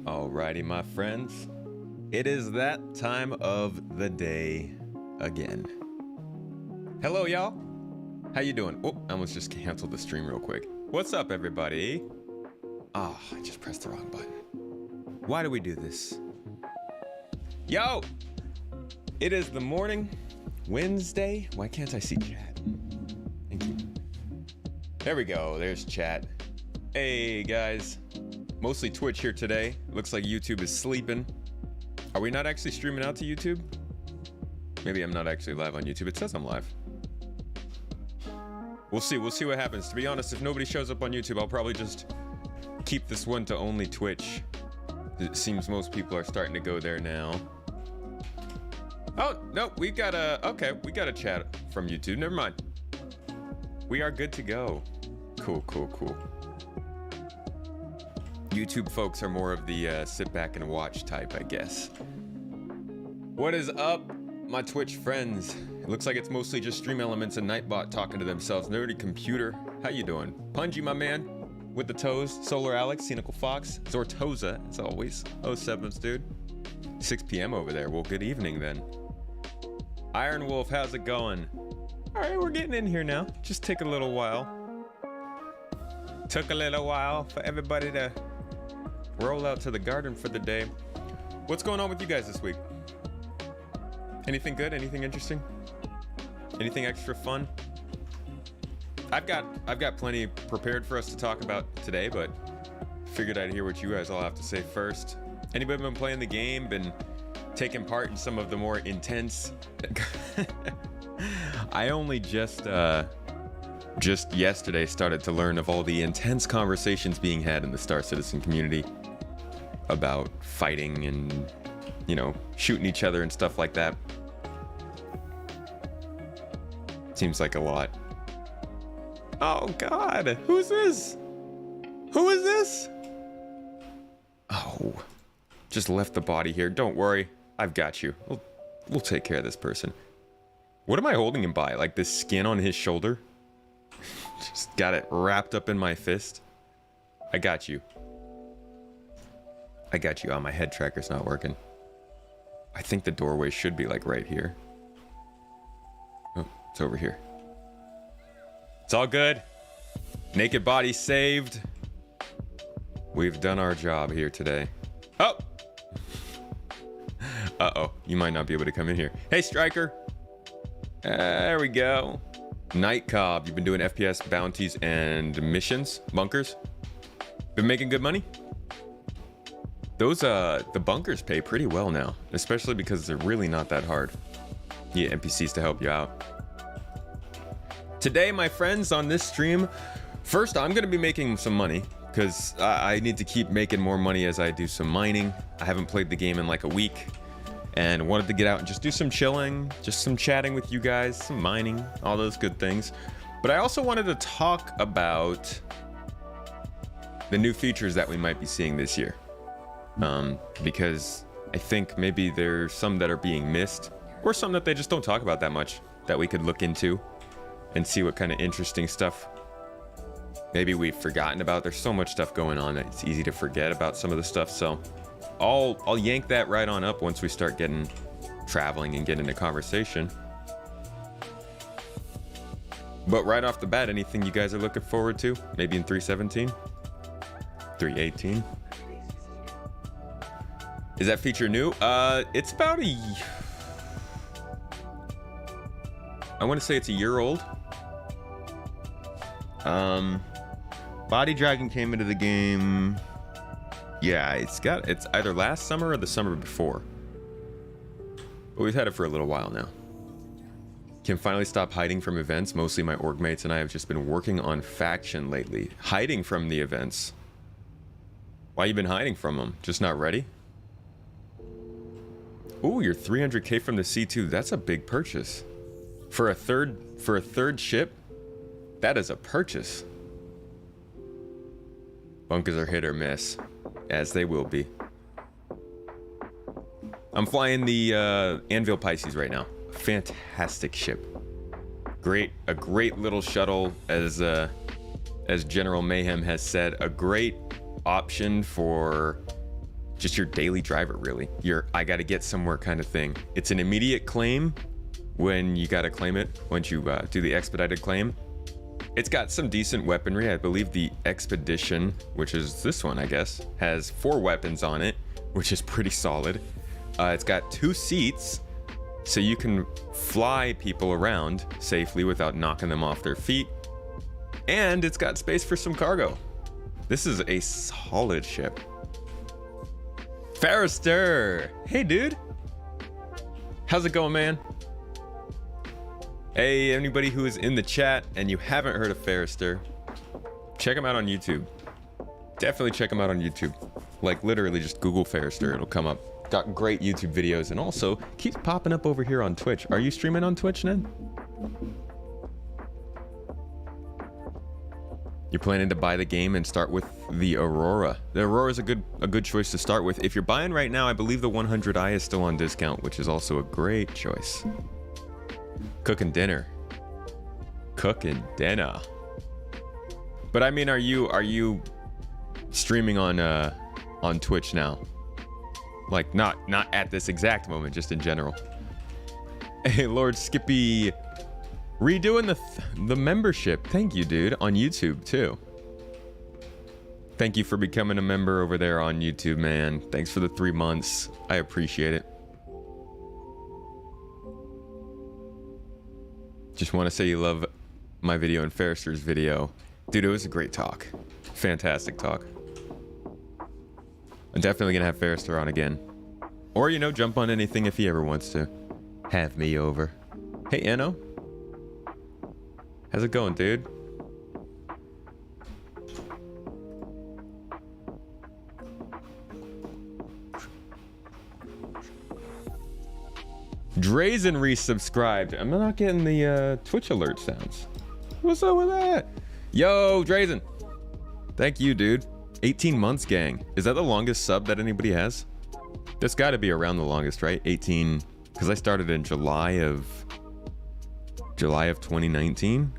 Alrighty, my friends. It is that time of the day again. Hello, y'all. How you doing? Oh, I almost just canceled the stream real quick. What's up, everybody? Oh, I just pressed the wrong button. Why do we do this? Yo! It is the morning, Wednesday. Why can't I see chat? Thank you. There we go. There's chat. Hey, guys. Mostly Twitch here today. Looks like YouTube is sleeping. Are we not actually streaming out to YouTube? Maybe I'm not actually live on YouTube. It says I'm live. We'll see. We'll see what happens. To be honest, if nobody shows up on YouTube, I'll probably just keep this one to only Twitch. It seems most people are starting to go there now. Oh, no, we got a chat from YouTube. Never mind. We are good to go. Cool, cool, cool. YouTube folks are more of the sit back and watch type, I guess. What is up, my Twitch friends? It looks like it's mostly just Stream Elements and Nightbot talking to themselves. Nerdy Computer, how you doing? Punji, my man, with the toes. Solar Alex, Scenical Fox, Zortoza, as always. 07s, dude. 6 p.m. over there. Well, good evening then. Iron Wolf, how's it going? All right, we're getting in here now. Just take a little while. Took a little while for everybody to roll out to the garden for the day. What's going on with you guys this week? Anything good? Anything interesting? Anything extra fun? I've got plenty prepared for us to talk about today, but figured I'd hear what you guys all have to say first. Anybody been playing the game? Been taking part in some of the more intense? I only just yesterday started to learn of all the intense conversations being had in the Star Citizen community about fighting and, you know, shooting each other and stuff like that. Seems like a lot. Oh God, who's this? Who is this? Oh, just left the body here. Don't worry, I've got you. We'll take care of this person. What am I holding him by? Like this skin on his shoulder? Just got it wrapped up in my fist. I got you. I got you. Oh, my head tracker's not working. I think the doorway should be like right here. Oh, it's over here. It's all good. Naked body saved. We've done our job here today. Oh! Uh-oh. You might not be able to come in here. Hey, Striker. There we go. Night Cobb, you've been doing FPS bounties and missions, bunkers. Been making good money? Those, the bunkers pay pretty well now, especially because they're really not that hard. You get NPCs to help you out. Today, my friends, on this stream, first, I'm gonna be making some money because I need to keep making more money as I do some mining. I haven't played the game in like a week and wanted to get out and just do some chilling, just some chatting with you guys, some mining, all those good things. But I also wanted to talk about the new features that we might be seeing this year. Because I think maybe there's some that are being missed or some that they just don't talk about that much that we could look into and see what kind of interesting stuff maybe we've forgotten about. There's so much stuff going on that it's easy to forget about some of the stuff. So I'll yank that right on up once we start getting traveling and get into conversation. But right off the bat, anything you guys are looking forward to? Maybe in 3.17? 3.18? Is that feature new? It's about I want to say it's a year old. Body Dragon came into the game. Yeah, it's either last summer or the summer before. But we've had it for a little while now. Can finally stop hiding from events. Mostly my org mates and I have just been working on faction lately. Hiding from the events. Why you been hiding from them? Just not ready? Ooh, you're 300k from the C2. That's a big purchase. For a third ship, that is a purchase. Bunkers are hit or miss, as they will be. I'm flying the Anvil Pisces right now. Fantastic ship. A great little shuttle as as General Mayhem has said, a great option for just your daily driver, really. Your I gotta get somewhere kind of thing. It's an immediate claim when you gotta claim it, once you do the expedited claim. It's got some decent weaponry. I believe the Expedition, which is this one, I guess, has 4 weapons on it, which is pretty solid. It's got 2 seats, so you can fly people around safely without knocking them off their feet. And it's got space for some cargo. This is a solid ship. Farrister! Hey, dude! How's it going, man? Hey, anybody who is in the chat and you haven't heard of Farrister, check him out on YouTube. Definitely check him out on YouTube. Like, literally just Google Farrister, it'll come up. Got great YouTube videos, and also keeps popping up over here on Twitch. Are you streaming on Twitch, Ned? You're planning to buy the game and start with the Aurora. The Aurora is a good choice to start with. If you're buying right now, I believe the 100i is still on discount, which is also a great choice. Cooking dinner. Cooking dinner. But I mean, are you streaming on Twitch now? Like not at this exact moment, just in general. Hey, Lord Skippy, redoing the membership. Thank you, dude, on YouTube too. Thank you for becoming a member over there on YouTube, man. Thanks for the 3 months. I appreciate it. Just want to say you love my video and Farrister's video. Dude, it was a great talk. Fantastic talk. I'm definitely gonna have Farrister on again. Or, you know, jump on anything if he ever wants to. Have me over. Hey, Anno. How's it going, dude? Drazen resubscribed. I'm not getting the Twitch alert sounds. What's up with that? Yo, Drazen. Thank you, dude. 18 months, gang. Is that the longest sub that anybody has? That's got to be around the longest, right? 18, because I started in July of 2019.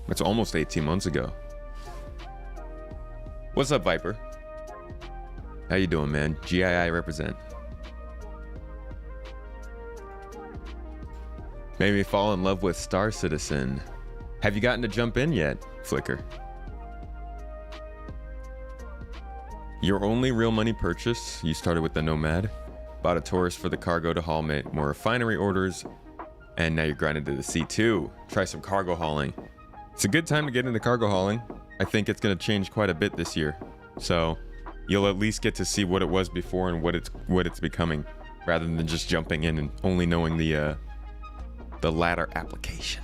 That's almost 18 months ago. What's up, Viper? How you doing, man? GII represent. Made me fall in love with Star Citizen. Have you gotten to jump in yet, Flicker? Your only real money purchase, you started with the Nomad, bought a Taurus for the cargo to haul more refinery orders, and now you're grinding to the C2. Try some cargo hauling. It's a good time to get into cargo hauling. I think it's going to change quite a bit this year. So you'll at least get to see what it was before and what it's becoming, rather than just jumping in and only knowing the latter application.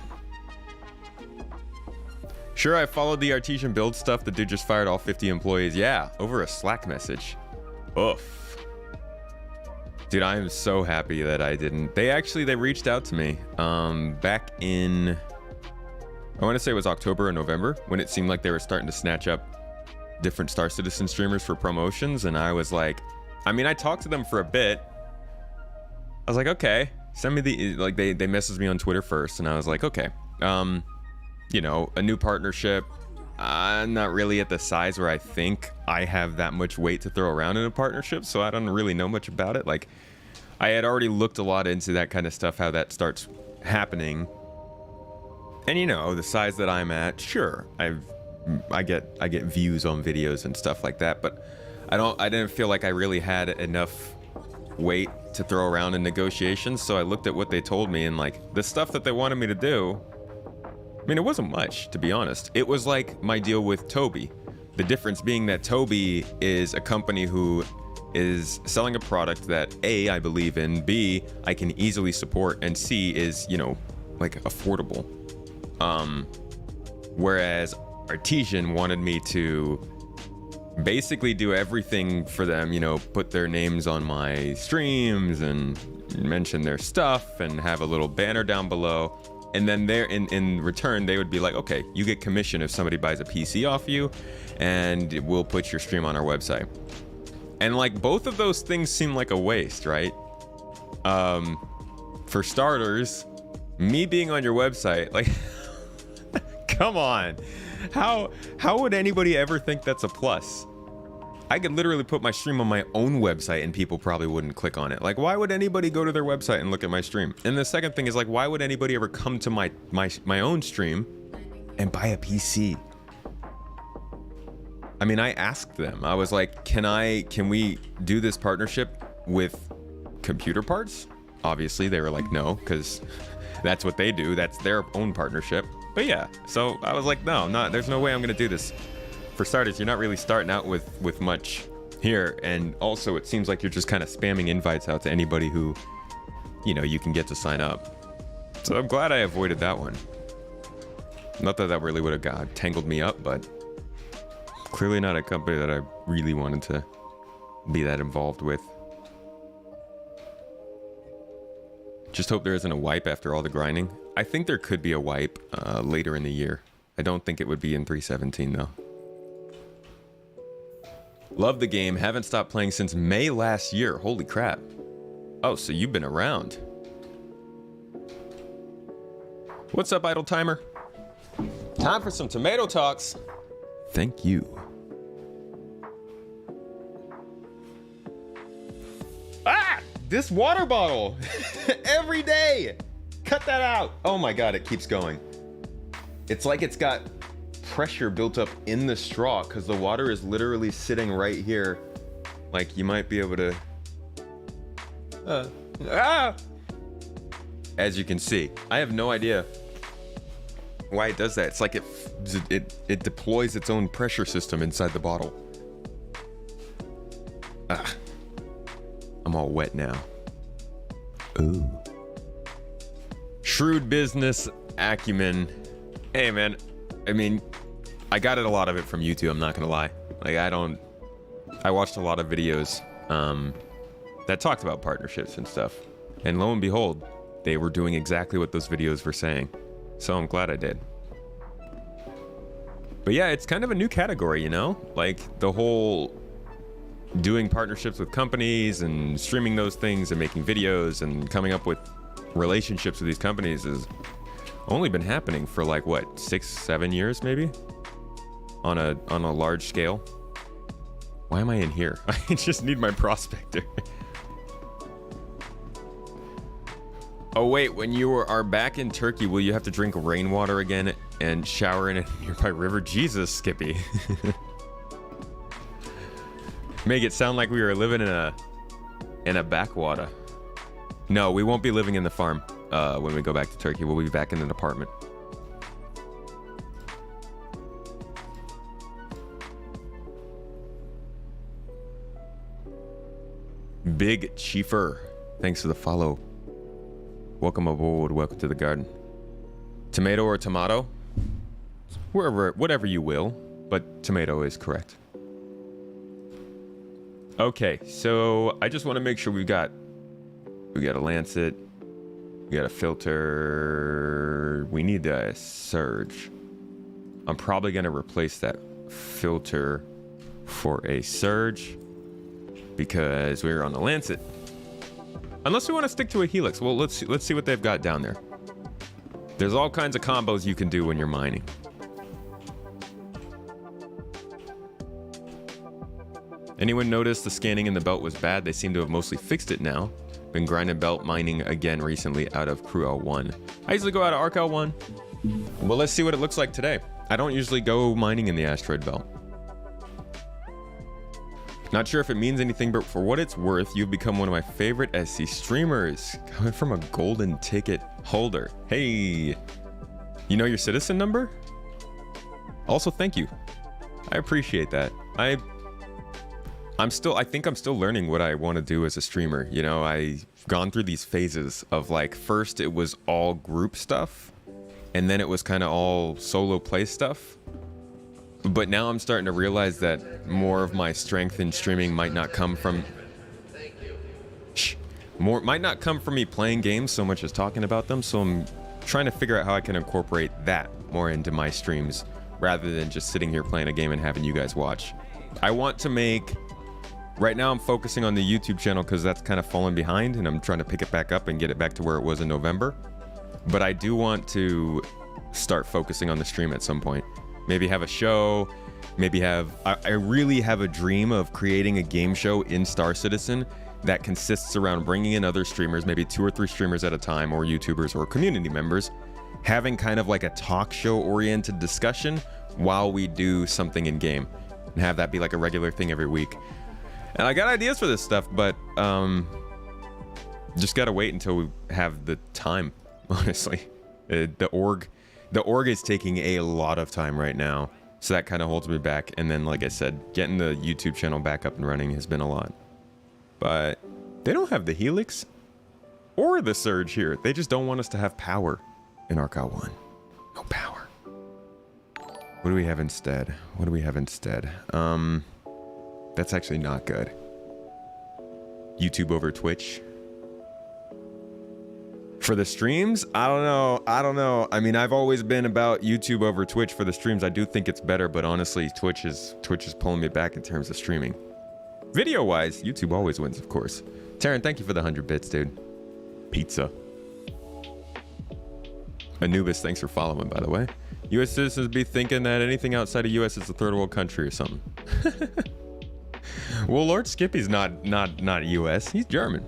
Sure, I followed the artesian build stuff. The dude just fired all 50 employees. Yeah, over a Slack message. Oof. Dude, I am so happy that I didn't. They reached out to me back in, I want to say it was October or November, when it seemed like they were starting to snatch up different Star Citizen streamers for promotions. And I was like, I mean, I talked to them for a bit. I was like, okay, send me the, like, they messaged me on Twitter first, and I was like, okay, you know, a new partnership. I'm not really at the size where I think I have that much weight to throw around in a partnership, so I don't really know much about it. Like, I had already looked a lot into that kind of stuff, how that starts happening. And you know, the size that I'm at, sure, I get views on videos and stuff like that, but I didn't feel like I really had enough weight to throw around in negotiations. So I looked at what they told me, and like the stuff that they wanted me to do, I mean, it wasn't much, to be honest. It was like my deal with Toby. The difference being that Toby is a company who is selling a product that A, I believe in, B, I can easily support, and C is, you know, like affordable. Whereas Artesian wanted me to basically do everything for them, you know, put their names on my streams and mention their stuff and have a little banner down below. And then there in return, they would be like, okay, you get commission if somebody buys a PC off you, and we'll put your stream on our website. And like both of those things seem like a waste, right? For starters, me being on your website, like, Come on. How would anybody ever think that's a plus? I could literally put my stream on my own website and people probably wouldn't click on it. Like, why would anybody go to their website and look at my stream? And the second thing is, like, why would anybody ever come to my own stream and buy a PC? I mean, I asked them. I was like, can we do this partnership with computer parts? Obviously, they were like, no, because that's what they do. That's their own partnership. But yeah, so I was like, there's no way I'm gonna do this. For starters, you're not really starting out with much here, and also it seems like you're just kind of spamming invites out to anybody who, you know, you can get to sign up. So I'm glad I avoided that one. Not that that really would have tangled me up, but clearly not a company that I really wanted to be that involved with. Just hope there isn't a wipe after all the grinding. I think there could be a wipe later in the year. I don't think it would be in 3.17 though. Love the game. Haven't stopped playing since May last year. Holy crap. Oh, so you've been around. What's up, Idle Timer? Time for some tomato talks. Thank you. Ah! This water bottle. Every day. Cut that out. Oh my God, it keeps going. It's like it's got pressure built up in the straw because the water is literally sitting right here. Like you might be able to as you can see. I have no idea why it does that. It's like it deploys its own pressure system inside the bottle. I'm all wet now. Ooh. Shrewd business acumen. Hey man, I mean, I got a lot of it from YouTube, I'm not gonna lie. Like I watched a lot of videos that talked about partnerships and stuff. And lo and behold, they were doing exactly what those videos were saying. So I'm glad I did. But yeah, it's kind of a new category, you know? Like the whole doing partnerships with companies and streaming those things and making videos and coming up with relationships with these companies has only been happening for like what, 6-7 years maybe on a large scale. Why am I in here? I just need my prospector. Oh wait, when you are back in Turkey, will you have to drink rainwater again and shower in a nearby river? Jesus, Skippy. Make it sound like we were living in a backwater. No, we won't be living in the farm when we go back to Turkey. We'll be back in an apartment. Big Chiefer, thanks for the follow. Welcome aboard, welcome to the garden. Tomato or tomato? Whatever you will, but tomato is correct. Okay, so I just want to make sure we got a lancet, we got a filter, we need a surge. I'm probably going to replace that filter for a surge because we're on the lancet. Unless we want to stick to a helix. Well, let's see what they've got down there. There's all kinds of combos you can do when you're mining. Anyone notice the scanning in the belt was bad? They seem to have mostly fixed it now. Been grinding belt mining again recently out of Crew L1. I usually go out of Arc L1. Well, let's see what it looks like today. I don't usually go mining in the asteroid belt. Not sure if it means anything, but for what it's worth, you've become one of my favorite SC streamers. Coming from a golden ticket holder. Hey, you know your citizen number? Also, thank you. I appreciate that. I think I'm still learning what I want to do as a streamer. You know, I've gone through these phases of like, first it was all group stuff, and then it was kind of all solo play stuff. But now I'm starting to realize that more of my strength in streaming might not come from might not come from me playing games so much as talking about them. So I'm trying to figure out how I can incorporate that more into my streams rather than just sitting here playing a game and having you guys watch. I want to make, right now I'm focusing on the YouTube channel because that's kind of fallen behind and I'm trying to pick it back up and get it back to where it was in November. But I do want to start focusing on the stream at some point. Maybe have a show, maybe have... I really have a dream of creating a game show in Star Citizen that consists around bringing in other streamers, maybe 2 or 3 streamers at a time, or YouTubers or community members, having kind of like a talk show oriented discussion while we do something in game, and have that be like a regular thing every week. And I got ideas for this stuff, but just gotta wait until we have the time, honestly. The org is taking a lot of time right now, so that kind of holds me back. And then, like I said, getting the YouTube channel back up and running has been a lot. But they don't have the Helix or the Surge here. They just don't want us to have power in Arcal 1. No power. What do we have instead? What do we have instead? That's actually not good. YouTube over Twitch. For the streams, I don't know. I mean, I've always been about YouTube over Twitch for the streams. I do think it's better, but honestly, Twitch is pulling me back in terms of streaming. Video wise, YouTube always wins, of course. Taryn, thank you for the 100 bits, dude. Pizza. Anubis, thanks for following, by the way. US citizens be thinking that anything outside of US is a third world country or something. Well, Lord Skippy's not US, he's German.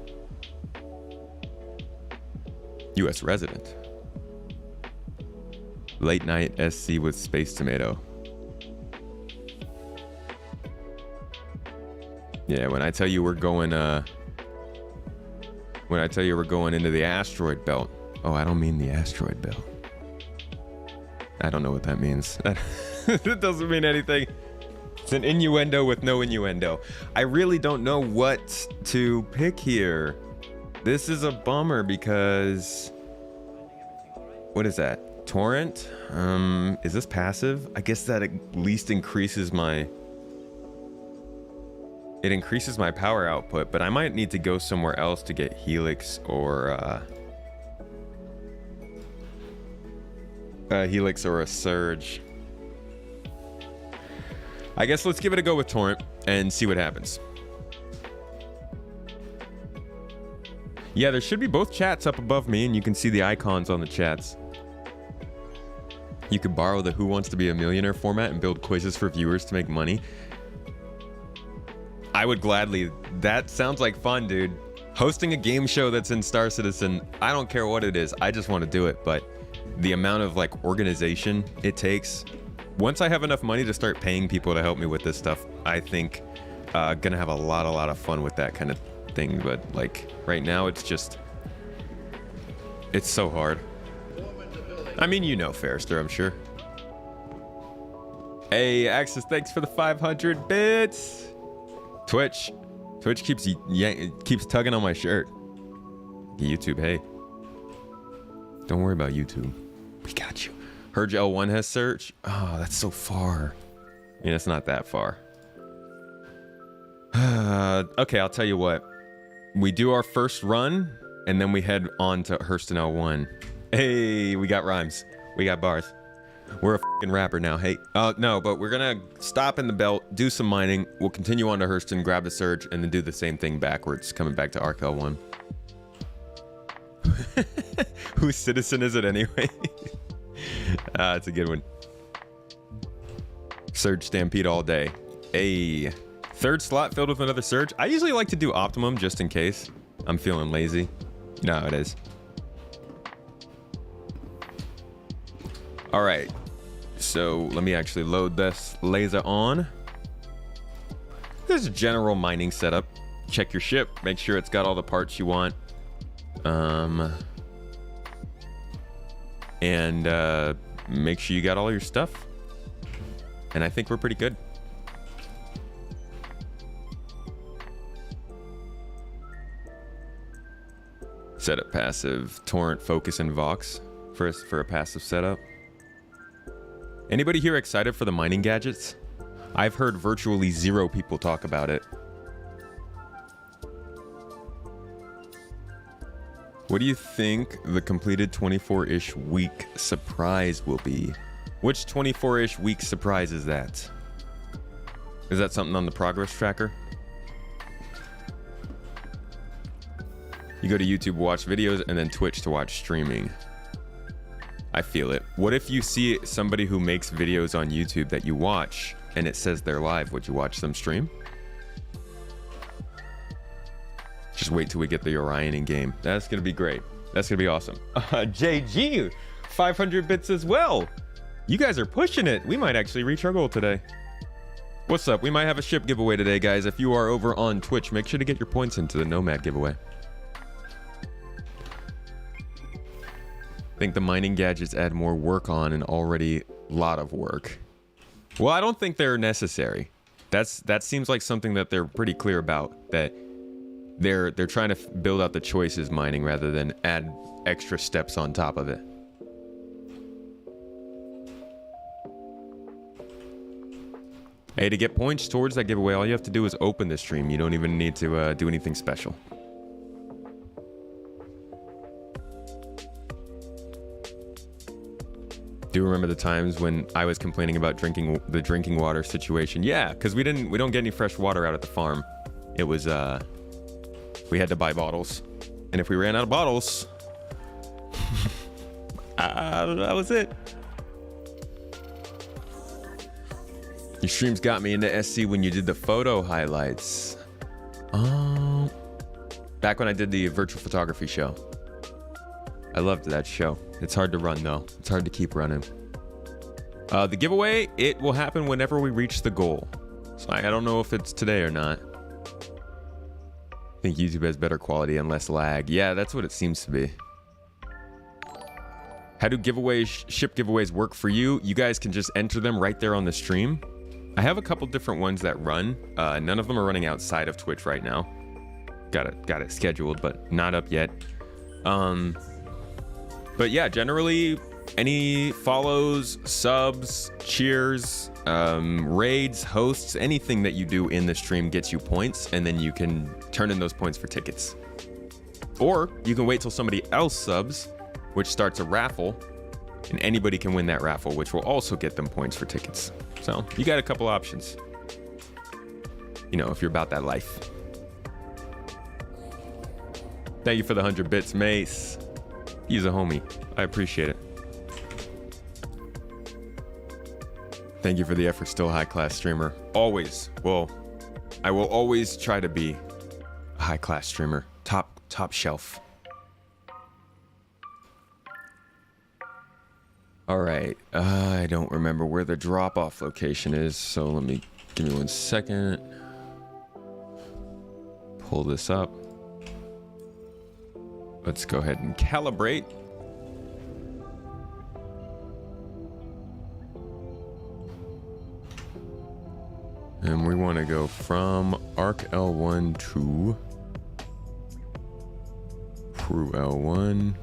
US resident. Late night SC with Space Tomato. Yeah, when I tell you we're going into the asteroid belt. Oh, I don't mean the asteroid belt. I don't know what that means. It doesn't mean anything. It's an innuendo with no innuendo. I really don't know what to pick here. This is a bummer because... What is that? Torrent? Is this passive? I guess that at least increases my... It increases my power output, but I might need to go somewhere else to get Helix or Helix or a Surge. I guess let's give it a go with Torrent and see what happens. Yeah, there should be both chats up above me, and you can see the icons on the chats. You could borrow the Who Wants to Be a Millionaire format and build quizzes for viewers to make money. I would gladly. That sounds like fun, dude. Hosting a game show that's in Star Citizen, I don't care what it is. I just want to do it, but the amount of like organization it takes. Once I have enough money to start paying people to help me with this stuff, I think gonna have a lot of fun with that kind of thing. But like right now, it's so hard. I mean, you know, Fairster, I'm sure. Hey, Axis, thanks for the 500 bits. Twitch keeps tugging on my shirt. YouTube, hey. Don't worry about YouTube. We got you. Heard L1 has search. Oh, that's so far. I mean, it's not that far. Okay, I'll tell you what. We do our first run, and then we head on to Hurston L1. Hey, we got rhymes. We got bars. We're a fucking rapper now, hey. No, but we're gonna stop in the belt, do some mining. We'll continue on to Hurston, grab the Surge, and then do the same thing backwards, coming back to Arc L1. Whose citizen is it anyway? It's a good one. Surge Stampede all day. A third slot filled with another Surge. I usually like to do Optimum just in case I'm feeling lazy. No, it is. All right. So let me actually load this laser on. There's a general mining setup. Check your ship. Make sure it's got all the parts you want. And make sure you got all your stuff. And I think we're pretty good. Setup passive, Torrent, Focus, and Vox for a passive setup. Anybody here excited for the mining gadgets? I've heard virtually 0 people talk about it. What do you think the completed 24-ish week surprise will be? Which 24-ish week surprise is that? Is that something on the progress tracker? You go to YouTube, watch videos, and then Twitch to watch streaming. I feel it. What if you see somebody who makes videos on YouTube that you watch and it says they're live? Would you watch them stream? Just wait till we get the Orion in game. That's gonna be great. That's gonna be awesome. JG, 500 bits as well. You guys are pushing it. We might actually reach our goal today. What's up? We might have a ship giveaway today, guys. If you are over on Twitch, make sure to get your points into the Nomad giveaway. I think the mining gadgets add more work on an already lot of work. Well, I don't think they're necessary. That seems like something that they're pretty clear about, that they're trying to build out the choices mining rather than add extra steps on top of it. Hey, to get points towards that giveaway, all you have to do is open the stream. You don't even need to do anything special. Do you remember the times when I was complaining about the drinking water situation? Yeah, because we don't get any fresh water out at the farm. It was we had to buy bottles, and if we ran out of bottles, that was it. Your streams got me into SC when you did the photo highlights. Back when I did the virtual photography show. I loved that show. It's hard to run though. It's hard to keep running. The giveaway, it will happen whenever we reach the goal. So I don't know if it's today or not. I think YouTube has better quality and less lag. Yeah, that's what it seems to be. How do ship giveaways work for you? You guys can just enter them right there on the stream. I have a couple different ones that run. None of them are running outside of Twitch right now. Got it scheduled, but not up yet. But yeah, generally any follows, subs, cheers, raids, hosts, anything that you do in the stream gets you points, and then you can turn in those points for tickets. Or you can wait till somebody else subs, which starts a raffle, and anybody can win that raffle, which will also get them points for tickets. So you got a couple options, you know, if you're about that life. Thank you for the 100 bits, Mace. He's a homie. I appreciate it. Thank you for the effort, still high-class streamer. Always. Well, I will always try to be a high-class streamer. Top shelf. All right. I don't remember where the drop-off location is, so give me 1 second. Pull this up. Let's go ahead and calibrate. And we want to go from Arc L1 to Crew L1.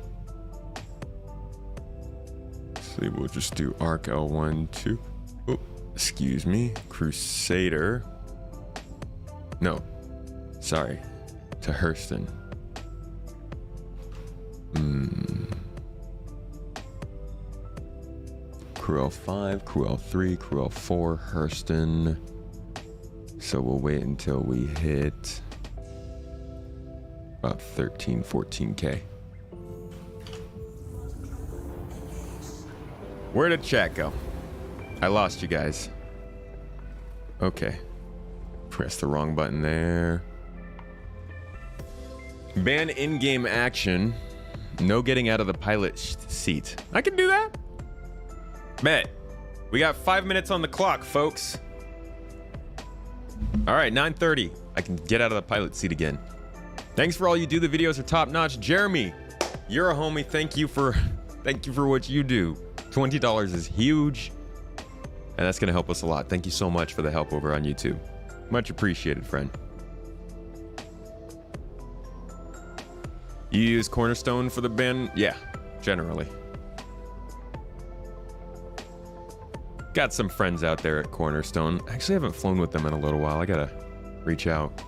So we'll just do Arc L1 to, oh, excuse me, Crusader. No, sorry, to Hurston. Crew L5, Crew L3, Crew L4, Hurston. So we'll wait until we hit about 13, 14K. Where did chat go? I lost you guys. Okay. Press the wrong button there. Ban in-game action. No getting out of the pilot seat. I can do that. Bet. We got 5 minutes on the clock, folks. All right, 9:30. I can get out of the pilot seat again. Thanks for all you do. The videos are top notch. Jeremy, you're a homie. Thank you for what you do. $20 is huge, and that's gonna help us a lot. Thank you so much for the help over on YouTube. Much appreciated, friend. You use Cornerstone for the ban? Yeah, generally. Got some friends out there at Cornerstone. Actually, I haven't flown with them in a little while. I gotta reach out.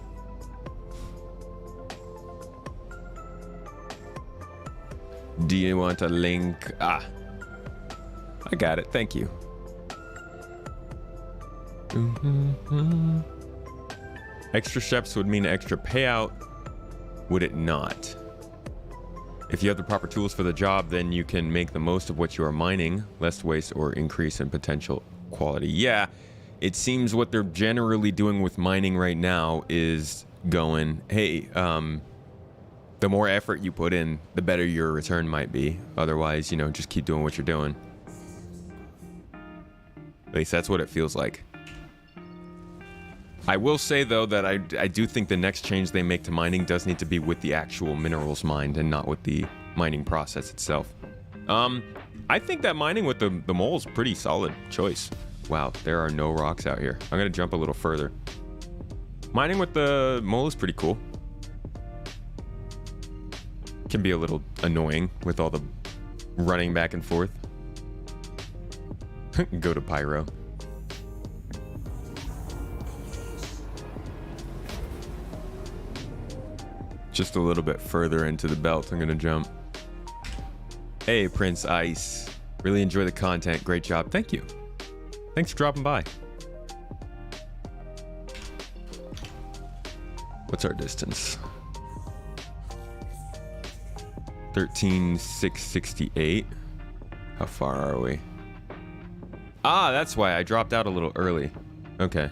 Do you want a link? Ah, I got it. Thank you. Extra steps would mean extra payout, would it not? If you have the proper tools for the job, then you can make the most of what you are mining, less waste or increase in potential quality. Yeah, it seems what they're generally doing with mining right now is going, hey, the more effort you put in, the better your return might be. Otherwise, you know, just keep doing what you're doing. At least that's what it feels like. I will say, though, that I do think the next change they make to mining does need to be with the actual minerals mined and not with the mining process itself. I think that mining with the mole is pretty solid choice. Wow, there are no rocks out here. I'm going to jump a little further. Mining with the mole is pretty cool. Can be a little annoying with all the running back and forth. Go to Pyro. Just a little bit further into the belt, I'm gonna jump. Hey, Prince Ice. Really enjoy the content. Great job. Thank you. Thanks for dropping by. What's our distance? 13,668. How far are we? Ah, that's why I dropped out a little early. Okay.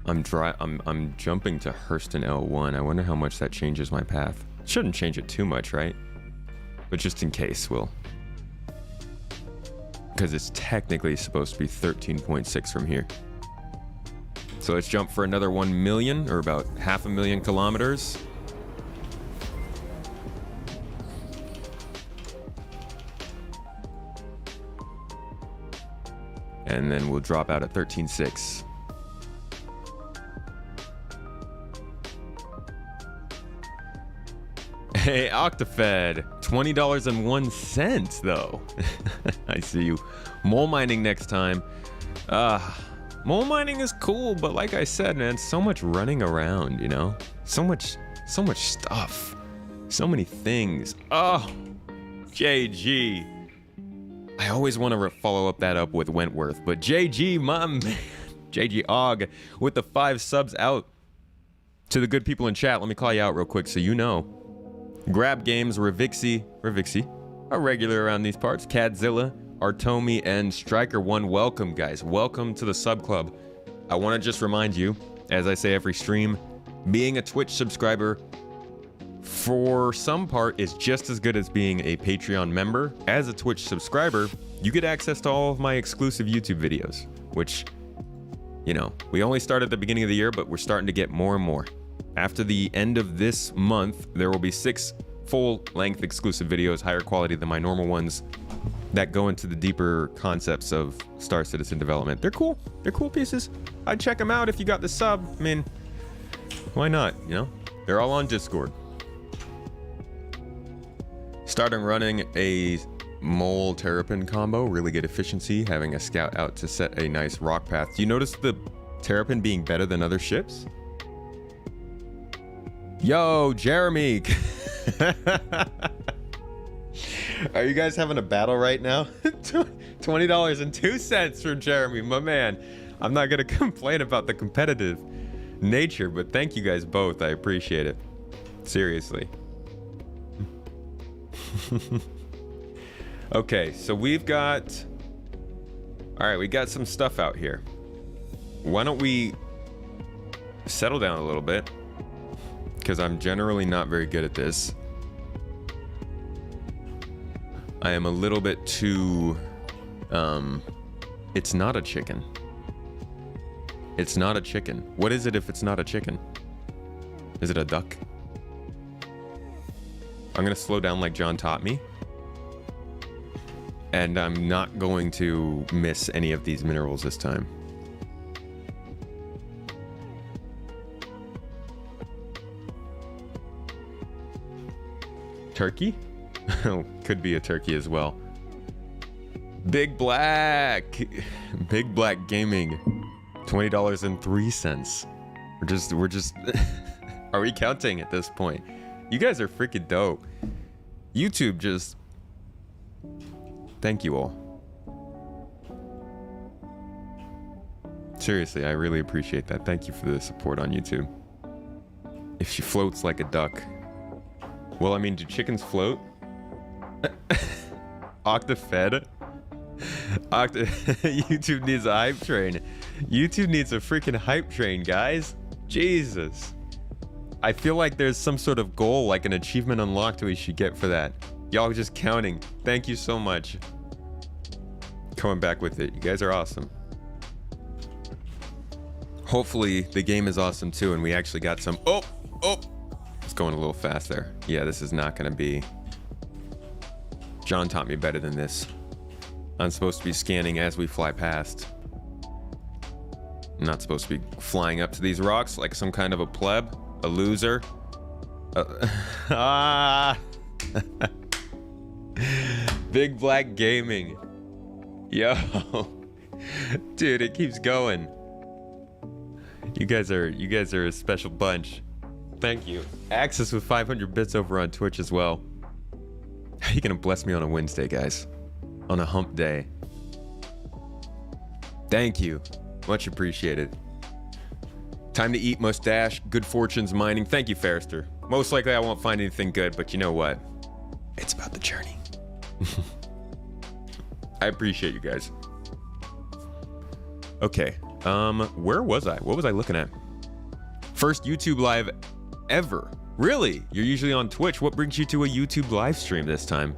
I'm jumping to Hurston L1. I wonder how much that changes my path. Shouldn't change it too much, right? But just in case, we'll... Because it's technically supposed to be 13.6 from here. So let's jump for another 1 million, or about 500,000 kilometers. And then we'll drop out at 13.6. Hey, Octafed, $20.01 though. I see you. Mole mining next time. Mole mining is cool, but like I said, man, so much running around, you know? So much stuff. So many things. Oh, JG. I always want to follow that up with Wentworth, but JG, my man. JG Og with the 5 subs out. To the good people in chat, let me call you out real quick so you know. Grab Games, Ravixi, a regular around these parts, Cadzilla, Artomi, and Striker1. Welcome, guys. Welcome to the sub club. I want to just remind you, as I say every stream, being a Twitch subscriber for some part is just as good as being a Patreon member. As a Twitch subscriber, you get access to all of my exclusive YouTube videos, which, you know, we only started at the beginning of the year, but we're starting to get more and more. After the end of this month, there will be 6 full-length exclusive videos, higher quality than my normal ones, that go into the deeper concepts of Star Citizen development. They're cool. They're cool pieces. I'd check them out if you got the sub. I mean, why not, you know? They're all on Discord. Starting running a Mole Terrapin combo, really good efficiency, having a scout out to set a nice rock path. Do you notice the Terrapin being better than other ships? Yo, Jeremy. Are you guys having a battle right now? $20.02 from Jeremy, my man. I'm not gonna complain about the competitive nature, but thank you guys both. I appreciate it. Seriously. Okay, so we've got... Alright, we got some stuff out here. Why don't we settle down a little bit? Because I'm generally not very good at this. I am a little bit too... It's not a chicken. It's not a chicken. What is it if it's not a chicken? Is it a duck? I'm gonna slow down like John taught me. And I'm not going to miss any of these minerals this time. Turkey? Could be a turkey as well. Big Black! Big Black Gaming. $20.03. We're just... Are we counting at this point? You guys are freaking dope. YouTube just... Thank you all. Seriously, I really appreciate that. Thank you for the support on YouTube. If she floats like a duck. Well, I mean, do chickens float? Octafed? YouTube needs a hype train. YouTube needs a freaking hype train, guys. Jesus. I feel like there's some sort of goal, like an achievement unlocked we should get for that. Y'all just counting. Thank you so much. Coming back with it. You guys are awesome. Hopefully the game is awesome too and we actually got some... Oh! It's going a little fast there. Yeah, this is not going to be... John taught me better than this. I'm supposed to be scanning as we fly past. I'm not supposed to be flying up to these rocks like some kind of a pleb, a loser. Big Black Gaming. Yo. Dude, it keeps going. You guys are a special bunch. Thank you. Access with 500 bits over on Twitch as well. How you gonna bless me on a Wednesday, guys? On a hump day. Thank you. Much appreciated. Time to eat, mustache. Good fortunes mining. Thank you, Fairster. Most likely I won't find anything good, but you know what? It's about the journey. I appreciate you guys. Okay. Where was I? What was I looking at? First YouTube live ever. Really? You're usually on Twitch. What brings you to a YouTube live stream this time?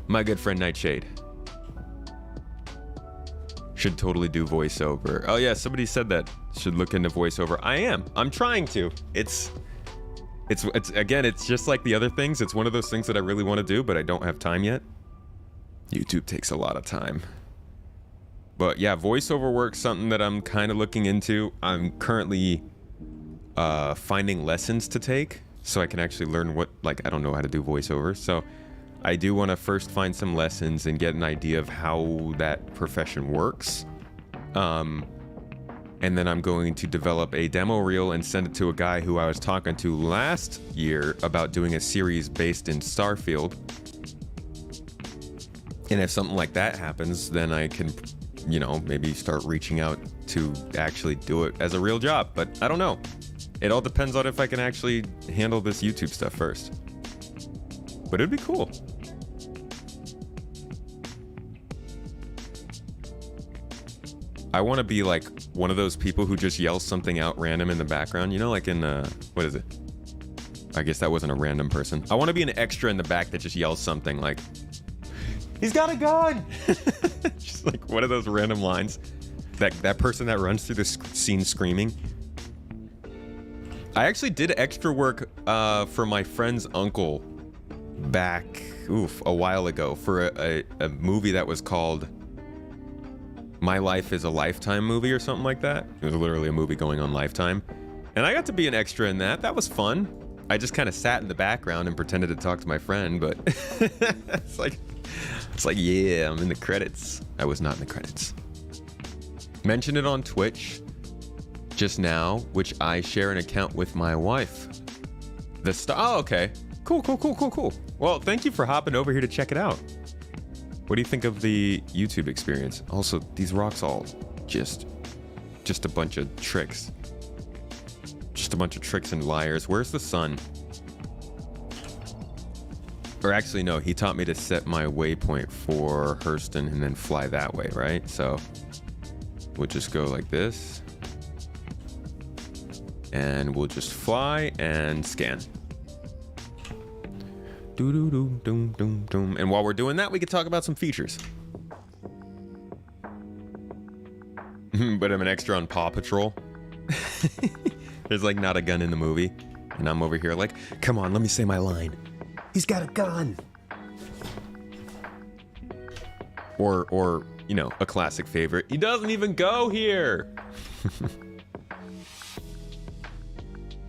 My good friend Nightshade. Should totally do voiceover. Oh yeah, somebody said that. Should look into voiceover. I am. I'm trying to. It's again, it's just like the other things. It's one of those things that I really want to do, but I don't have time yet. YouTube takes a lot of time. But yeah, voiceover work's something that I'm kind of looking into. I'm currently finding lessons to take so I can actually learn what, like, I don't know how to do voiceover. So I do want to first find some lessons and get an idea of how that profession works. And then I'm going to develop a demo reel and send it to a guy who I was talking to last year about doing a series based in Starfield. And if something like that happens, then I can, you know, maybe start reaching out to actually do it as a real job. But I don't know. It all depends on if I can actually handle this YouTube stuff first. But it'd be cool. I want to be like one of those people who just yells something out random in the background. You know, like in, what is it? I guess that wasn't a random person. I want to be an extra in the back that just yells something like, he's got a gun! Just like one of those random lines. That person that runs through the scene screaming. I actually did extra work for my friend's uncle back, a while ago for a movie that was called My Life is a Lifetime movie or something like that. It was literally a movie going on Lifetime. And I got to be an extra in that. That was fun. I just kind of sat in the background and pretended to talk to my friend, but it's like, yeah, I'm in the credits. I was not in the credits. Mentioned it on Twitch just now, which I share an account with my wife. Oh, okay. Cool. Well, thank you for hopping over here to check it out. What do you think of the YouTube experience? Also, these rocks all just a bunch of tricks. Just a bunch of tricks and liars. Where's the sun? Or actually, no, he taught me to set my waypoint for Hurston and then fly that way, right? So we'll just go like this. And we'll just fly and scan. And while we're doing that, we could talk about some features. But I'm an extra on Paw Patrol. There's like not a gun in the movie. And I'm over here like, come on, let me say my line. He's got a gun. Or, you know, a classic favorite. He doesn't even go here.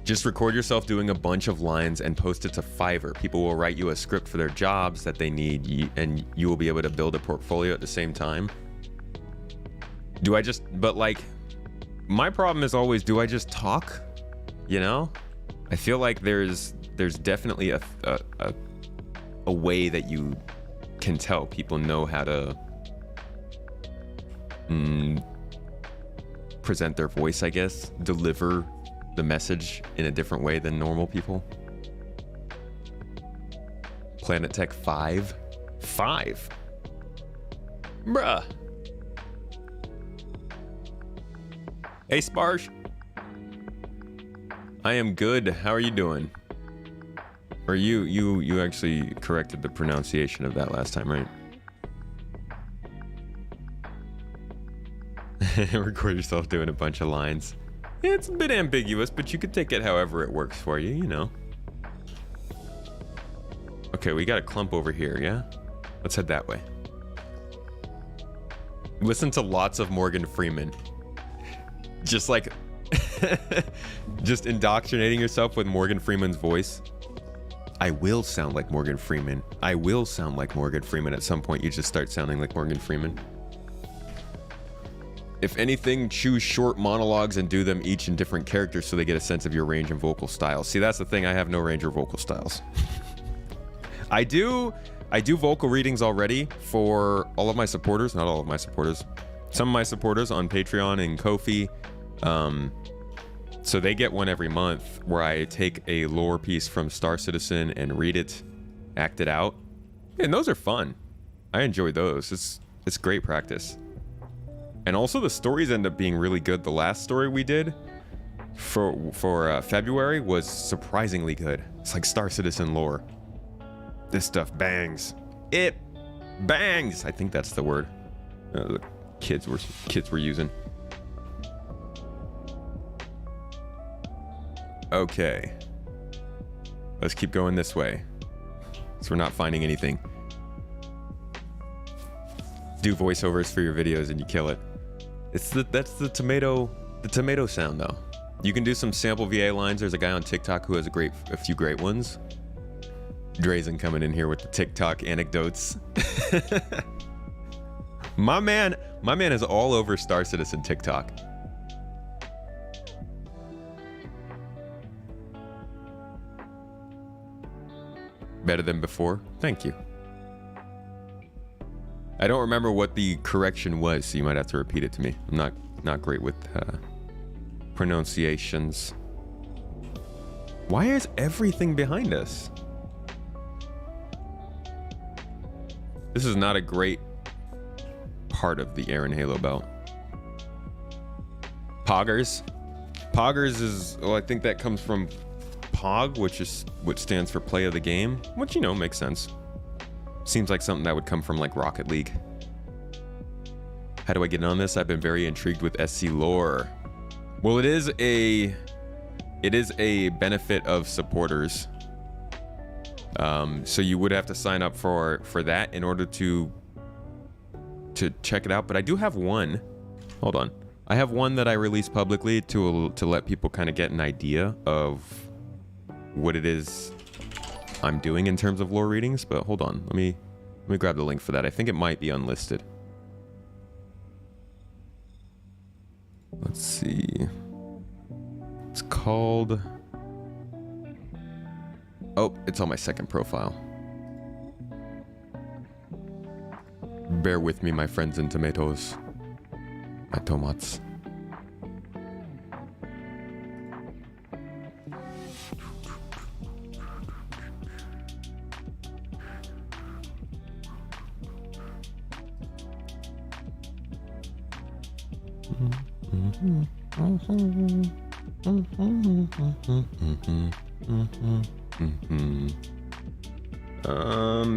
Just record yourself doing a bunch of lines and post it to Fiverr. People will write you a script for their jobs that they need, and you will be able to build a portfolio at the same time. But like, my problem is always, do I just talk? You know? I feel like there's definitely a way that you can tell people know how to present their voice, I guess, deliver the message in a different way than normal people. Planet Tech 5? 5? Bruh. Hey, Sparsh. I am good. How are you doing? Or you actually corrected the pronunciation of that last time, right? Record yourself doing a bunch of lines. Yeah, it's a bit ambiguous, but you could take it however it works for you, you know. Okay, we got a clump over here, yeah? Let's head that way. Listen to lots of Morgan Freeman. Just like... just indoctrinating yourself with Morgan Freeman's voice. I will sound like Morgan Freeman. I will sound like Morgan Freeman. At some point, you just start sounding like Morgan Freeman. If anything, choose short monologues and do them each in different characters so they get a sense of your range and vocal styles. See, that's the thing. I have no range or vocal styles. I do vocal readings already for all of my supporters. Not all of my supporters. Some of my supporters on Patreon and Ko-fi. So they get one every month where I take a lore piece from Star Citizen and read it, act it out. And those are fun. I enjoy those. It's great practice. And also the stories end up being really good. The last story we did for February was surprisingly good. It's like Star Citizen lore. This stuff bangs. It bangs. I think that's the word the kids were using. Okay. Let's keep going this way. So we're not finding anything. Do voiceovers for your videos and you kill it. That's the tomato sound though. You can do some sample VA lines. There's a guy on TikTok who has a few great ones. Drazen coming in here with the TikTok anecdotes. My man is all over Star Citizen TikTok. Better than before? Thank you. I don't remember what the correction was, so you might have to repeat it to me. I'm not great with pronunciations. Why is everything behind us? This is not a great part of the Aaron Halo belt. Poggers. Poggers is, well, I think that comes from POG, which stands for play of the game, which, you know, makes sense. Seems like something that would come from like Rocket League. How do I get in on this? I've been very intrigued with SC lore. Well, it is a benefit of supporters. So you would have to sign up for that in order to check it out. But I do have one. Hold on. I have one that I release publicly to let people kind of get an idea of what it is I'm doing in terms of lore readings. But hold on. Let me grab the link for that. I think it might be unlisted. Let's see. It's called... Oh, it's on my second profile. Bear with me, my friends and tomatoes. My tomats.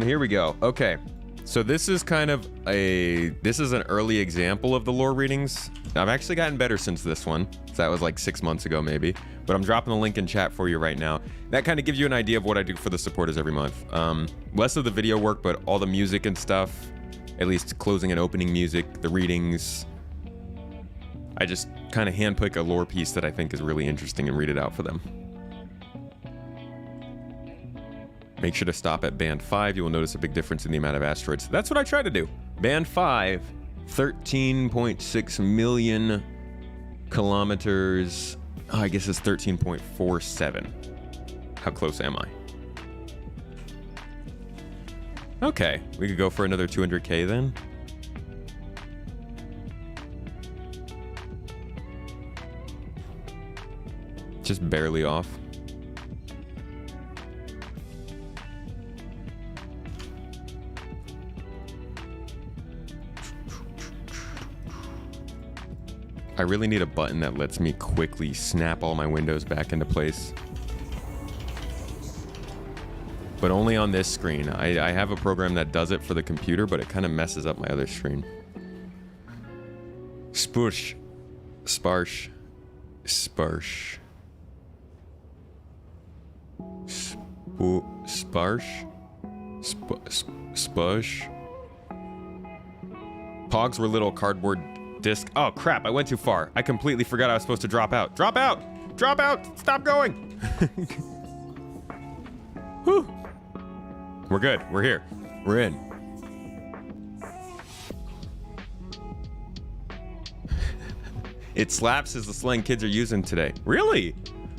Here we go. Okay, so this is kind of this is an early example of the lore readings. I've actually gotten better since this one. So that was like 6 months ago maybe, but I'm dropping the link in chat for you right now. That kind of gives you an idea of what I do for the supporters every month. Less of the video work, but all the music and stuff, at least closing and opening music, the readings. I just kind of handpick a lore piece that I think is really interesting and read it out for them. Make sure to stop at band 5. You will notice a big difference in the amount of asteroids. That's what I try to do. Band 5, 13.6 million kilometers. Oh, I guess it's 13.47. How close am I? Okay, we could go for another 200K then. Just barely off. I really need a button that lets me quickly snap all my windows back into place. But only on this screen. I have a program that does it for the computer, but it kind of messes up my other screen. Spoosh. Sparsh. Sparsh. Sparsh. Spush. Pogs were little cardboard disc. Oh crap, I went too far. I completely forgot I was supposed to drop out. Drop out! Drop out! Stop going! Whew. We're good. We're here. We're in. It slaps is the slang kids are using today. Really?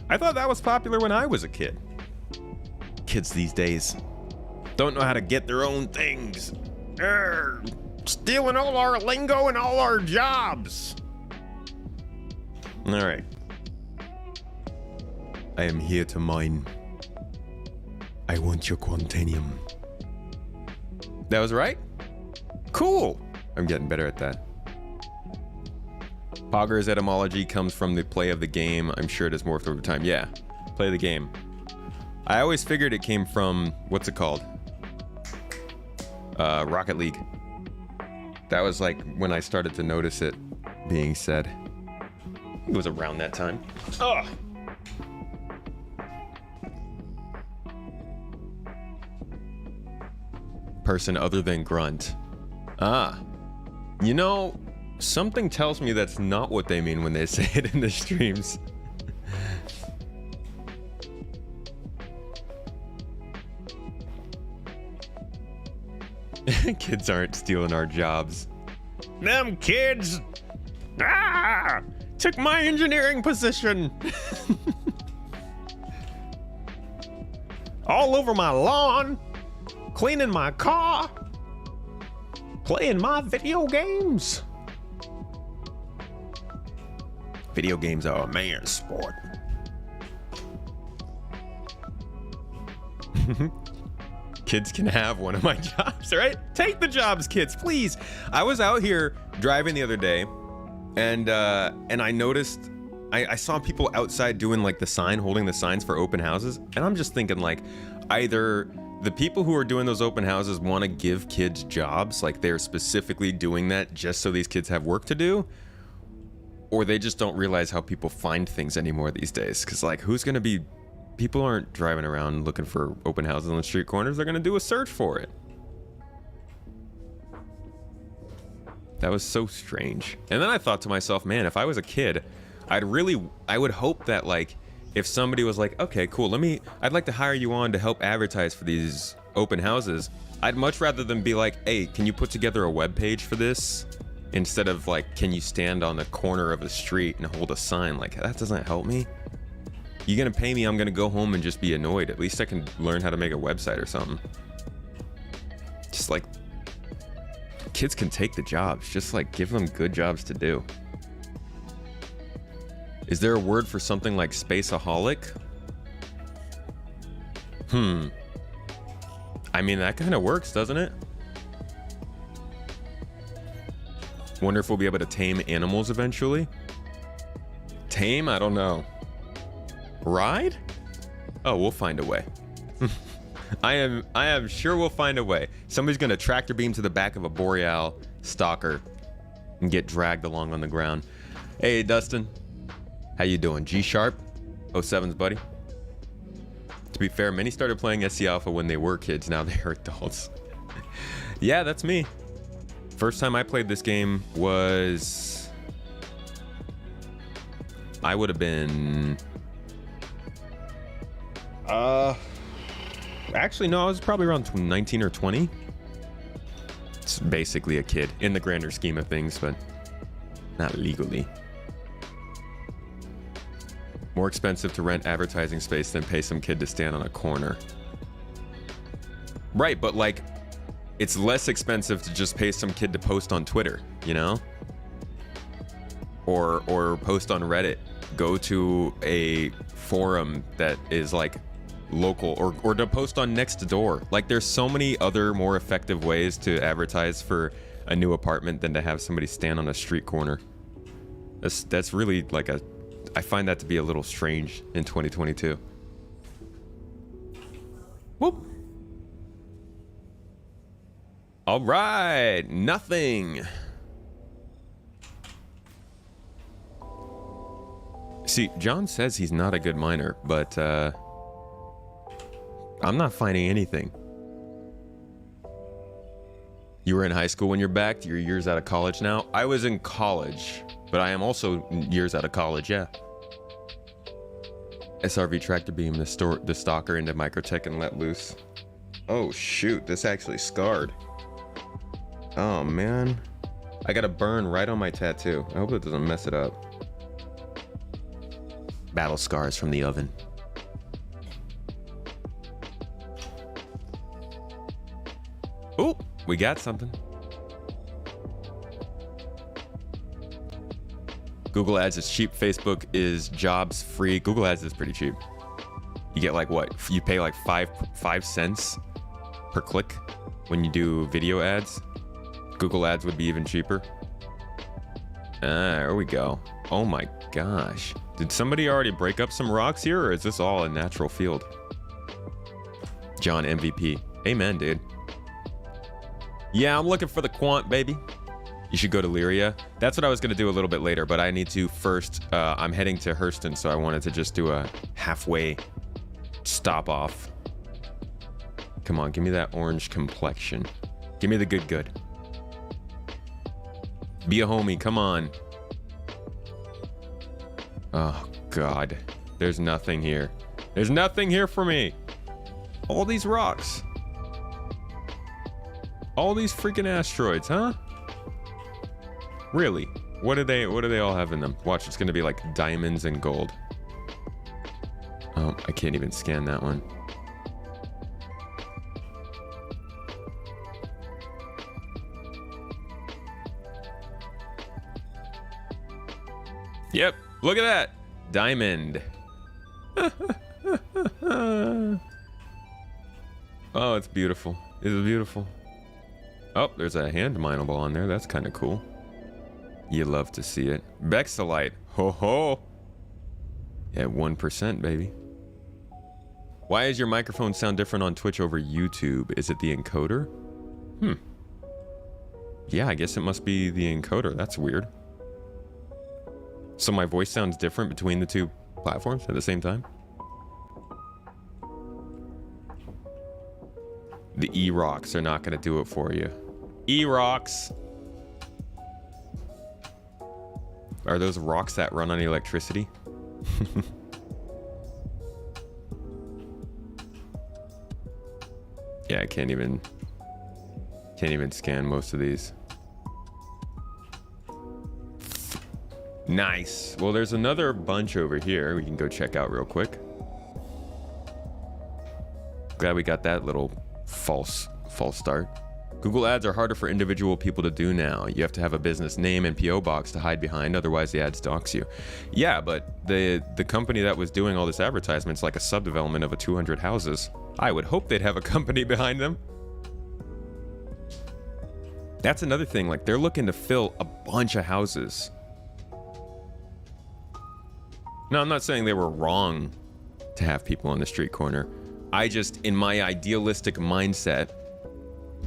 I thought that was popular when I was a kid. Kids these days don't know how to get their own things. Stealing all our lingo and all our jobs. All right. I am here to mine. I want your quantanium. That was right? Cool. I'm getting better at that. Pogger's etymology comes from the play of the game. I'm sure it has morphed over time. Yeah, play the game. I always figured it came from, what's it called? Rocket League. That was like when I started to notice it being said. It was around that time. Ugh. Person other than grunt. Ah. You know, something tells me that's not what they mean when they say it in the streams. Kids aren't stealing our jobs. Them kids took my engineering position. All over my lawn, cleaning my car, playing my video games. Video games are a man's sport. Kids can have one of my jobs, right? Take the jobs, kids, please. I was out here driving the other day, and I noticed, I saw people outside doing like the sign, holding the signs for open houses, and I'm just thinking like, either the people who are doing those open houses want to give kids jobs, like they're specifically doing that just so these kids have work to do, or they just don't realize how people find things anymore these days. Because like, who's gonna be, people aren't driving around looking for open houses on the street corners. They're gonna do a search for it. That was so strange. And then I thought to myself, man, if I was a kid, I would hope that like, if somebody was like, okay, cool, I'd like to hire you on to help advertise for these open houses. I'd much rather than be like, hey, can you put together a web page for this? Instead of like, can you stand on the corner of a street and hold a sign? Like, that doesn't help me. You're gonna pay me, I'm gonna go home and just be annoyed. At least I can learn how to make a website or something. Just like, kids can take the jobs. Just like, give them good jobs to do. Is there a word for something like spaceaholic? I mean, that kind of works, doesn't it? Wonder if we'll be able to tame animals eventually. Tame? I don't know. Ride? Oh, we'll find a way. I am sure we'll find a way. Somebody's gonna tractor beam to the back of a boreal stalker and get dragged along on the ground. Hey, Dustin. How you doing? G-Sharp? 07's buddy. To be fair, many started playing SC Alpha when they were kids. Now they are adults. Yeah, that's me. First time I played this game was... I would have been... Actually, no, I was probably around 19 or 20. It's basically a kid in the grander scheme of things, but not legally. More expensive to rent advertising space than pay some kid to stand on a corner. Right, but like, it's less expensive to just pay some kid to post on Twitter, you know? or post on Reddit. Go to a forum that is like local, or to post on Nextdoor. Like, there's so many other more effective ways to advertise for a new apartment than to have somebody stand on a street corner. That's really like I find that to be a little strange in 2022. Whoop. All right, nothing. See, John says he's not a good miner, but I'm not finding anything. You were in high school when you're back? You're years out of college now? I was in college, but I am also years out of college, yeah. SRV tractor beam the stalker into Microtech and let loose. Oh shoot, this actually scarred. Oh man. I got a burn right on my tattoo. I hope it doesn't mess it up. Battle scars from the oven. Oh, we got something. Google Ads is cheap. Facebook is jobs free. Google Ads is pretty cheap. You get like what? You pay like 5 cents per click when you do video ads. Google Ads would be even cheaper. There we go. Oh my gosh. Did somebody already break up some rocks here, or is this all a natural field? John MVP. Amen, dude. Yeah, I'm looking for the quant, baby. You should go to Lyria. That's what I was going to do a little bit later, but I need to first. I'm heading to Hurston, so I wanted to just do a halfway stop off. Come on, give me that orange complexion. Give me the good. Be a homie, come on. Oh, God. There's nothing here. There's nothing here for me. All these rocks. All these freaking asteroids, huh? Really? What do they all have in them? Watch, it's gonna be like diamonds and gold. Oh, I can't even scan that one. Yep, look at that. Diamond. Oh, it's beautiful. It is beautiful. Oh, there's a hand mineable on there. That's kind of cool. You love to see it. Bexalite. Ho ho. At 1%, baby. Why does your microphone sound different on Twitch over YouTube? Is it the encoder? Yeah, I guess it must be the encoder. That's weird. So my voice sounds different between the two platforms at the same time? The E-Rocks are not going to do it for you. E-Rocks! Are those rocks that run on electricity? Yeah, I can't even scan most of these. Nice. Well, there's another bunch over here we can go check out real quick. Glad we got that little false start. Google Ads are harder for individual people to do now. You have to have a business name and PO box to hide behind, otherwise the ad stalks you. Yeah, but the company that was doing all this advertisement's like a subdevelopment of a 200 houses. I would hope they'd have a company behind them. That's another thing, like they're looking to fill a bunch of houses. No, I'm not saying they were wrong to have people on the street corner. I just, in my idealistic mindset,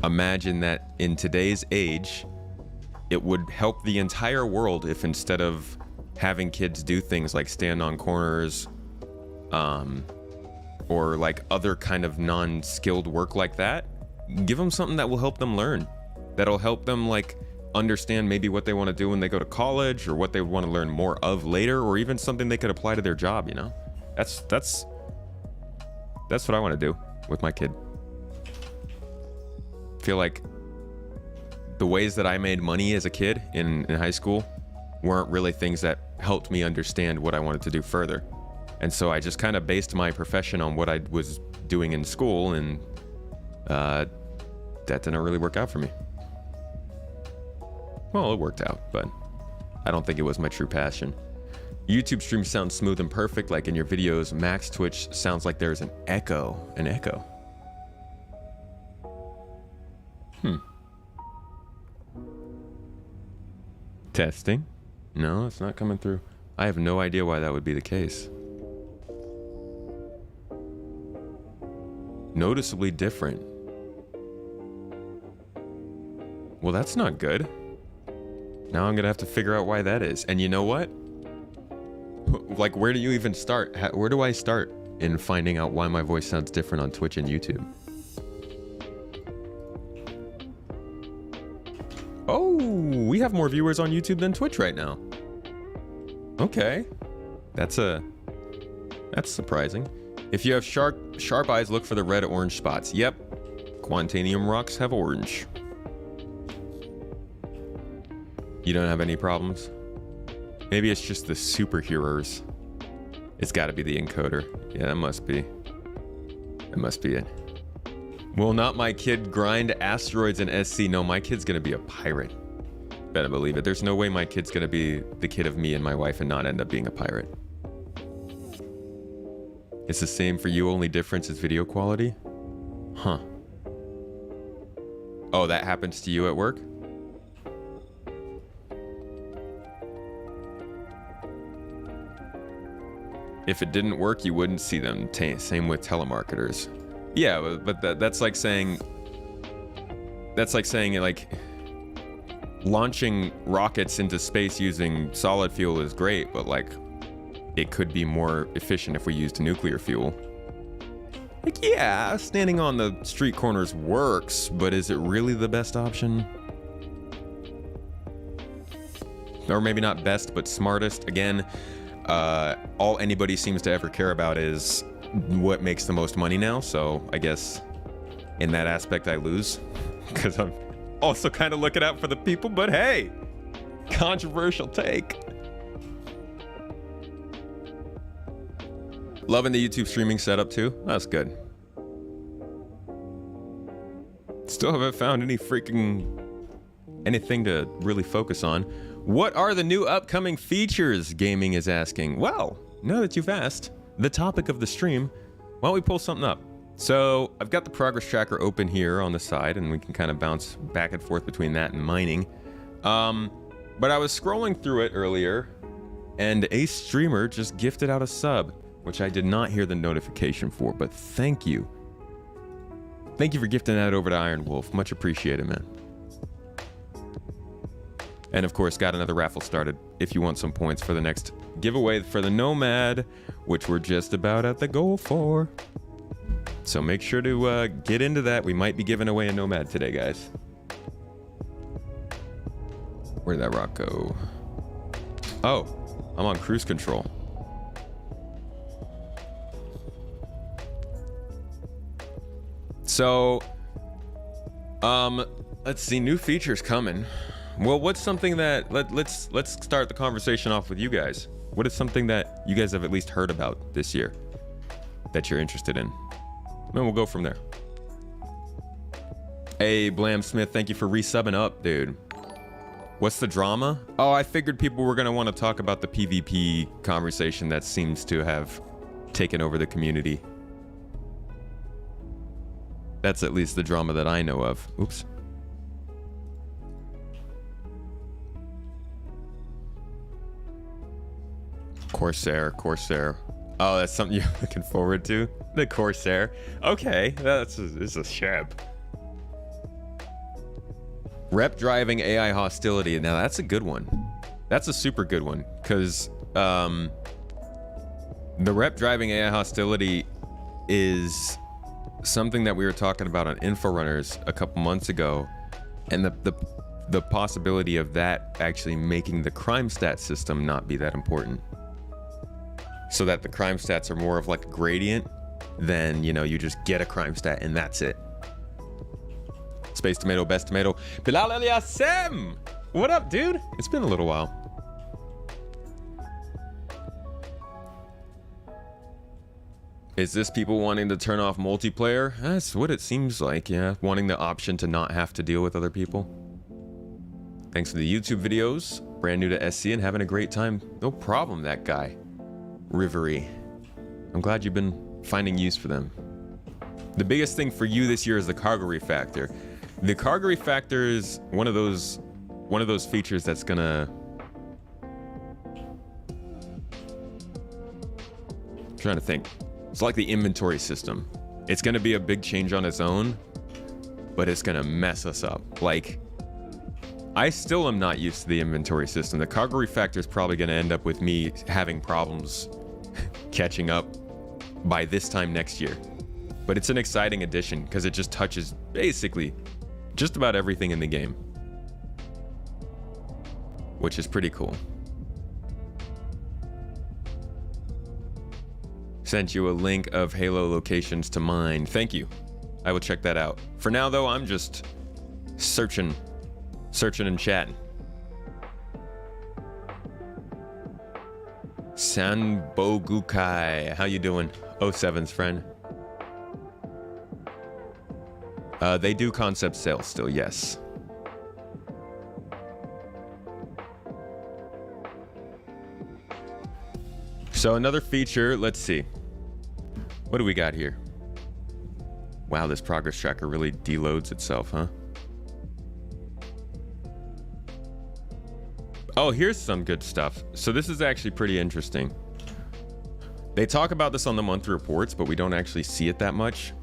imagine that in today's age, it would help the entire world if instead of having kids do things like stand on corners, or like other kind of non-skilled work like that, give them something that will help them learn. That'll help them like understand maybe what they want to do when they go to college, or what they want to learn more of later, or even something they could apply to their job, you know? That's what I want to do with my kid. Feel like the ways that I made money as a kid in high school weren't really things that helped me understand what I wanted to do further. And so I just kind of based my profession on what I was doing in school, and that didn't really work out for me. Well, it worked out, but I don't think it was my true passion. YouTube stream sounds smooth and perfect, like in your videos. Max Twitch sounds like there's an echo. An echo. Testing. No, it's not coming through. I have no idea why that would be the case. Noticeably different. Well, that's not good. Now I'm gonna have to figure out why that is. And you know what? Like, where do you even start? Where do I start in finding out why my voice sounds different on Twitch and YouTube? Oh, we have more viewers on YouTube than Twitch right now. Okay. That's surprising. If you have sharp eyes, look for the red orange spots. Yep. Quantanium rocks have orange. You don't have any problems? Maybe it's just the superheroes. It's got to be the encoder. Yeah, that must be. That must be it. Will not my kid grind asteroids in SC? No, my kid's gonna be a pirate. Better believe it. There's no way my kid's gonna be the kid of me and my wife and not end up being a pirate. It's the same for you, only difference is video quality? Huh. Oh, that happens to you at work? If it didn't work, you wouldn't see them. Same with telemarketers. Yeah, but that's like saying... That's like saying, like... Launching rockets into space using solid fuel is great, but like... It could be more efficient if we used nuclear fuel. Like, yeah, standing on the street corners works, but is it really the best option? Or maybe not best, but smartest. Again, all anybody seems to ever care about is what makes the most money now. So I guess in that aspect I lose because I'm also kind of looking out for the people, but hey, controversial take. Loving the YouTube streaming setup too. That's good. Still haven't found anything to really focus on. What are the new upcoming features? Gaming is asking. Well, now that you've asked, the topic of the stream, why don't we pull something up? So I've got the progress tracker open here on the side, and we can kind of bounce back and forth between that and mining. But I was scrolling through it earlier, and a streamer just gifted out a sub, which I did not hear the notification for, but thank you. Thank you for gifting that over to Iron Wolf. Much appreciated, man. And of course, got another raffle started if you want some points for the next giveaway for the Nomad, which we're just about at the goal for. So make sure to get into that. We might be giving away a Nomad today, guys. Where did that rock go? Oh, I'm on cruise control. So, let's see, new features coming. Well, what's something that let's start the conversation off with you guys. What is something that you guys have at least heard about this year that you're interested in? Then we'll go from there. Hey, Blam Smith, thank you for resubbing up, dude. What's the drama? Oh, I figured people were gonna want to talk about the PvP conversation that seems to have taken over the community. That's at least the drama that I know of. Oops. Corsair. Oh, that's something you're looking forward to? The Corsair. Okay, it's a ship. Rep driving AI hostility. Now that's a good one. That's a super good one, because the rep driving AI hostility is something that we were talking about on Inforunners a couple months ago, and the possibility of that actually making the crime stat system not be that important, so that the crime stats are more of like a gradient than, you know, you just get a crime stat and that's it. Space Tomato, Best Tomato. Bilal El Yassem! What up, dude? It's been a little while. Is this people wanting to turn off multiplayer? That's what it seems like, yeah. Wanting the option to not have to deal with other people. Thanks for the YouTube videos. brand new to SC and having a great time. No problem, that guy. Rivery. I'm glad you've been finding use for them. The biggest thing for you this year is the cargo refactor. The cargo refactor is one of those features that's gonna... I'm trying to think. It's like the inventory system. It's gonna be a big change on its own, but it's gonna mess us up. Like, I still am not used to the inventory system. The cargo refactor is probably gonna end up with me having problems catching up by this time next year. But it's an exciting addition because it just touches basically just about everything in the game, which is pretty cool. Sent you a link of Halo locations to mine. Thank you. I will check that out. For now, though, I'm just searching and chatting. Sanbogukai, how you doing? 07's friend. They do concept sales still, yes. So another feature, let's see. What do we got here? Wow, this progress tracker really deloads itself, huh? Oh, here's some good stuff. So this is actually pretty interesting. They talk about this on the monthly reports, but we don't actually see it that much.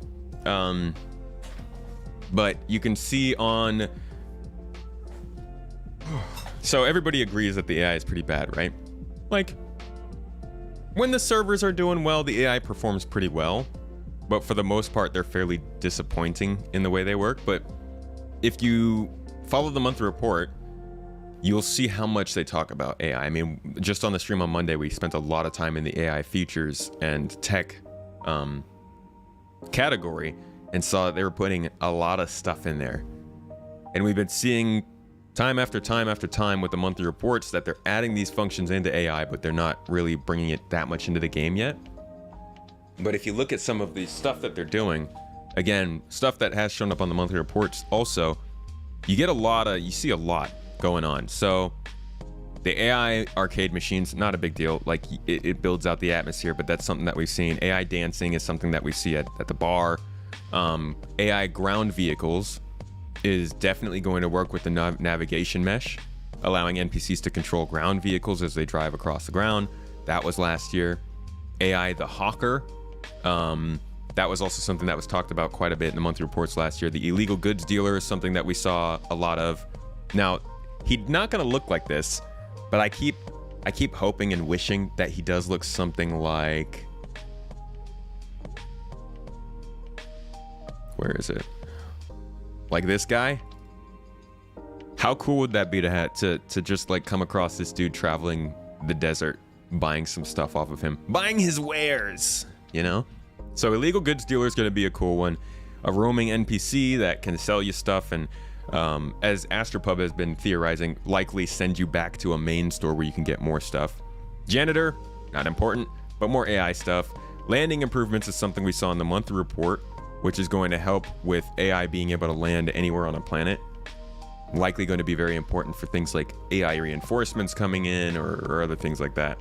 But you can see on... So everybody agrees that the AI is pretty bad, right? Like, when the servers are doing well, the AI performs pretty well. But for the most part, they're fairly disappointing in the way they work. But if you follow the monthly report, you'll see how much they talk about AI. I mean, just on the stream on Monday, we spent a lot of time in the AI features and tech category and saw that they were putting a lot of stuff in there. And we've been seeing time after time after time with the monthly reports that they're adding these functions into AI, but they're not really bringing it that much into the game yet. But if you look at some of the stuff that they're doing, again, stuff that has shown up on the monthly reports also, you see a lot going on. So the AI arcade machines, not a big deal. Like, it builds out the atmosphere, but that's something that we've seen. AI dancing is something that we see at the bar. AI ground vehicles is definitely going to work with the navigation mesh, allowing NPCs to control ground vehicles as they drive across the ground. That was last year. AI the Hawker, that was also something that was talked about quite a bit in the monthly reports last year. The illegal goods dealer is something that we saw a lot of. Now, he's not going to look like this, but I keep hoping and wishing that he does look something like... Where is it? Like this guy? How cool would that be to just like come across this dude traveling the desert, buying some stuff off of him, buying his wares, you know? So illegal goods dealer is going to be a cool one. A roaming NPC that can sell you stuff and, as Astropub has been theorizing, likely send you back to a main store where you can get more stuff. Janitor, not important, but more AI stuff. Landing improvements is something we saw in the monthly report, which is going to help with AI being able to land anywhere on a planet. Likely going to be very important for things like AI reinforcements coming in or other things like that.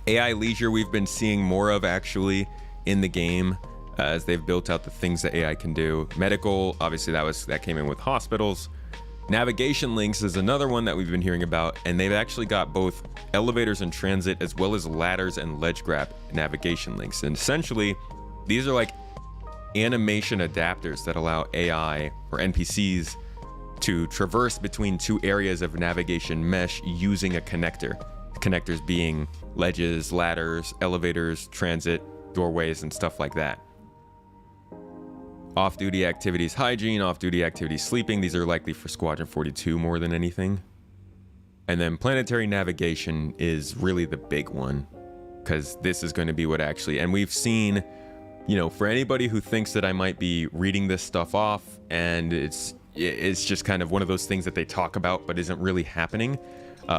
AI leisure we've been seeing more of actually in the game as they've built out the things that AI can do. Medical, obviously that came in with hospitals. Navigation links is another one that we've been hearing about, and they've actually got both elevators and transit as well as ladders and ledge grab navigation links. And essentially, these are like animation adapters that allow AI or NPCs to traverse between two areas of navigation mesh using a connector. Connectors being ledges, ladders, elevators, transit, doorways, and stuff like that. Off-duty activities hygiene, off-duty activities sleeping. These are likely for Squadron 42 more than anything. And then planetary navigation is really the big one, because this is going to be what actually... And we've seen... You know, for anybody who thinks that I might be reading this stuff off and it's just kind of one of those things that they talk about but isn't really happening,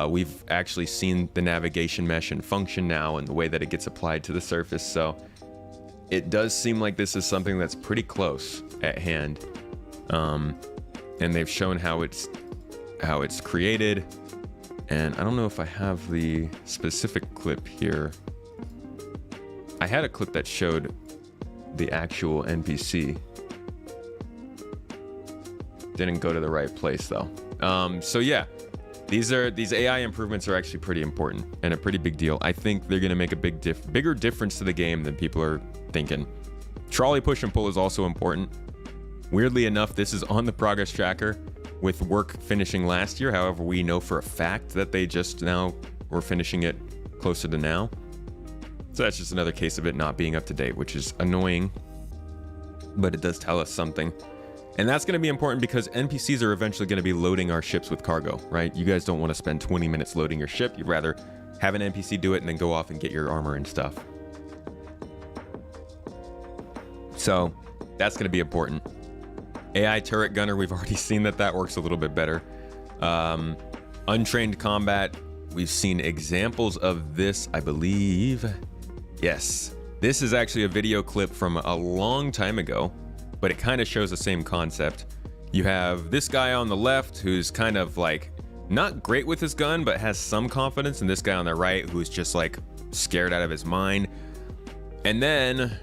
we've actually seen the navigation mesh in function now and the way that it gets applied to the surface. So it does seem like this is something that's pretty close at hand. And they've shown how it's created. And I don't know if I have the specific clip here. I had a clip that showed the actual NPC. Didn't go to the right place though. So yeah, these AI improvements are actually pretty important and a pretty big deal. I think they're gonna make a bigger difference to the game than people are thinking. Trolley push and pull is also important. Weirdly enough, this is on the progress tracker with work finishing last year. However, we know for a fact that they just now were finishing it closer to now. So that's just another case of it not being up to date, which is annoying, but it does tell us something. And that's going to be important because NPCs are eventually going to be loading our ships with cargo, right? You guys don't want to spend 20 minutes loading your ship. You'd rather have an NPC do it and then go off and get your armor and stuff. So that's going to be important. AI turret gunner, we've already seen that works a little bit better. Untrained combat, we've seen examples of this, I believe. Yes, this is actually a video clip from a long time ago, but it kind of shows the same concept. You have this guy on the left who's kind of like not great with his gun, but has some confidence, and this guy on the right who's just like scared out of his mind. And then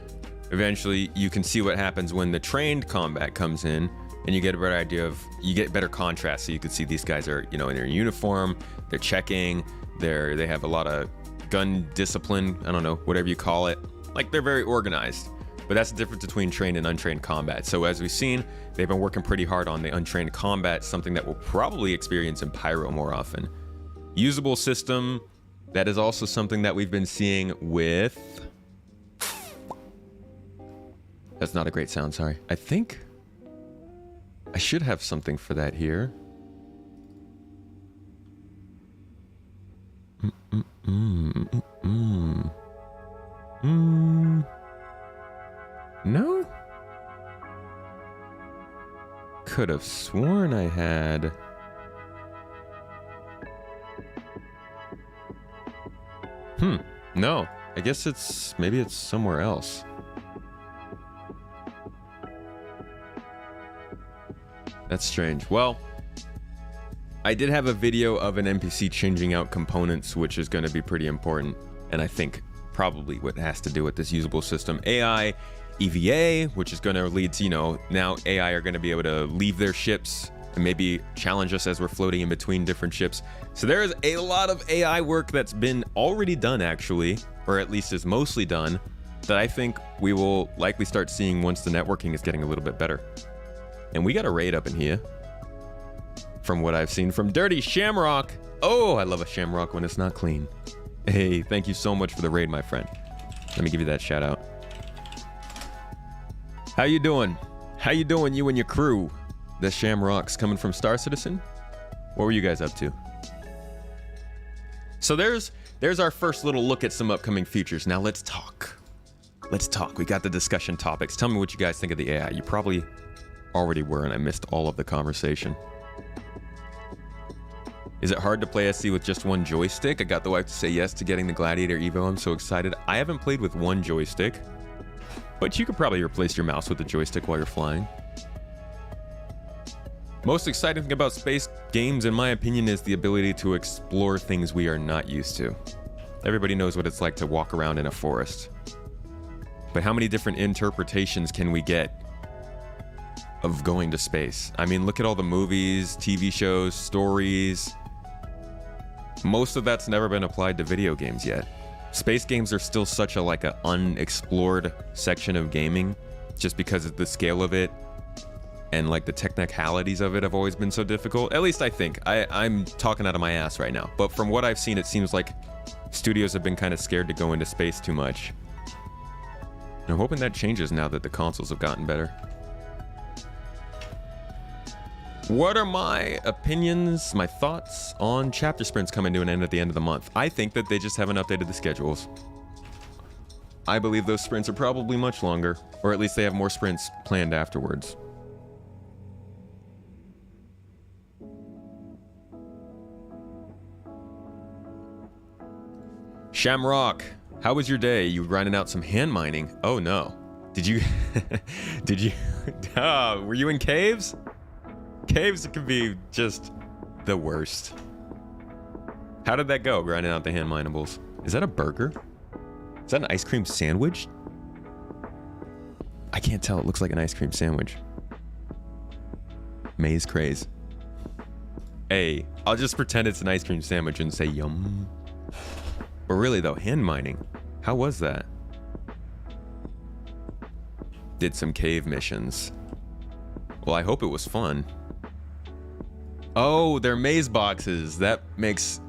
eventually you can see what happens when the trained combat comes in, and you get a better idea of, you get better contrast. So you can see these guys are, you know, in their uniform, they're checking, they have a lot of gun discipline, I don't know, whatever you call it. Like, they're very organized. But that's the difference between trained and untrained combat. So as we've seen, they've been working pretty hard on the untrained combat, something that we'll probably experience in Pyro more often. Usable system, that is also something that we've been seeing with... That's not a great sound, sorry. I think I should have something for that here. No? Could have sworn I had. No. I guess maybe it's somewhere else. That's strange. Well, I did have a video of an NPC changing out components, which is going to be pretty important. And I think probably what has to do with this usable system. AI, EVA, which is going to lead to, you know, now AI are going to be able to leave their ships and maybe challenge us as we're floating in between different ships. So there is a lot of AI work that's been already done, actually, or at least is mostly done, that I think we will likely start seeing once the networking is getting a little bit better. And we got a raid up in here, from what I've seen from Dirty Shamrock. Oh, I love a shamrock when it's not clean. Hey, thank you so much for the raid, my friend. Let me give you that shout out. How you doing? How you doing, you and your crew? The Shamrocks coming from Star Citizen? What were you guys up to? So there's our first little look at some upcoming features. Now let's talk. Let's talk. We got the discussion topics. Tell me what you guys think of the AI. You probably already were, and I missed all of the conversation. Is it hard to play SC with just one joystick? I got the wife to say yes to getting the Gladiator Evo. I'm so excited. I haven't played with one joystick, but you could probably replace your mouse with a joystick while you're flying. Most exciting thing about space games, in my opinion, is the ability to explore things we are not used to. Everybody knows what it's like to walk around in a forest. But how many different interpretations can we get of going to space? I mean, look at all the movies, TV shows, stories. Most of that's never been applied to video games yet. Space games are still such a unexplored section of gaming, just because of the scale of it and like the technicalities of it have always been so difficult. At least I think. I'm talking out of my ass right now, but from what I've seen, it seems like studios have been kind of scared to go into space too much. And I'm hoping that changes now that the consoles have gotten better. What are my opinions, my thoughts on chapter sprints coming to an end at the end of the month? I think that they just haven't updated the schedules. I believe those sprints are probably much longer, or at least they have more sprints planned afterwards. Shamrock, how was your day? You grinding out some hand mining? Oh no. Did you, were you in caves? Caves can be just the worst. How did that go, grinding out the hand minables? Is that a burger? Is that an ice cream sandwich? I can't tell. It looks like an ice cream sandwich. Maze craze. Hey, I'll just pretend it's an ice cream sandwich and say yum. But really though, hand mining. How was that? Did some cave missions. Well, I hope it was fun. Oh, they're maze boxes. That makes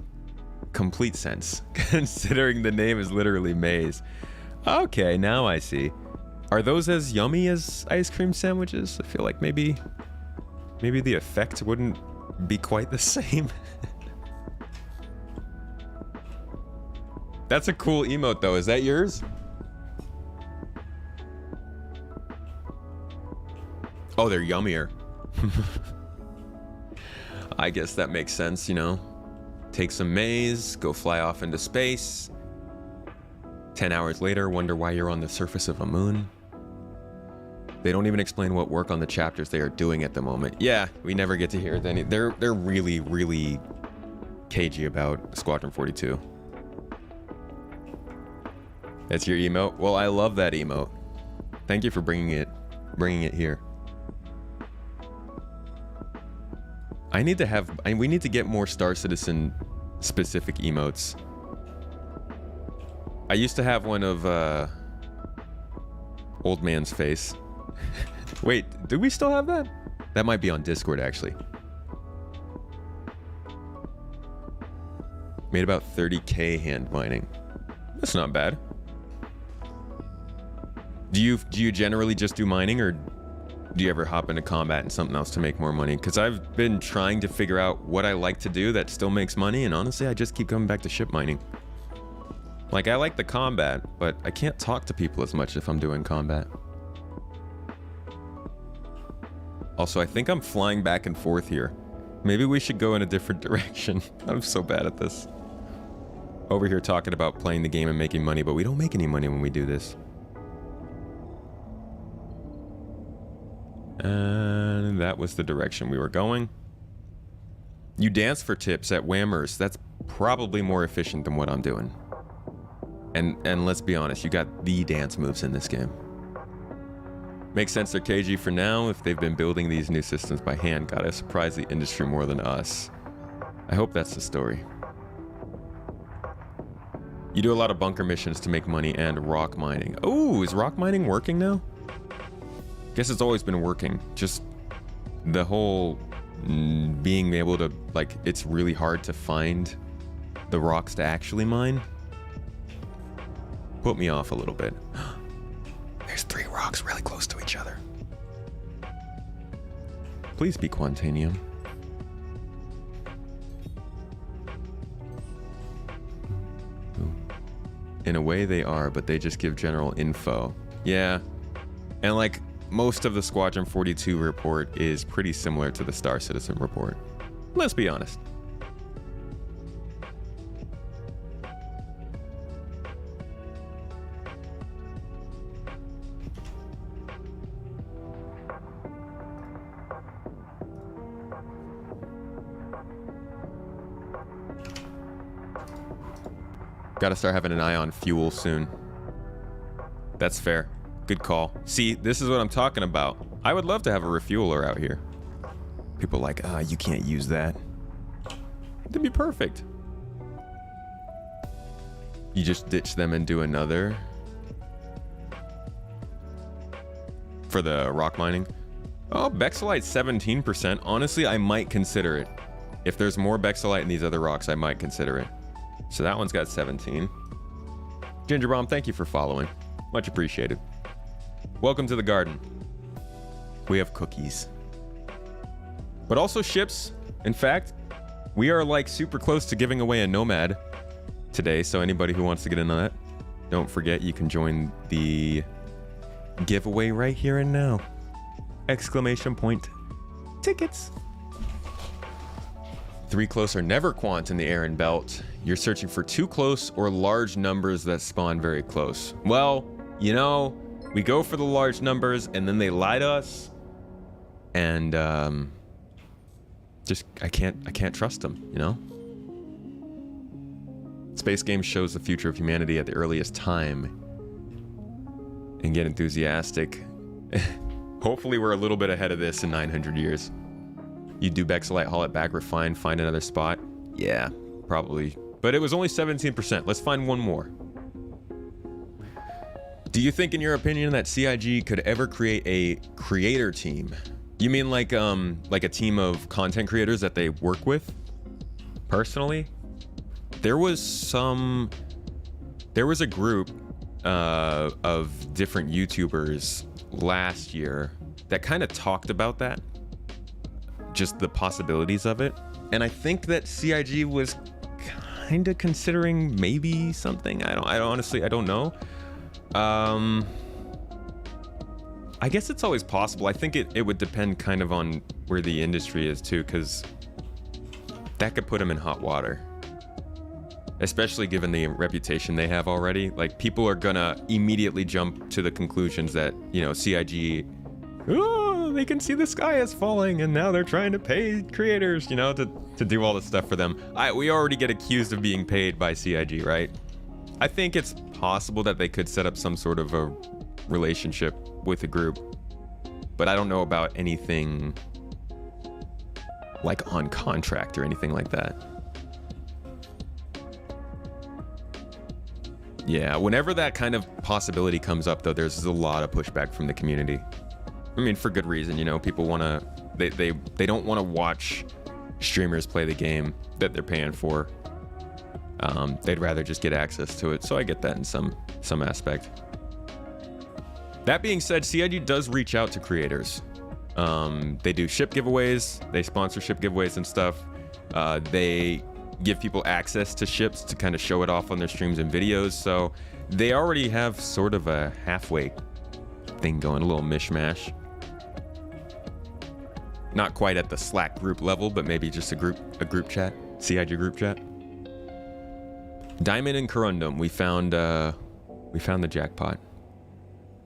complete sense, considering the name is literally maze. Okay, now I see. Are those as yummy as ice cream sandwiches? I feel like maybe the effect wouldn't be quite the same. That's a cool emote though. Is that yours? Oh, they're yummier. I guess that makes sense, you know. Take some maze, go fly off into space. 10 hours later, wonder why you're on the surface of a moon. They don't even explain what work on the chapters they are doing at the moment. Yeah, we never get to hear it. They're really, really cagey about Squadron 42. That's your emote? Well, I love that emote. Thank you for bringing it here. We need to get more Star Citizen specific emotes. I used to have one of old man's face. Wait, do we still have that? That might be on Discord actually. Made about 30k hand mining. That's not bad. Do you generally just do mining, or do you ever hop into combat and something else to make more money? Because I've been trying to figure out what I like to do that still makes money, and honestly, I just keep coming back to ship mining. Like, I like the combat, but I can't talk to people as much if I'm doing combat. Also, I think I'm flying back and forth here. Maybe we should go in a different direction. I'm so bad at this. Over here talking about playing the game and making money, but we don't make any money when we do this. And that was the direction we were going. You dance for tips at Whammers. That's probably more efficient than what I'm doing. And let's be honest, you got the dance moves in this game. Makes sense they're KG for now. If they've been building these new systems by hand, gotta surprise the industry more than us. I hope that's the story. You do a lot of bunker missions to make money and rock mining. Oh, is rock mining working now? Guess it's always been working. Just the whole being able to, like, it's really hard to find the rocks to actually mine. Put me off a little bit. There's 3 rocks really close to each other. Please be Quantanium. In a way they are, but they just give general info. Yeah. And like, most of the Squadron 42 report is pretty similar to the Star Citizen report. Let's be honest. Gotta start having an eye on fuel soon. That's fair. Good call. See, this is what I'm talking about. I would love to have a refueler out here. People are like, you can't use that. That'd be perfect. You just ditch them and do another. For the rock mining. Oh, Bexolite 17%. Honestly, I might consider it. If there's more Bexolite in these other rocks, I might consider it. So that one's got 17. Ginger Bomb, thank you for following. Much appreciated. Welcome to the garden. We have cookies. But also ships. In fact, we are like super close to giving away a Nomad today. So anybody who wants to get in on that, don't forget you can join the giveaway right here and now. Exclamation point. Tickets. 3 close or never quant in the Aaron Belt. You're searching for 2 close or large numbers that spawn very close. Well, you know, we go for the large numbers and then they lie to us. And, just, I can't trust them, you know? Space game shows the future of humanity at the earliest time. And get enthusiastic. Hopefully we're a little bit ahead of this in 900 years. You do Bexelite, haul it back, refine, find another spot. Yeah, probably. But it was only 17%. Let's find one more. Do you think, in your opinion, that CIG could ever create a creator team? You mean like a team of content creators that they work with? Personally, there was a group of different YouTubers last year that kind of talked about that, just the possibilities of it. And I think that CIG was kind of considering maybe something. I don't know. I guess it's always possible. I think it would depend kind of on where the industry is too, because that could put them in hot water. Especially given the reputation they have already. Like, people are gonna immediately jump to the conclusions that, you know, CIG, oh, they can see the sky is falling and now they're trying to pay creators, you know, to do all this stuff for them. We already get accused of being paid by CIG, right? I think it's possible that they could set up some sort of a relationship with a group, but I don't know about anything like on contract or anything like that. Yeah, whenever that kind of possibility comes up, though, there's a lot of pushback from the community. I mean, for good reason, you know, people want to, they don't want to watch streamers play the game that they're paying for. They'd rather just get access to it, so I get that in some aspect. That being said, CIG does reach out to creators. They do ship giveaways, they sponsor ship giveaways and stuff. They give people access to ships to kind of show it off on their streams and videos, so they already have sort of a halfway thing going, a little mishmash. Not quite at the Slack group level, but maybe just a group chat, CIG group chat. Diamond and Corundum, we found the jackpot.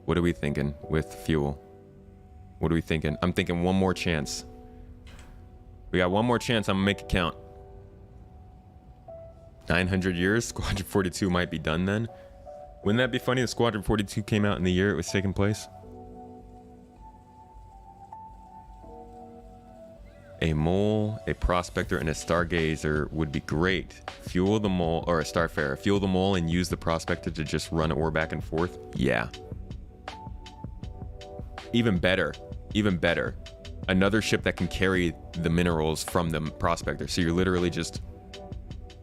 What are we thinking with fuel? What are we thinking? I'm thinking one more chance. We got one more chance. I'm gonna make it count. 900 years, Squadron 42 might be done then. Wouldn't that be funny if Squadron 42 came out in the year it was taking place? A mole, a prospector, and a stargazer would be great. Fuel the mole, or a starfarer. Fuel the mole and use the prospector to just run ore back and forth. Yeah. Even better. Another ship that can carry the minerals from the prospector. So you're literally just...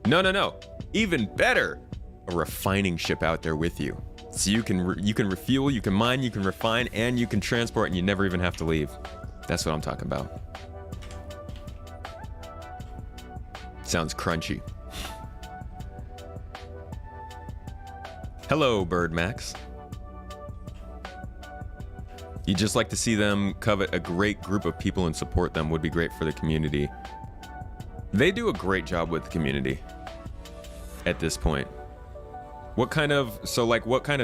No. Even better. A refining ship out there with you. So you can refuel, you can mine, you can refine, and you can transport, and you never even have to leave. That's what I'm talking about. Sounds crunchy. Hello, Bird Max. You'd just like to see them covet a great group of people and support them would be great for the community. They do a great job with the community at this point. What kind of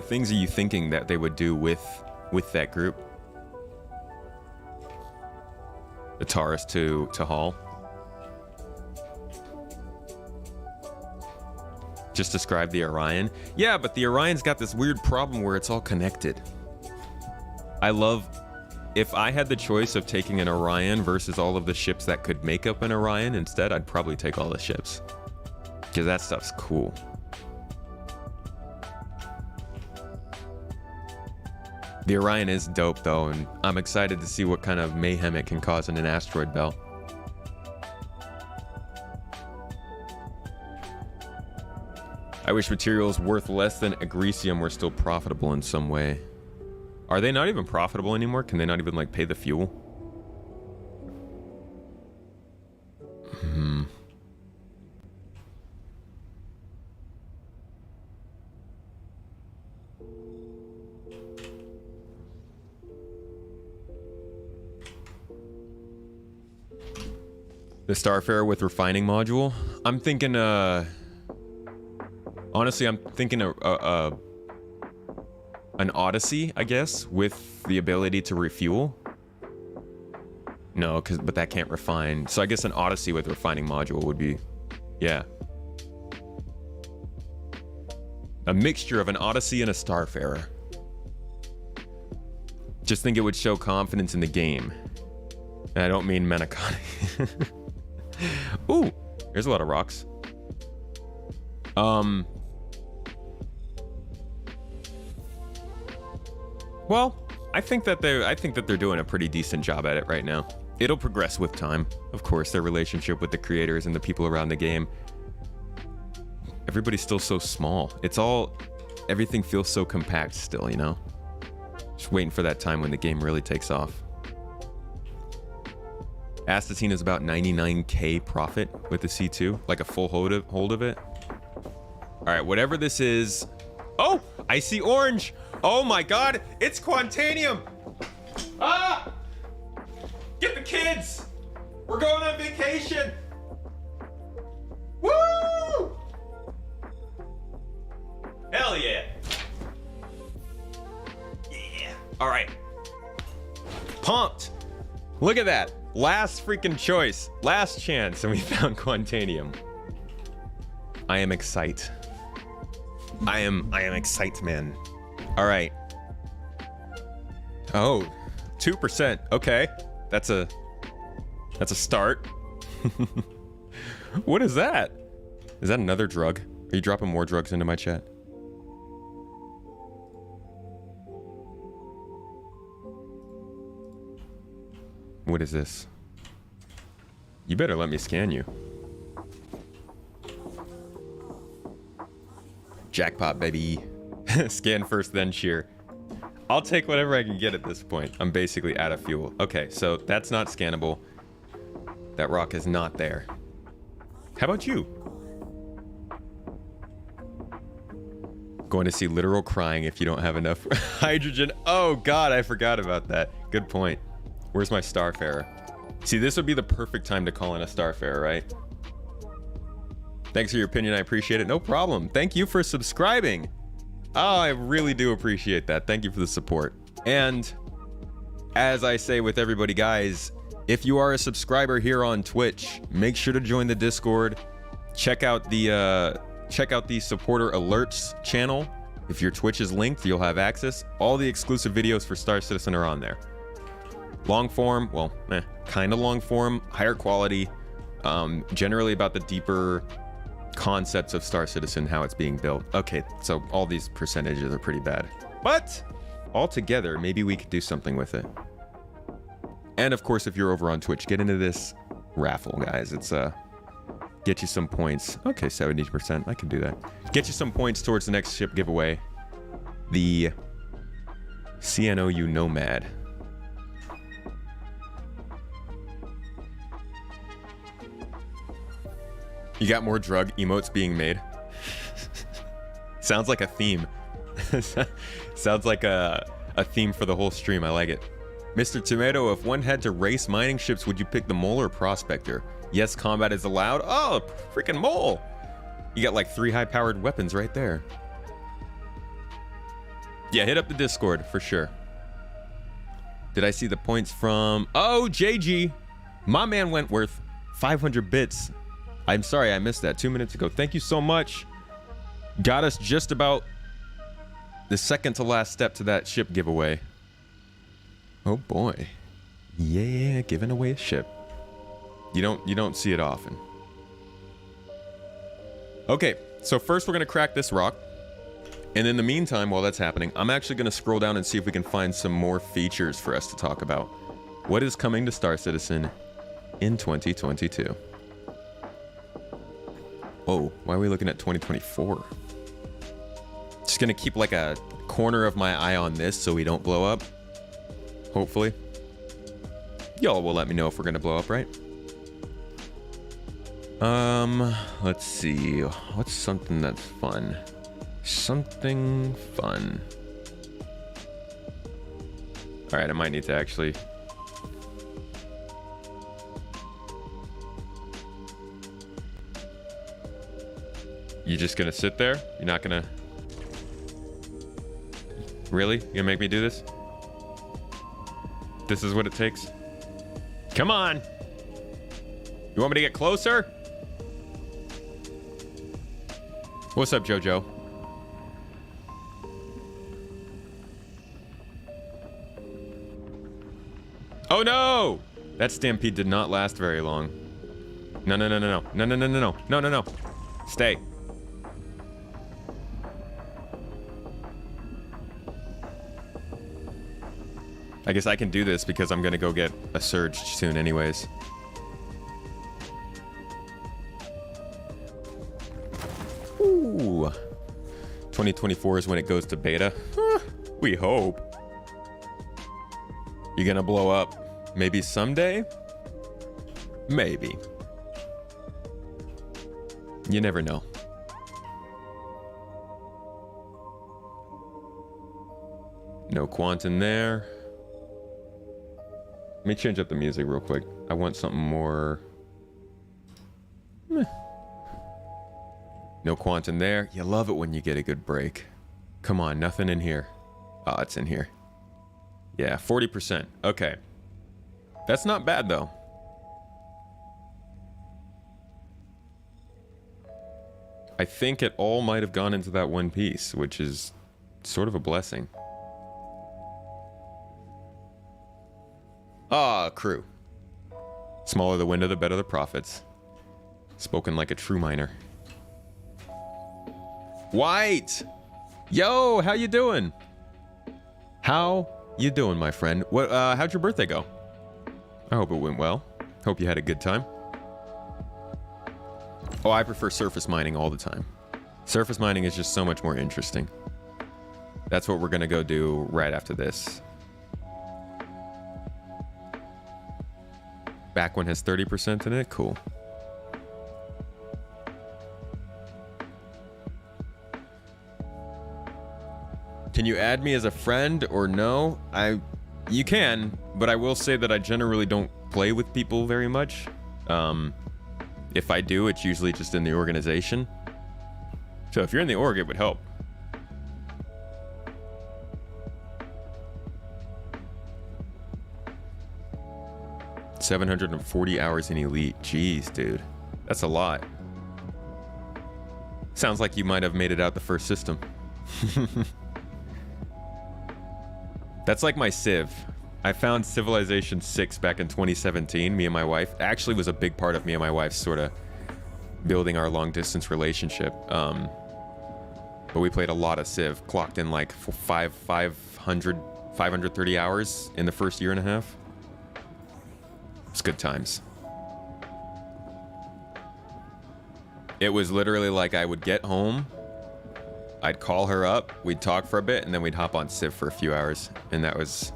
things are you thinking that they would do with that group? The Taurus to haul. Just describe the Orion. Yeah, but the Orion's got this weird problem where it's all connected. If I had the choice of taking an Orion versus all of the ships that could make up an Orion instead, I'd probably take all the ships. Because that stuff's cool. The Orion is dope though, and I'm excited to see what kind of mayhem it can cause in an asteroid belt. I wish materials worth less than agricium were still profitable in some way. Are they not even profitable anymore? Can they not even like pay the fuel? The Starfarer with refining module? I'm thinking, honestly, I'm thinking an Odyssey, I guess, with the ability to refuel. No, but that can't refine. So I guess an Odyssey with refining module would be, yeah. A mixture of an Odyssey and a Starfarer. Just think it would show confidence in the game. And I don't mean Menacani. Ooh, there's a lot of rocks. Well, I think that they're doing a pretty decent job at it right now. It'll progress with time. Of course, their relationship with the creators and the people around the game. Everybody's still so small. Everything feels so compact still, you know? Just waiting for that time when the game really takes off. Astatine is about 99k profit with the C2, like a full hold of it. All right, whatever this is. Oh, I see orange. Oh my God, it's Quantanium. Ah! Get the kids. We're going on vacation. Woo! Hell yeah. Yeah. All right. Pumped. Look at that. Last freaking choice. Last chance, and we found Quantanium. I am excited. I am excited, man. All right. Oh, 2%. Okay. That's a start. What is that? Is that another drug? Are you dropping more drugs into my chat? What is this? You better let me scan you. Jackpot, baby. Scan first, then cheer. I'll take whatever I can get at this point. I'm basically out of fuel. Okay, so that's not scannable. That rock is not there. How about you? Going to see literal crying if you don't have enough hydrogen. Oh God, I forgot about that. Good point. Where's my Starfarer? See, this would be the perfect time to call in a Starfarer, right? Thanks for your opinion. I appreciate it. No problem. Thank you for subscribing. Oh, I really do appreciate that. Thank you for the support. And as I say with everybody, guys, if you are a subscriber here on Twitch, make sure to join the Discord. Check out the supporter alerts channel. If your Twitch is linked, you'll have access. All the exclusive videos for Star Citizen are on there. Long form, well, kind of long form, higher quality, generally about the deeper concepts of Star Citizen, how it's being built. Okay, so all these percentages are pretty bad, but altogether, maybe we could do something with it. And of course, if you're over on Twitch, get into this raffle, guys. It's get you some points. Okay, 70%, I can do that. Get you some points towards the next ship giveaway, the CNOU Nomad. You got more drug emotes being made. Sounds like a theme. Sounds like a theme for the whole stream. I like it. Mr. Tomato, if one had to race mining ships, would you pick the Mole or Prospector? Yes, combat is allowed. Oh, freaking Mole. You got like 3 high-powered weapons right there. Yeah, hit up the Discord for sure. Did I see the points from... Oh, JG. My man Wentworth. 500 bits. I'm sorry I missed that 2 minutes ago. Thank you so much. Got us just about the second to last step to that ship giveaway. Oh boy. Yeah, giving away a ship. You don't see it often. Okay, so first we're gonna crack this rock. And in the meantime, while that's happening, I'm actually gonna scroll down and see if we can find some more features for us to talk about. What is coming to Star Citizen in 2022? Whoa, why are we looking at 2024? Just gonna keep like a corner of my eye on this so we don't blow up. Hopefully. Y'all will let me know if we're gonna blow up, right? Let's see. What's something that's fun? Something fun. All right, I might need to actually... You just gonna sit there? You're not gonna... Really? You gonna make me do this? This is what it takes? Come on! You want me to get closer? What's up, Jojo? Oh no! That stampede did not last very long. No, no, no, no, no. No, no, no, no, no. No, no, no. Stay. I guess I can do this because I'm gonna go get a surge soon anyways. Ooh. 2024 is when it goes to beta. We hope. You're gonna blow up. Maybe someday? Maybe. You never know. No quant in there. Let me change up the music real quick. I want something more... Meh. No quant in there. You love it when you get a good break. Come on, nothing in here. Oh, it's in here. Yeah, 40%. Okay. That's not bad, though. I think it all might have gone into that one piece, which is sort of a blessing. Ah, crew. Smaller the window, the better the profits. Spoken like a true miner. White! Yo, how you doing? How you doing, my friend? What? How'd your birthday go? I hope it went well. Hope you had a good time. Oh, I prefer surface mining all the time. Surface mining is just so much more interesting. That's what we're gonna go do right after this. Back one has 30% in it? Cool. Can you add me as a friend or no? You can, but I will say that I generally don't play with people very much. If I do, it's usually just in the organization. So if you're in the org, it would help. $740 hours in Elite. Jeez, dude. That's a lot. Sounds like you might have made it out the first system. That's like my Civ. I found Civilization 6 back in 2017, me and my wife. Actually was a big part of me and my wife's sort of building our long distance relationship. But we played a lot of Civ, clocked in like 530 hours in the first year and a half. It's good times. It was literally like I would get home, I'd call her up, we'd talk for a bit, and then we'd hop on Civ for a few hours. And that was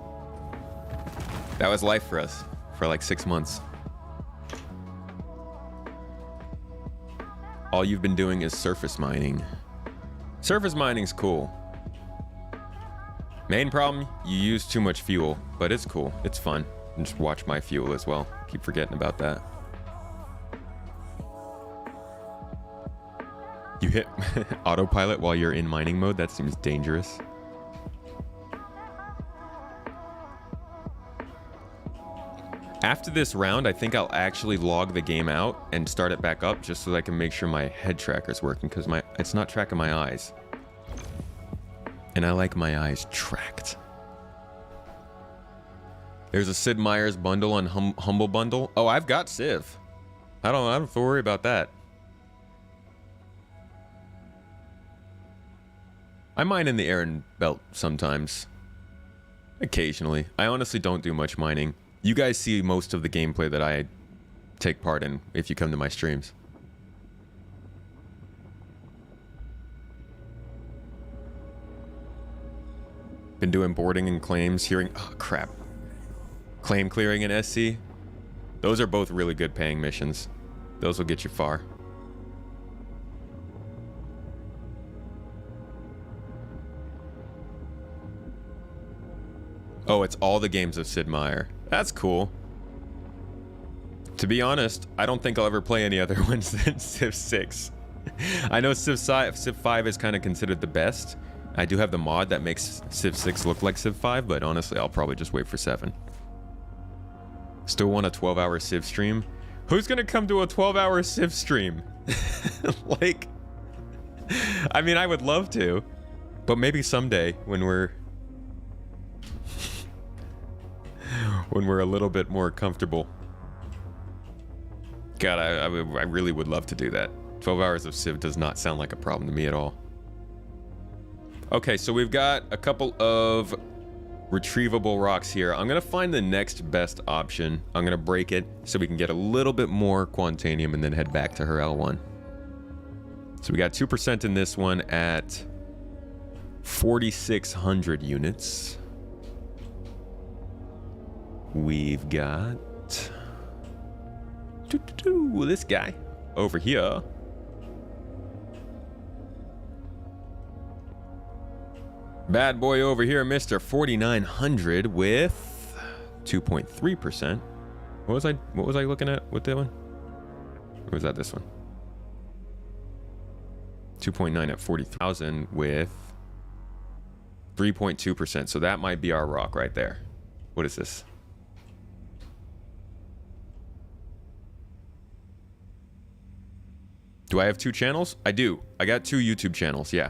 life for us for like 6 months. All you've been doing is surface mining. Surface mining's cool. Main problem, you use too much fuel, but it's cool. It's fun. And just watch my fuel as well. Keep forgetting about that. You hit autopilot while you're in mining mode? That seems dangerous. After this round, I think I'll actually log the game out and start it back up just so that I can make sure my head tracker's working, because it's not tracking my eyes. And I like my eyes tracked. There's a Sid Meier's bundle on Humble Bundle. Oh, I've got Civ. I don't have to worry about that. I mine in the Aaron Belt sometimes. Occasionally. I honestly don't do much mining. You guys see most of the gameplay that I take part in if you come to my streams. Been doing boarding and claims, hearing... Oh, crap. Claim clearing and SC. Those are both really good paying missions. Those will get you far. Oh, it's all the games of Sid Meier. That's cool. To be honest, I don't think I'll ever play any other ones than Civ 6. I know Civ 5 is kind of considered the best. I do have the mod that makes Civ 6 look like Civ 5, but honestly, I'll probably just wait for 7. Still want a 12-hour Civ stream? Who's gonna come to a 12-hour Civ stream? Like, I mean, I would love to, but maybe someday when we're when we're a little bit more comfortable. God, I really would love to do that. 12 hours of Civ does not sound like a problem to me at all. Okay, so we've got a couple of retrievable rocks here. I'm gonna find the next best option. I'm gonna break it so we can get a little bit more Quantanium and then head back to her L1. So we got 2% in this one at 4,600 units. We've got this guy over here. Bad boy over here, Mr. 4,900 with 2.3%. What was I looking at with that one? Or was that this one? 2.9 at 40,000 with 3.2%. So that might be our rock right there. What is this? Do I have 2 channels? I do. I got 2 YouTube channels, yeah.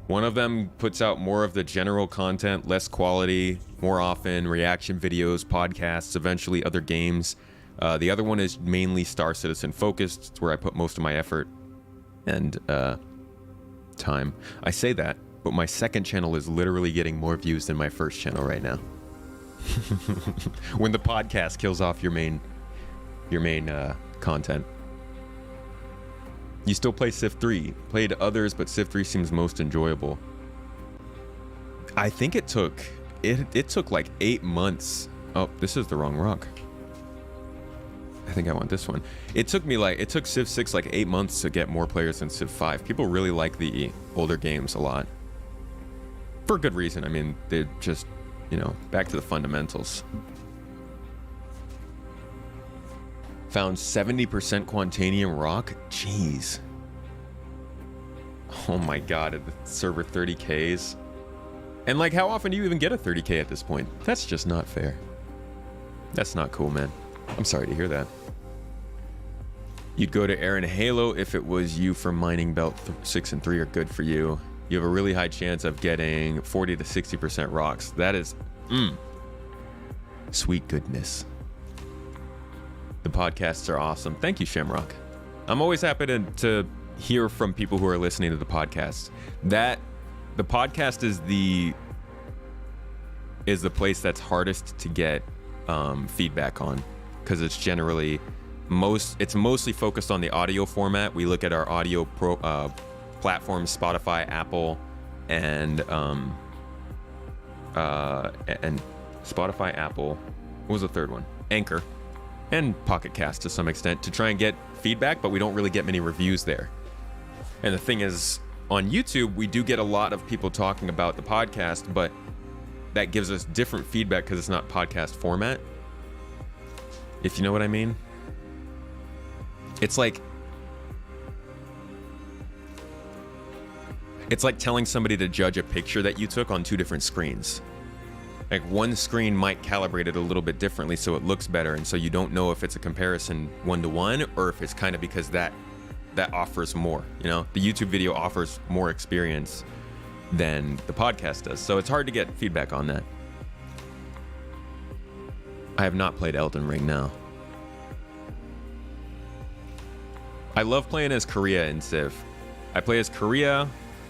One of them puts out more of the general content, less quality, more often, reaction videos, podcasts, eventually other games. The other one is mainly Star Citizen focused. It's where I put most of my effort and time. I say that, but my second channel is literally getting more views than my first channel right now. When the podcast kills off your main content. You still play Civ 3. Played others, but Civ 3 seems most enjoyable. I think it took like 8 months. Oh, this is the wrong rock. I think I want this one. It took Civ 6 like 8 months to get more players than Civ 5. People really like the older games a lot. For good reason. I mean, they're just, you know, back to the fundamentals. Found 70% Quantanium rock? Jeez. Oh my god, at the server 30Ks. And like, how often do you even get a 30K at this point? That's just not fair. That's not cool, man. I'm sorry to hear that. You'd go to Air and Halo if it was you from Mining Belt 6 and 3 are good for you. You have a really high chance of getting 40 to 60% rocks. That is, sweet goodness. The podcasts are awesome. Thank you, Shamrock. I'm always happy to hear from people who are listening to the podcast. The podcast is the place that's hardest to get feedback on, because it's generally mostly focused on the audio format. We look at our audio platforms, Spotify, Apple, and Spotify, Apple. What was the third one? Anchor. And Pocket Cast to some extent, to try and get feedback, but we don't really get many reviews there. And the thing is, on YouTube, we do get a lot of people talking about the podcast, but that gives us different feedback because it's not podcast format. If you know what I mean. It's like telling somebody to judge a picture that you took on 2 different screens. Like, one screen might calibrate it a little bit differently so it looks better, and so you don't know if it's a comparison 1-to-1 or if it's kind of because that offers more, you know? The YouTube video offers more experience than the podcast does, so it's hard to get feedback on that. I have not played Elden Ring now. I love playing as Korea in Civ. I play as Korea,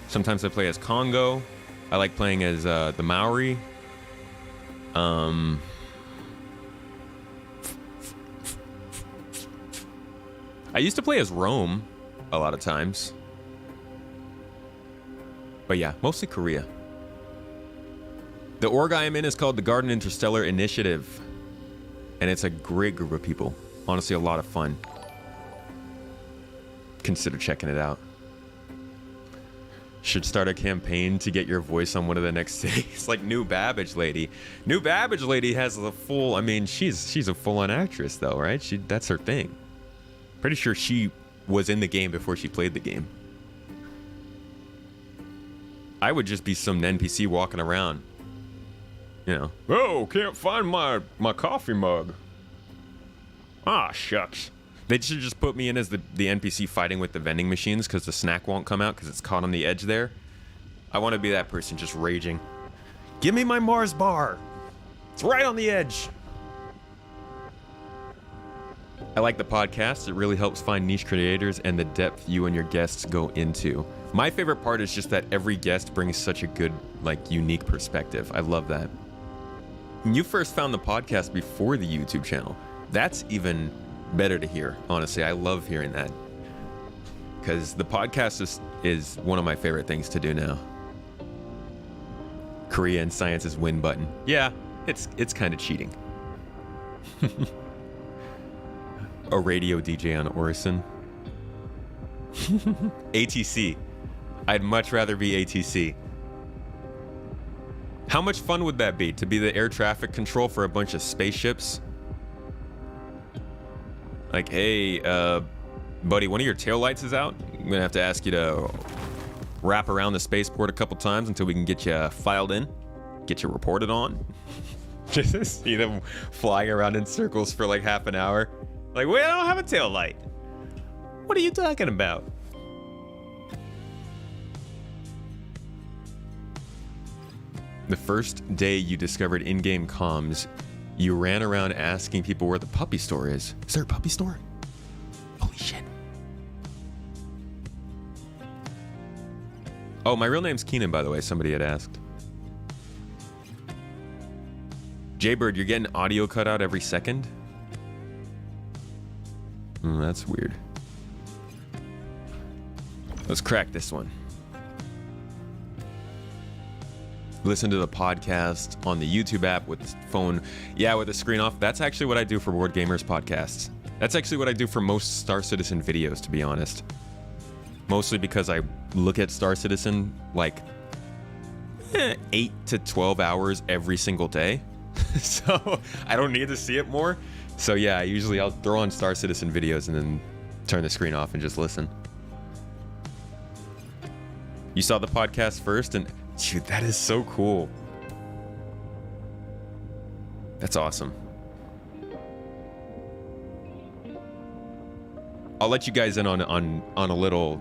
sometimes I play as Congo. I like playing as the Maori. I used to play as Rome a lot of times. But yeah, mostly Korea. The org I am in is called the Garden Interstellar Initiative. And it's a great group of people. Honestly, a lot of fun. Consider checking it out. Should start a campaign to get your voice on one of the next cities. Like New Babbage Lady. New Babbage Lady has the full, I mean, she's a full-on actress though, right? That's her thing. Pretty sure she was in the game before she played the game. I would just be some NPC walking around. You know. Oh, can't find my coffee mug. Ah, shucks. They should just put me in as the NPC fighting with the vending machines because the snack won't come out because it's caught on the edge there. I want to be that person just raging. Give me my Mars bar. It's right on the edge. I like the podcast. It really helps find niche creators and the depth you and your guests go into. My favorite part is just that every guest brings such a good, like, unique perspective. I love that. You first found the podcast before the YouTube channel. That's even better to hear, honestly. I love hearing that. Because the podcast is one of my favorite things to do now. Korea and Science's win button. Yeah, it's kind of cheating. A radio DJ on Orison. ATC. I'd much rather be ATC. How much fun would that be to be the air traffic control for a bunch of spaceships? Like, hey, buddy, one of your taillights is out. I'm gonna have to ask you to wrap around the spaceport a couple times until we can get you filed in, get you reported on. Just see them flying around in circles for like half an hour. Like, wait, I don't have a taillight. What are you talking about? The first day you discovered in-game comms, you ran around asking people where the puppy store is. Is there a puppy store? Holy shit. Oh, my real name's Keenan, by the way. Somebody had asked. Jaybird, you're getting audio cut out every second? That's weird. Let's crack this one. Listen to the podcast on the YouTube app with the phone. Yeah, with the screen off. That's actually what I do for Board Gamers podcasts. That's actually what I do for most Star Citizen videos, to be honest. Mostly because I look at Star Citizen like 8 to 12 hours every single day. So I don't need to see it more. So yeah, usually I'll throw on Star Citizen videos and then turn the screen off and just listen. You saw the podcast first, and dude, that is so cool. That's awesome. I'll let you guys in on a little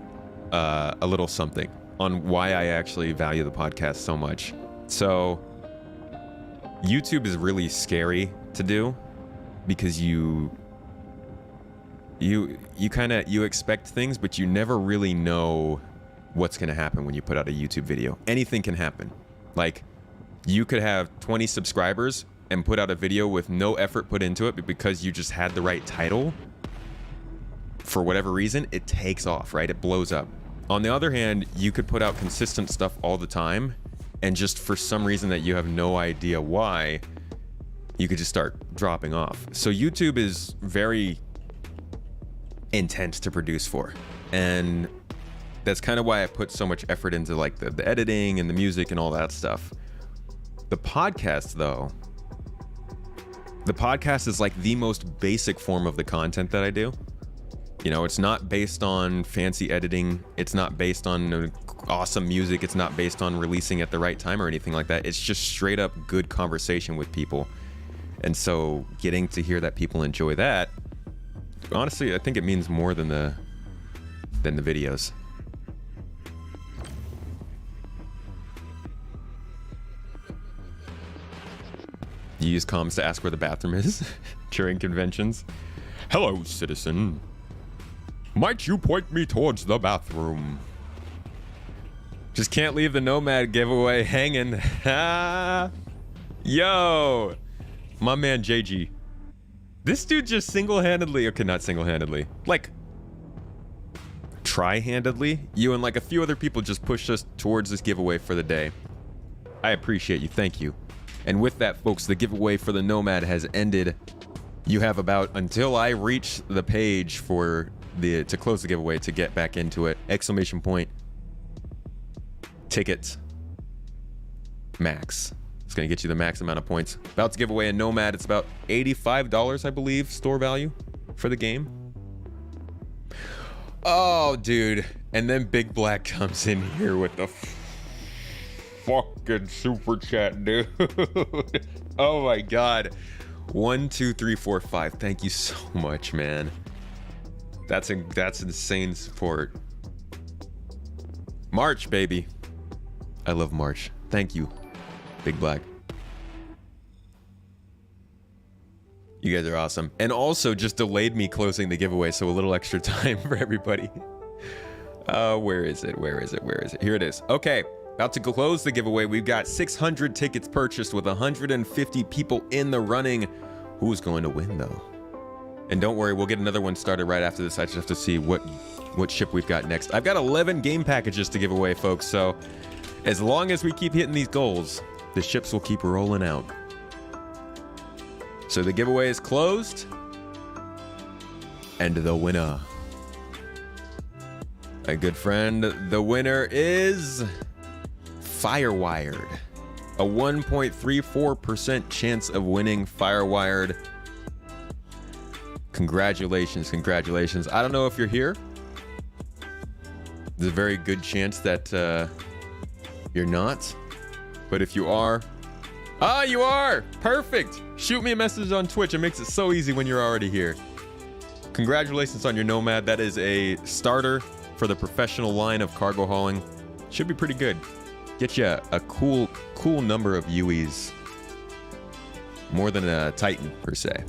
something on why I actually value the podcast so much. So YouTube is really scary to do because you expect things, but you never really know what's going to happen when you put out a YouTube video. Anything can happen. Like, you could have 20 subscribers and put out a video with no effort put into it, but because you just had the right title, for whatever reason, it takes off, right? It blows up. On the other hand, you could put out consistent stuff all the time, and just for some reason that you have no idea why, you could just start dropping off. So YouTube is very intense to produce for. And that's kind of why I put so much effort into like the editing and the music and all that stuff. The podcast, though, the podcast is like the most basic form of the content that I do. You know, it's not based on fancy editing. It's not based on awesome music. It's not based on releasing at the right time or anything like that. It's just straight up good conversation with people. And so getting to hear that people enjoy that, honestly, I think it means more than the videos. You use comms to ask where the bathroom is during conventions. Hello, citizen. Might you point me towards the bathroom? Just can't leave the Nomad giveaway hanging. Yo, my man JG. This dude just single-handedly, okay, not single-handedly, like tri-handedly, you and like a few other people just pushed us towards this giveaway for the day. I appreciate you. Thank you. And with that, folks, the giveaway for the Nomad has ended. You have about until I reach the page for to close the giveaway to get back into it. Exclamation point. Tickets. Max. It's going to get you the max amount of points. About to give away a Nomad. It's about $85, I believe, store value for the game. Oh, dude. And then Big Black comes in here with the fucking super chat, dude. Oh my god. 1 2 3 4 5. Thank you so much, man. That's insane support. March, baby. I love March. Thank you, Big Black. You guys are awesome. And also just delayed me closing the giveaway, so a little extra time for everybody. Where is it? Where is it? Where is it? Here it is. Okay, about to close the giveaway. We've got 600 tickets purchased with 150 people in the running. Who's going to win, though? And don't worry, we'll get another one started right after this. I just have to see what ship we've got next. I've got 11 game packages to give away, folks, so as long as we keep hitting these goals, the ships will keep rolling out. So the giveaway is closed. And the winner, my good friend, the winner is Firewired. A 1.34% chance of winning Firewired. Congratulations, congratulations. I don't know if you're here. There's a very good chance that you're not. But if you are, you are! Perfect! Shoot me a message on Twitch. It makes it so easy when you're already here. Congratulations on your Nomad. That is a starter for the professional line of cargo hauling. Should be pretty good. Get you a cool number of UEs. More than a Titan, per se.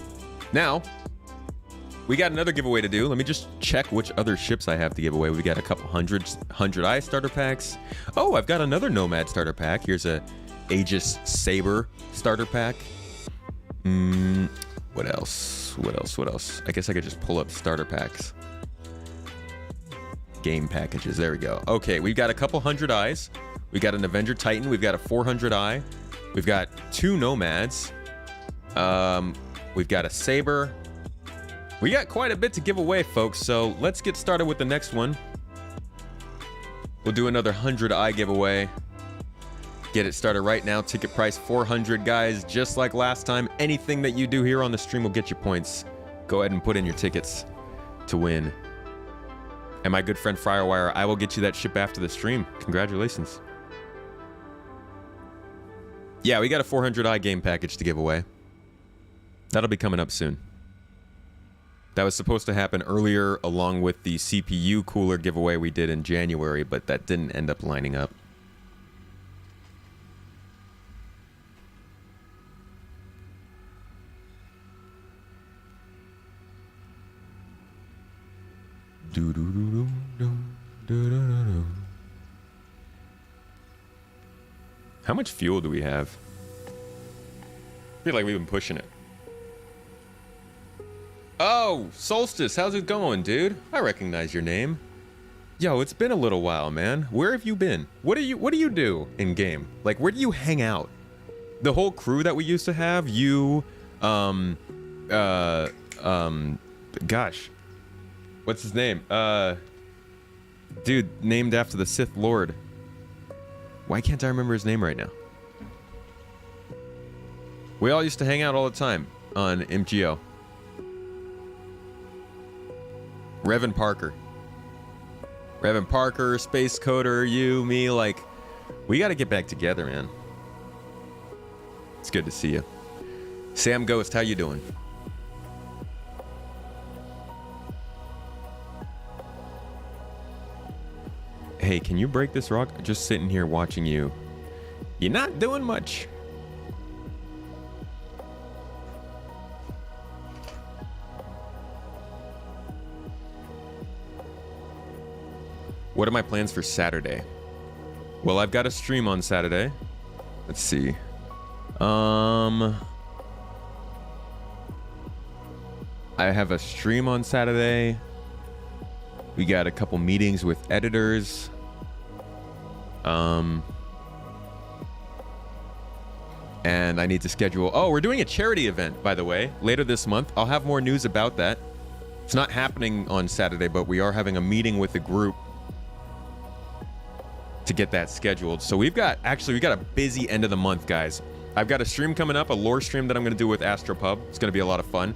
Now, we got another giveaway to do. Let me just check which other ships I have to give away. We got a couple 100i starter packs. Oh, I've got another Nomad starter pack. Here's a Aegis Saber starter pack. What else? What else? What else? I guess I could just pull up starter packs. Game packages. There we go. Okay, we've got a couple 100i's. We got an Avenger Titan. We've got a 400i. We've got 2 Nomads. We've got a Saber. We got quite a bit to give away, folks, so let's get started with the next one. We'll do another 100i giveaway. Get it started right now. Ticket price 400, guys. Just like last time, anything that you do here on the stream will get you points. Go ahead and put in your tickets to win. And my good friend Firewire, I will get you that ship after the stream. Congratulations. Yeah, we got a 400i game package to give away. That'll be coming up soon. That was supposed to happen earlier along with the CPU cooler giveaway we did in January, but that didn't end up lining up. How much fuel do we have? I feel like we've been pushing it. Oh, Solstice, how's it going, dude? I recognize your name. Yo, it's been a little while, man. Where have you been? What do you do in game? Like, where do you hang out? The whole crew that we used to have, you, gosh. What's his name? Dude, named after the Sith Lord. Why can't I remember his name right now? We all used to hang out all the time on MGO. Revan Parker. Revan Parker, Space Coder, you, me, like, we gotta get back together, man. It's good to see you. Sam Ghost, how you doing? Hey, can you break this rock? Just sitting here watching you. You're not doing much. What are my plans for Saturday? Well, I've got a stream on Saturday. Let's see. I have a stream on Saturday. We got a couple meetings with editors. And I need to schedule... Oh, we're doing a charity event, by the way, later this month. I'll have more news about that. It's not happening on Saturday, but we are having a meeting with the group to get that scheduled. So we got a busy end of the month, guys. I've got a stream coming up, a lore stream that I'm going to do with Astropub. It's going to be a lot of fun.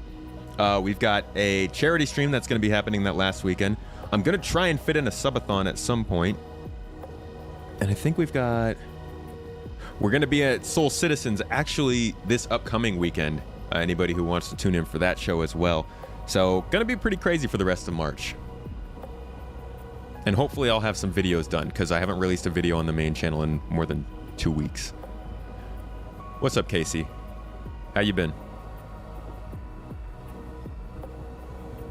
We've got a charity stream that's going to be happening that last weekend. I'm going to try and fit in a subathon at some point. And I think we're going to be at Soul Citizens actually this upcoming weekend. Anybody who wants to tune in for that show as well. So going to be pretty crazy for the rest of March. And hopefully I'll have some videos done, because I haven't released a video on the main channel in more than 2 weeks. What's up, Casey? How you been?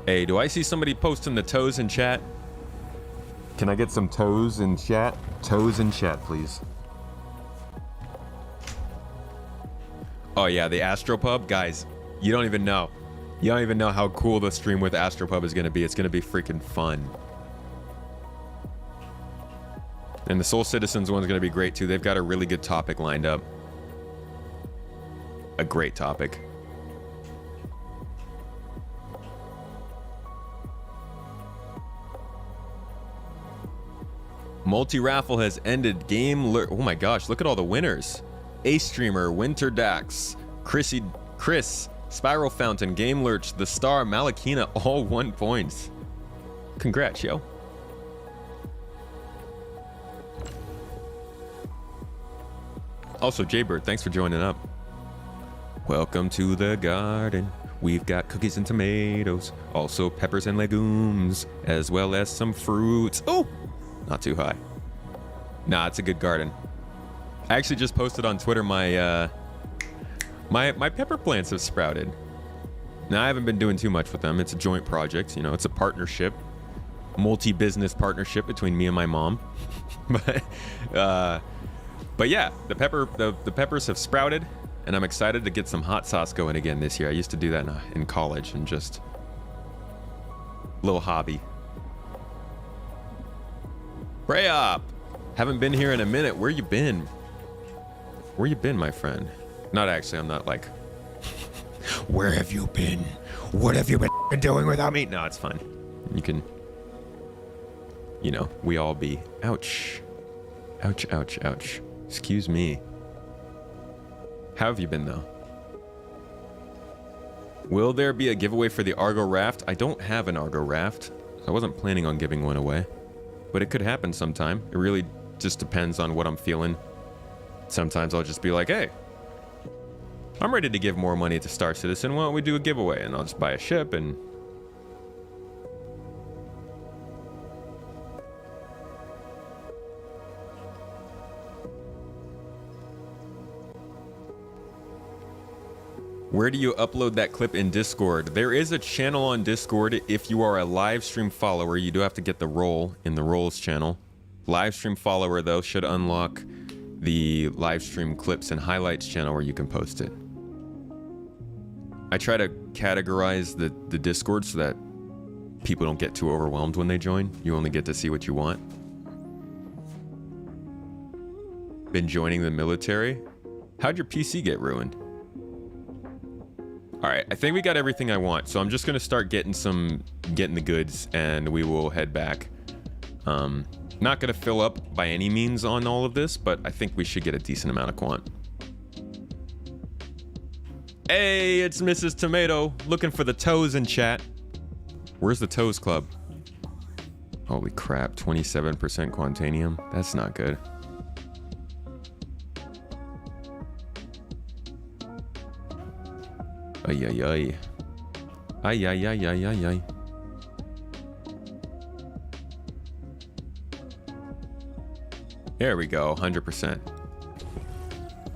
Hey, do I see somebody posting the toes in chat? Can I get some toes in chat? Toes in chat, please. Oh yeah, the Astropub? Guys, you don't even know. You don't even know how cool the stream with Astropub is going to be. It's going to be freaking fun. And the Soul Citizens one's going to be great too. They've got a really good topic lined up. A great topic. Multi-raffle has ended. Oh my gosh, look at all the winners. Ace Streamer, Winter Dax, Chris, Spiral Fountain, Game Lurch, The Star, Malakina, all 1 points. Congrats, yo. Also, Jaybird, thanks for joining up. Welcome to the garden. We've got cookies and tomatoes, also peppers and legumes, as well as some fruits. Oh, not too high. Nah, it's a good garden. I actually just posted on Twitter my my pepper plants have sprouted. Now, I haven't been doing too much with them. It's a joint project, you know, it's a partnership, multi-business partnership between me and my mom. But yeah, the peppers have sprouted, and I'm excited to get some hot sauce going again this year. I used to do that in college, and just little hobby. Pray up. Haven't been here in a minute. Where you been? Where you been, my friend? Not actually, I'm not like, where have you been? What have you been doing without me? No, it's fine. You can, you know, we all be. Ouch. Ouch, ouch, ouch. Excuse me. How have you been, though? Will there be a giveaway for the Argo Raft? I don't have an Argo Raft. I wasn't planning on giving one away. But it could happen sometime. It really just depends on what I'm feeling. Sometimes I'll just be like, hey, I'm ready to give more money to Star Citizen. Why don't we do a giveaway? And I'll just buy a ship and... Where do you upload that clip in Discord? There is a channel on Discord. If you are a live stream follower, you do have to get the role in the roles channel. Live stream follower, though, should unlock the live stream clips and highlights channel where you can post it. I try to categorize the Discord so that people don't get too overwhelmed when they join. You only get to see what you want. Been joining the military? How'd your PC get ruined? All right, I think we got everything I want, so I'm just gonna start getting the goods, and we will head back. Not gonna fill up by any means on all of this, but I think we should get a decent amount of quant. Hey, it's Mrs. Tomato, looking for the toes in chat. Where's the toes club? Holy crap, 27% quantanium. That's not good. Ay, ay, ay. Ay, ay, ay, ay, ay, ay. There we go, 100%.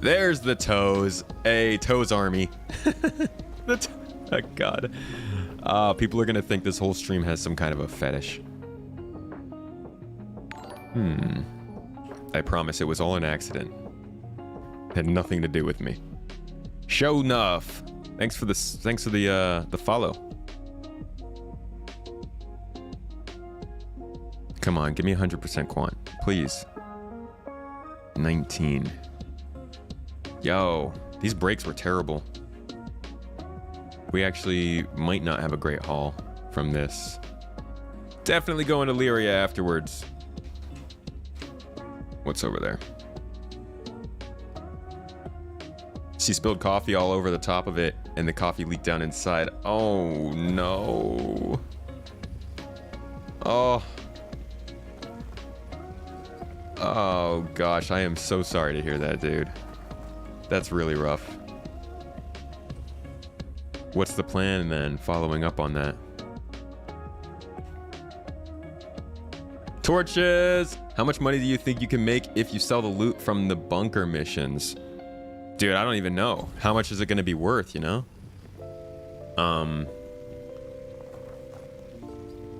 There's the toes. Hey, toes army. Oh, God. People are going to think this whole stream has some kind of a fetish. I promise it was all an accident. Had nothing to do with me. Show enough. Thanks for the follow. Come on, give me 100% quant, please. 19. Yo, these breaks were terrible. We actually might not have a great haul from this. Definitely going to Lyria afterwards. What's over there? She spilled coffee all over the top of it, and the coffee leaked down inside. Oh, no. Oh. Oh, gosh. I am so sorry to hear that, dude. That's really rough. What's the plan, then, following up on that? Torches! How much money do you think you can make if you sell the loot from the bunker missions? Dude, I don't even know. How much is it going to be worth, you know?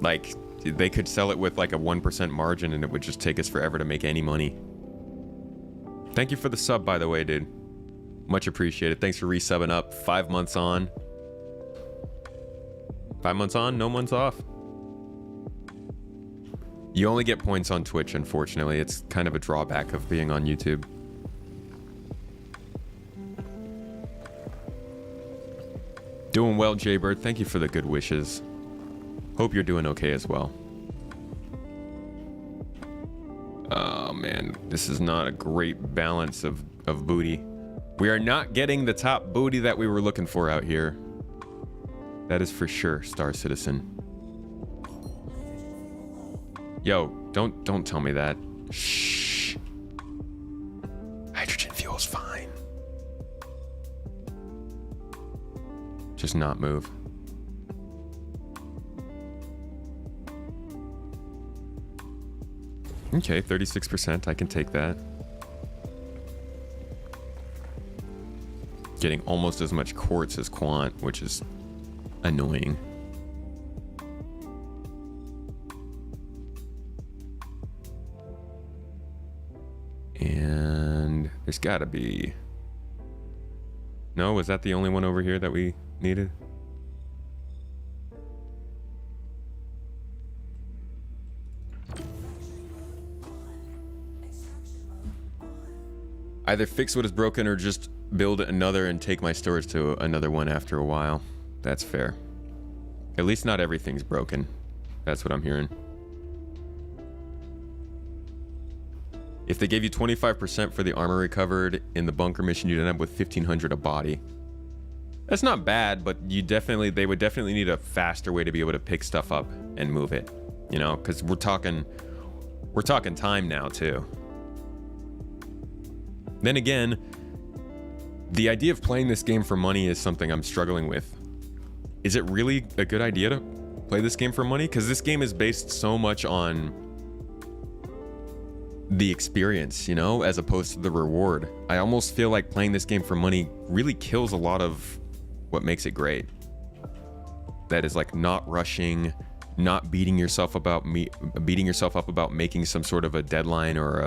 Like, they could sell it with like a 1% margin and it would just take us forever to make any money. Thank you for the sub, by the way, dude. Much appreciated. Thanks for resubbing up. 5 months on. 5 months on, no months off. You only get points on Twitch, unfortunately. It's kind of a drawback of being on YouTube. Doing well, Jaybird. Thank you for the good wishes. Hope you're doing okay as well. Oh man, this is not a great balance of booty. We are not getting the top booty that we were looking for out here. That is for sure, Star Citizen. Yo, don't tell me that. Shh. Hydrogen fuel's fine. Just not move. Okay, 36%. I can take that. Getting almost as much quartz as quant, which is annoying. And there's gotta be... No, was that the only one over here that we needed? Either fix what is broken or just build another and take my storage to another one after a while. That's fair. At least not everything's broken. That's what I'm hearing. If they gave you 25% for the armor recovered in the bunker mission, you'd end up with 1,500 a body. That's not bad, but they would definitely need a faster way to be able to pick stuff up and move it. You know, because we're talking time now too. Then again, the idea of playing this game for money is something I'm struggling with. Is it really a good idea to play this game for money? Because this game is based so much on the experience, you know, as opposed to the reward. I almost feel like playing this game for money really kills a lot of what makes it great. That is like not rushing, not beating yourself up about making some sort of a deadline or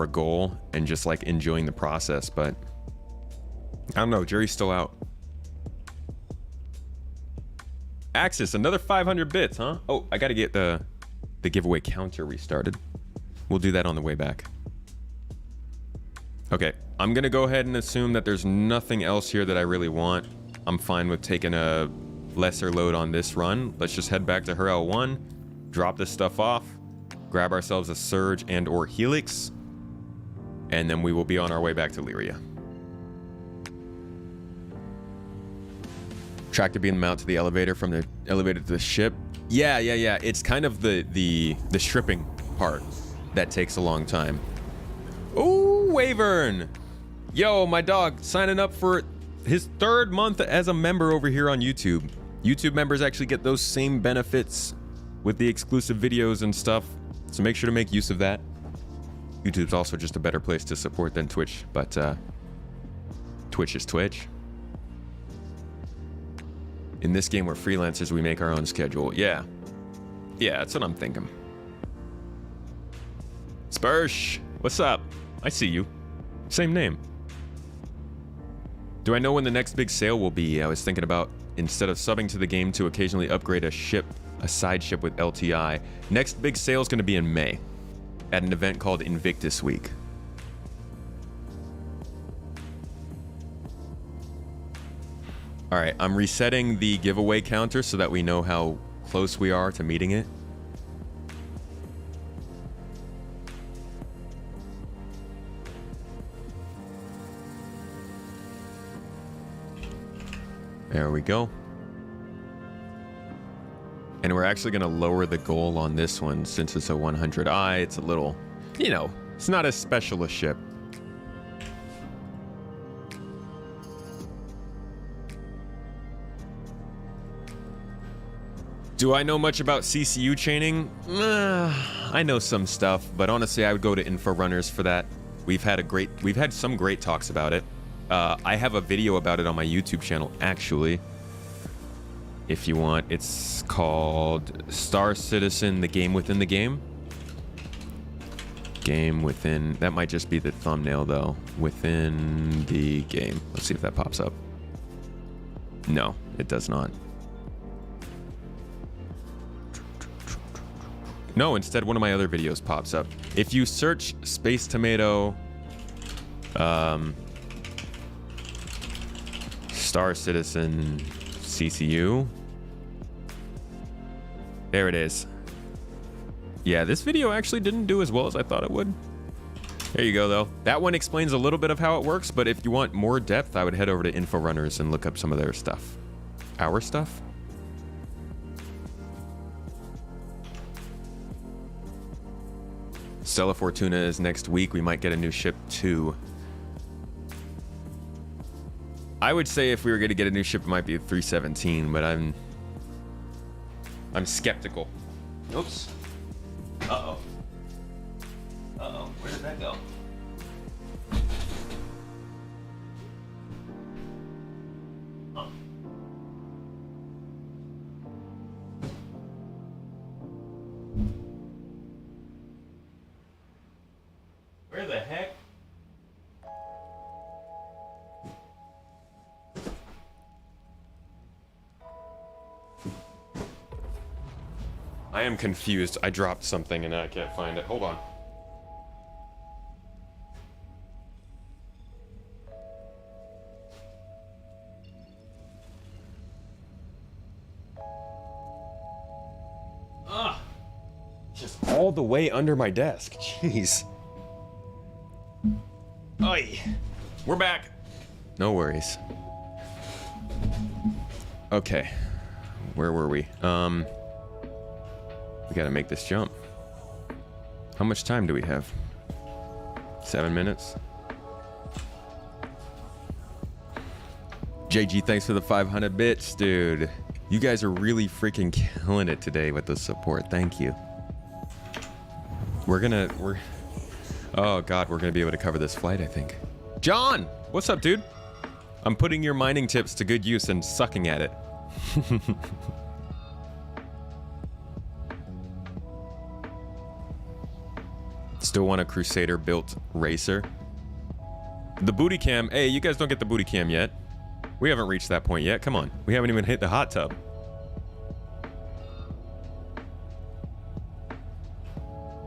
a goal, and just like enjoying the process. But I don't know, jury's still out. Axis, another 500 bits, huh? Oh, I gotta get the giveaway counter restarted. We'll do that on the way back. Okay, I'm gonna go ahead and assume that there's nothing else here that I really want. I'm fine with taking a lesser load on this run. Let's just head back to her L1, drop this stuff off, grab ourselves a Surge and or Helix, and then we will be on our way back to Lyria. Tractor beam them out to the elevator, from the elevator to the ship. Yeah. It's kind of the stripping part that takes a long time. Ooh, Wavern! Yo, my dog signing up for his 3rd month as a member over here on YouTube. YouTube members actually get those same benefits with the exclusive videos and stuff, so make sure to make use of that. YouTube's also just a better place to support than Twitch, but Twitch is Twitch. In this game, we're freelancers, we make our own schedule. Yeah, that's what I'm thinking. Spursh, what's up? I see you. Same name. Do I know when the next big sale will be? I was thinking about, instead of subbing to the game, to occasionally upgrade a side ship with LTI. Next big sale is going to be in May, at an event called Invictus Week. All right, I'm resetting the giveaway counter so that we know how close we are to meeting it. There we go. And we're actually going to lower the goal on this one since it's a 100i. It's a little, you know, it's not as special a ship. Do I know much about CCU chaining? I know some stuff, but honestly, I would go to InfoRunners for that. We've had some great talks about it. I have a video about it on my YouTube channel, actually. if you want. It's called Star Citizen, the game within the game. Game within, that might just be the thumbnail though. Within the game. Let's see if that pops up. No, it does not. No, instead one of my other videos pops up. If you search Space Tomato Star Citizen CCU, there it is. Yeah, this video actually didn't do as well as I thought it would. There you go though. That one explains a little bit of how it works, but if you want more depth, I would head over to Inforunners and look up some of their stuff. Our stuff? Stella Fortuna is next week. We might get a new ship too. I would say if we were going to get a new ship, it might be a 317, but I'm skeptical. Oops. Uh-oh. Uh-oh. Where did that go? Huh. Where the heck? I am confused. I dropped something and I can't find it. Hold on. Ah! Just all the way under my desk. Jeez. Oi. We're back. No worries. Okay. Where were we? We gotta make this jump. How much time do we have? 7 minutes? JG, thanks for the 500 bits, dude. You guys are really freaking killing it today with the support. Thank you. Oh god, we're gonna be able to cover this flight, I think. John! What's up, dude? I'm putting your mining tips to good use and sucking at it. Still want a Crusader built racer. The booty cam. Hey, you guys don't get the booty cam yet. We haven't reached that point yet. Come on. We haven't even hit the hot tub.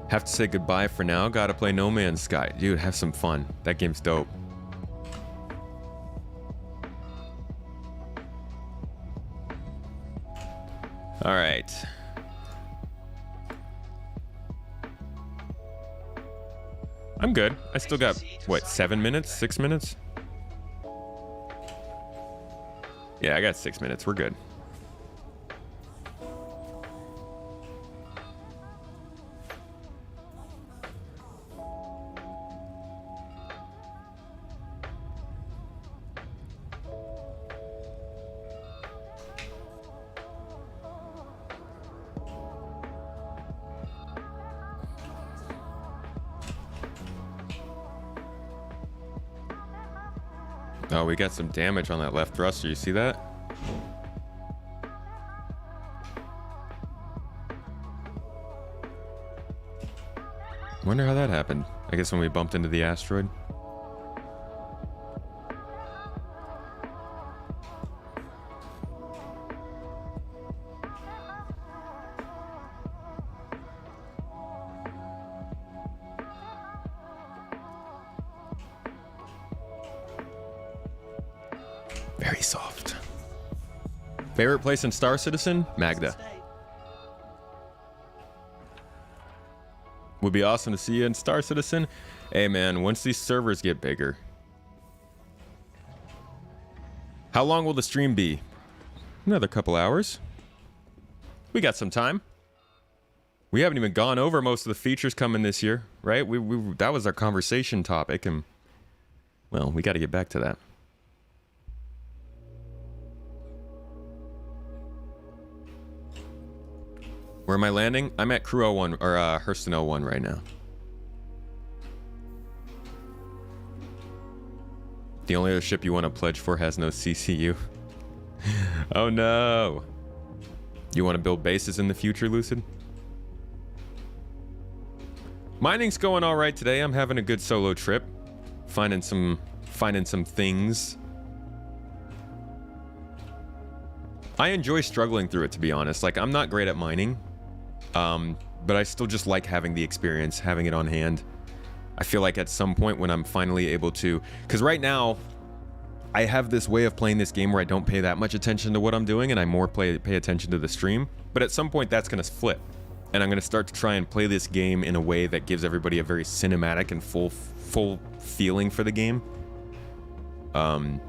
Have to say goodbye for now. Gotta play No Man's Sky. Dude, have some fun. That game's dope. All right. I'm good. I still got, what, 7 minutes? 6 minutes? Yeah, I got 6 minutes. We're good. Oh, we got some damage on that left thruster. You see that? Wonder how that happened. I guess when we bumped into the asteroid. Very soft. Favorite place in Star Citizen? Magda. Would be awesome to see you in Star Citizen. Hey man, once these servers get bigger. How long will the stream be? Another couple hours. We got some time. We haven't even gone over most of the features coming this year, right? That was our conversation topic, and well, we got to get back to that. Where am I landing? I'm at Crew 01, or Hurston 01 right now. The only other ship you want to pledge for has no CCU. Oh no. You want to build bases in the future, Lucid? Mining's going all right today. I'm having a good solo trip. Finding some things. I enjoy struggling through it, to be honest. Like, I'm not great at mining. But I still just like having the experience, having it on hand. I feel like at some point when I'm finally able to... Because right now, I have this way of playing this game where I don't pay that much attention to what I'm doing, and I more pay attention to the stream. But at some point, that's going to flip. And I'm going to start to try and play this game in a way that gives everybody a very cinematic and full feeling for the game. And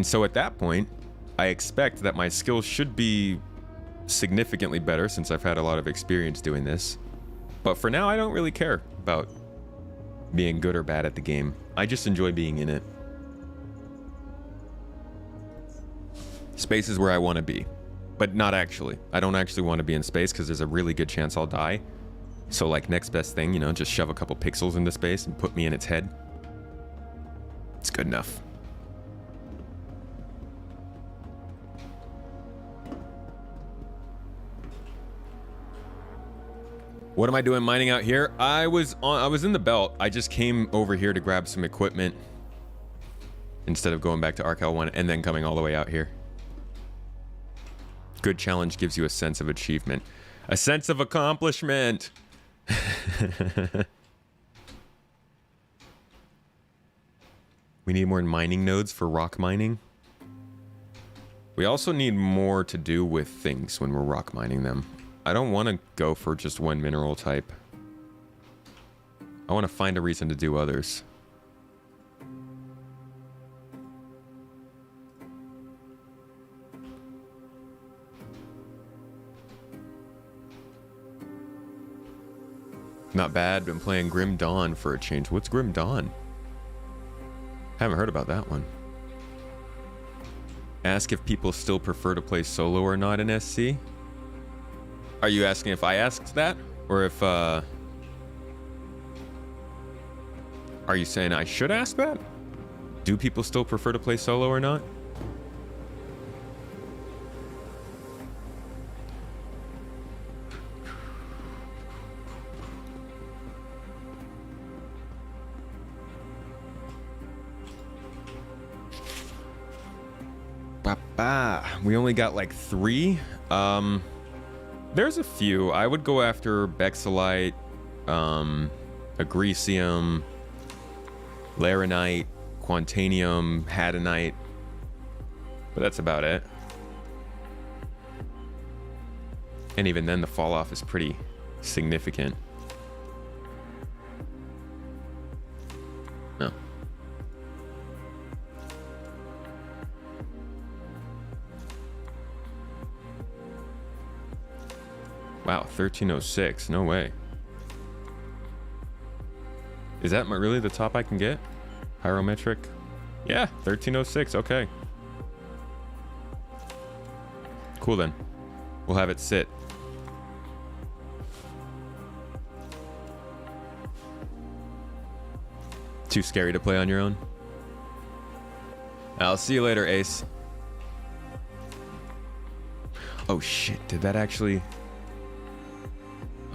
so at that point, I expect that my skills should be significantly better since I've had a lot of experience doing this. But for now, I don't really care about being good or bad at the game. I just enjoy being in it. Space is where I want to be, but not actually. I don't actually want to be in space because there's a really good chance I'll die. So like next best thing, you know, just shove a couple pixels into space and put me in its head. It's good enough. What am I doing mining out here? I was in the belt. I just came over here to grab some equipment instead of going back to Arcal 1 and then coming all the way out here. Good challenge gives you a sense of achievement. A sense of accomplishment. We need more mining nodes for rock mining. We also need more to do with things when we're rock mining them. I don't want to go for just one mineral type. I want to find a reason to do others. Not bad. Been playing Grim Dawn for a change. What's Grim Dawn? Haven't heard about that one. Ask if people still prefer to play solo or not in SC. Are you asking if I asked that? Or if, are you saying I should ask that? Do people still prefer to play solo or not? We only got like 3. There's a few. I would go after Bexelite, Agricium, Laranite, Quantanium, Hadanite. But that's about it. And even then, the fall off is pretty significant. No. Wow, 1306. No way. Is that really the top I can get? Pyrometric? Yeah, 1306. Okay. Cool then. We'll have it sit. Too scary to play on your own? I'll see you later, Ace. Oh shit, did that actually...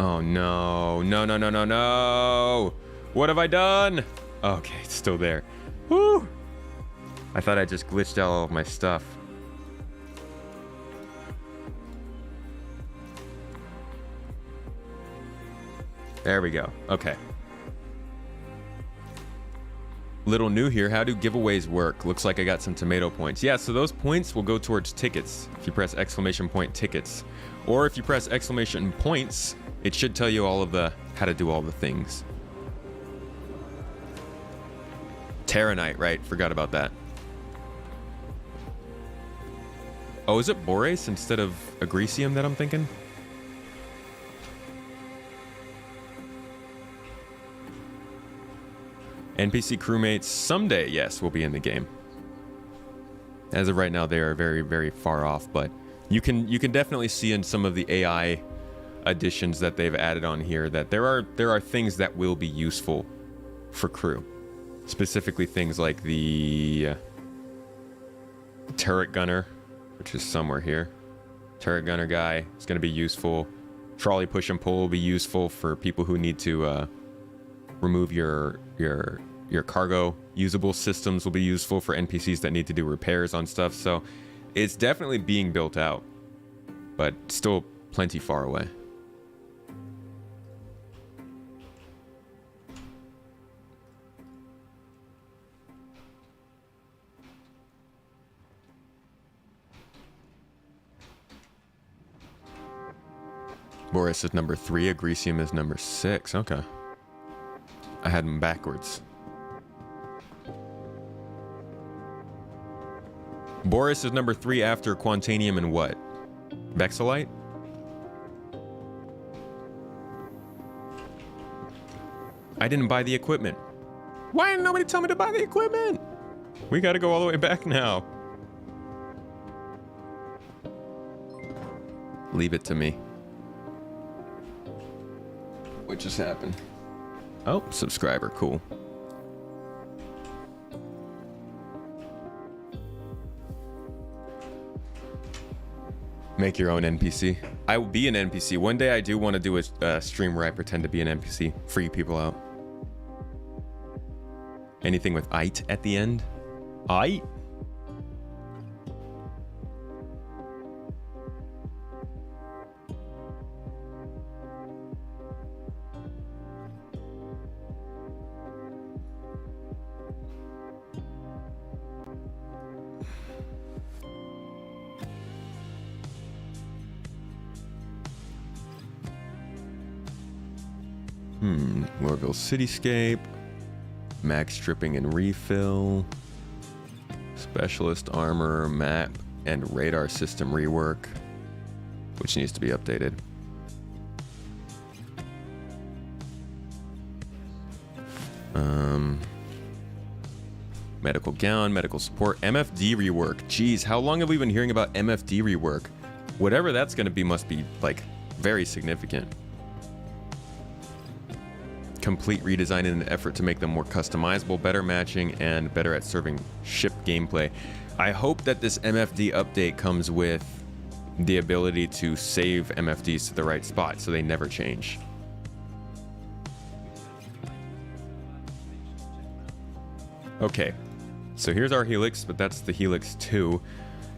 Oh no, no, no, no, no, no. What have I done? Okay, it's still there. Woo! I thought I just glitched out all of my stuff. There we go. Okay. Little new here. How do giveaways work? Looks like I got some tomato points. Yeah, so those points will go towards tickets if you press exclamation point tickets. Or if you press exclamation points, it should tell you all of the how to do all the things. Terranite, right? Forgot about that. Oh, is it Borace instead of Agricium that I'm thinking? NPC crewmates someday, yes, will be in the game. As of right now, they are very, very far off, but you can definitely see in some of the AI additions that they've added on here that there are things that will be useful for crew. Specifically things like the turret gunner, which is somewhere here. Turret gunner guy is going to be useful. Trolley push and pull will be useful for people who need to remove your cargo. Usable systems will be useful for NPCs that need to do repairs on stuff. So it's definitely being built out, but still plenty far away. Boris is number 3, Agricium is number 6. Okay. I had them backwards. Boris is number 3 after Quantanium and what? Bexelite? I didn't buy the equipment. Why didn't nobody tell me to buy the equipment? We gotta go all the way back now. Leave it to me. What just happened? Oh, subscriber, cool. Make your own NPC. I will be an NPC. One day I do want to do a stream where I pretend to be an NPC. Free people out. Anything with "ite" at the end? "Ite"? Lorville Cityscape, mag stripping and refill, specialist armor, map, and radar system rework, which needs to be updated. Medical gown, medical support, MFD rework. Jeez, how long have we been hearing about MFD rework? Whatever that's going to be must be, like, very significant. Complete redesign in an effort to make them more customizable, better matching, and better at serving ship gameplay. I hope that this MFD update comes with the ability to save MFDs to the right spot so they never change. Okay, so here's our Helix, but that's the Helix 2,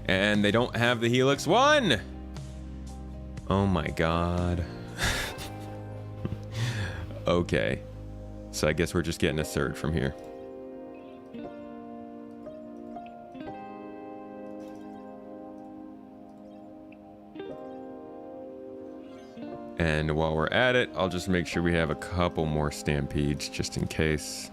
and they don't have the Helix 1! Oh my god. Okay, so I guess we're just getting a Surge from here. And while we're at it, I'll just make sure we have a couple more Stampedes just in case.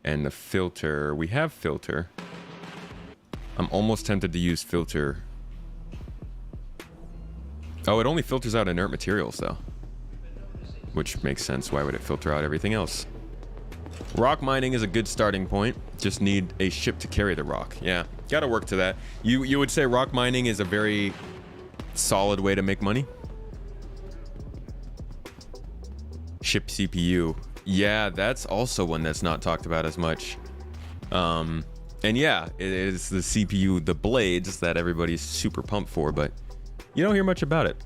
And the filter, we have filter. I'm almost tempted to use filter. Oh, it only filters out inert materials though, which makes sense. Why would it filter out everything else? Rock mining is a good starting point. Just need a ship to carry the rock. Yeah, gotta work to that. You would say rock mining is a very solid way to make money? Ship CPU. Yeah, that's also one that's not talked about as much. And yeah, it is the CPU, the blades that everybody's super pumped for, but you don't hear much about it.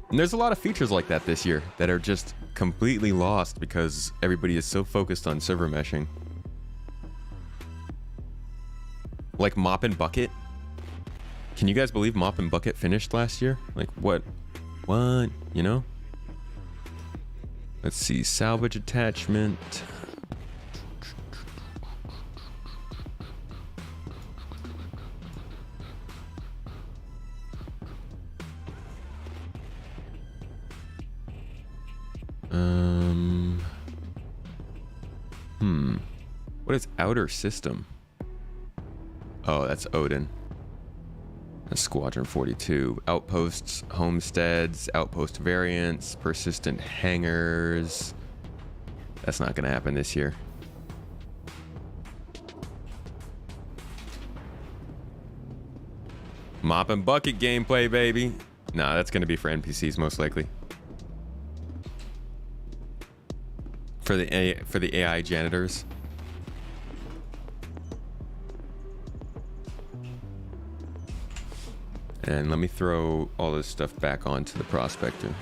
And there's a lot of features like that this year that are just completely lost because everybody is so focused on server meshing. Like Mop and Bucket. Can you guys believe Mop and Bucket finished last year? Like what, you know? Let's see, salvage attachment. What is outer system? Oh, that's Odin. That's Squadron 42. Outposts, homesteads, outpost variants, persistent hangars. That's not gonna happen this year. Mop and Bucket gameplay, baby. Nah, that's gonna be for NPCs most likely. for the AI janitors. And let me throw all this stuff back onto the prospector.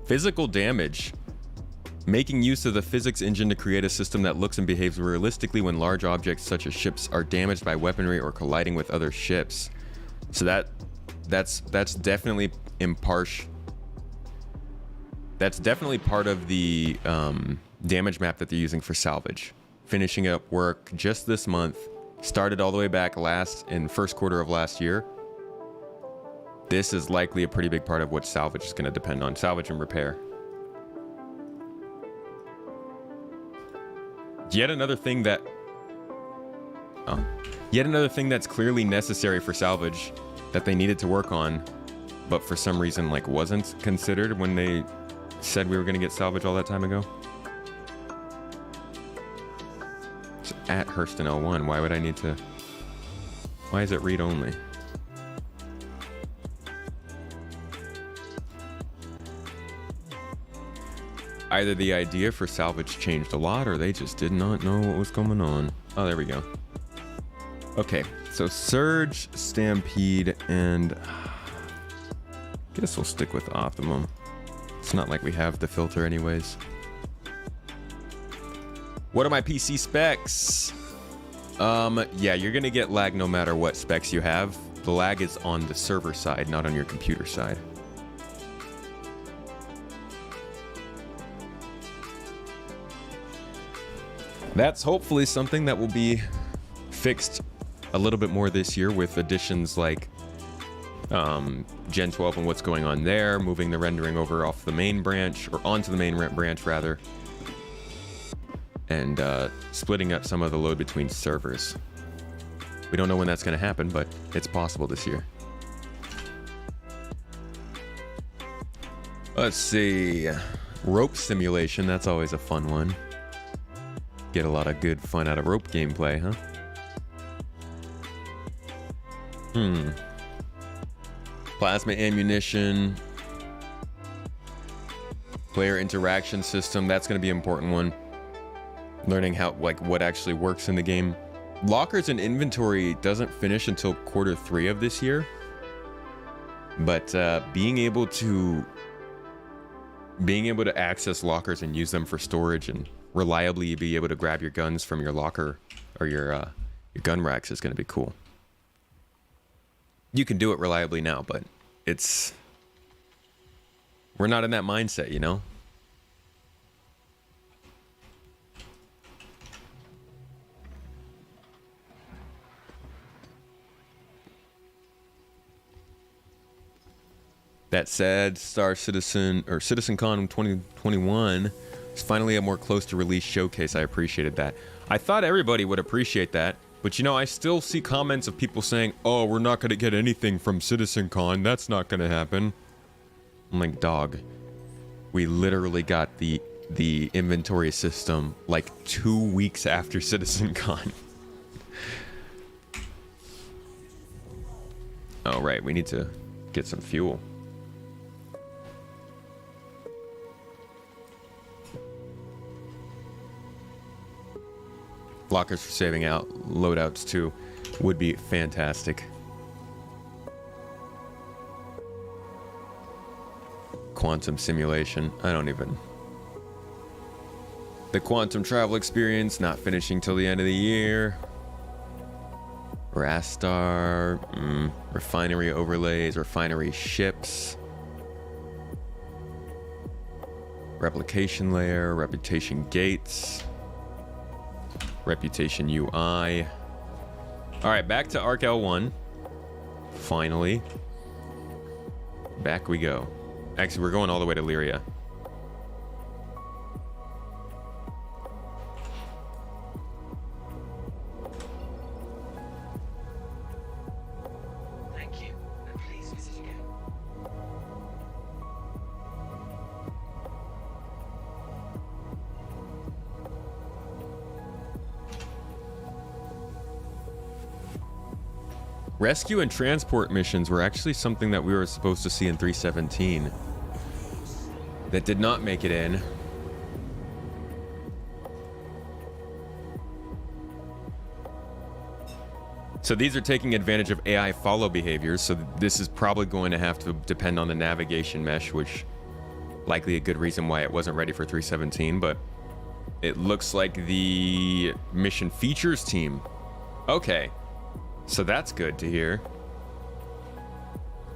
Physical damage. Making use of the physics engine to create a system that looks and behaves realistically when large objects such as ships are damaged by weaponry or colliding with other ships. So that's definitely impartial. That's definitely part of the damage map that they're using for salvage. Finishing up work just this month. Started all the way back in first quarter of last year. This is likely a pretty big part of what salvage is going to depend on. Salvage and repair. Yet another thing that's clearly necessary for salvage that they needed to work on, but for some reason like wasn't considered when they said we were going to get salvage all that time ago. It's at Hurston L1. Why would I need to? Why is it read only? Either the idea for salvage changed a lot or they just did not know what was going on. Oh, there we go. Okay, so Surge, Stampede, and I guess we'll stick with Optimum. It's not like we have the filter anyways. What are my PC specs? Yeah, you're gonna get lag no matter what specs you have. The lag is on the server side, not on your computer side. That's hopefully something that will be fixed a little bit more this year with additions like Gen 12 and what's going on there, moving the rendering over off the main branch, or onto the main branch rather, and splitting up some of the load between servers. We don't know when that's going to happen, but it's possible this year. Let's see. Rope simulation, that's always a fun one. Get a lot of good fun out of rope gameplay, huh? Plasma ammunition. Player interaction system, that's going to be an important one. Learning how, like, what actually works in the game. Lockers and inventory doesn't finish until quarter 3 of this year. But being able to access lockers and use them for storage and reliably be able to grab your guns from your locker or your gun racks is going to be cool. You can do it reliably now, but we're not in that mindset, you know? That said, Star Citizen or CitizenCon 2021 is finally a more close to release showcase. I appreciated that. I thought everybody would appreciate that, but you know, I still see comments of people saying, "Oh, we're not going to get anything from CitizenCon. That's not going to happen." I'm like, dog, we literally got the inventory system like 2 weeks after CitizenCon. Oh, right, we need to get some fuel. Lockers for saving out loadouts too would be fantastic. Quantum simulation, the quantum travel experience not finishing till the end of the year. Rastar, refinery overlays, refinery ships, replication layer, reputation gates, reputation UI. All right, back to Arc L1. Finally, back we go. Actually, we're going all the way to Lyria. Thank you, and please visit again. Rescue and transport missions were actually something that we were supposed to see in 317 that did not make it in. So these are taking advantage of AI follow behaviors. So this is probably going to have to depend on the navigation mesh, which likely a good reason why it wasn't ready for 3.17, but it looks like the mission features team. Okay, so that's good to hear.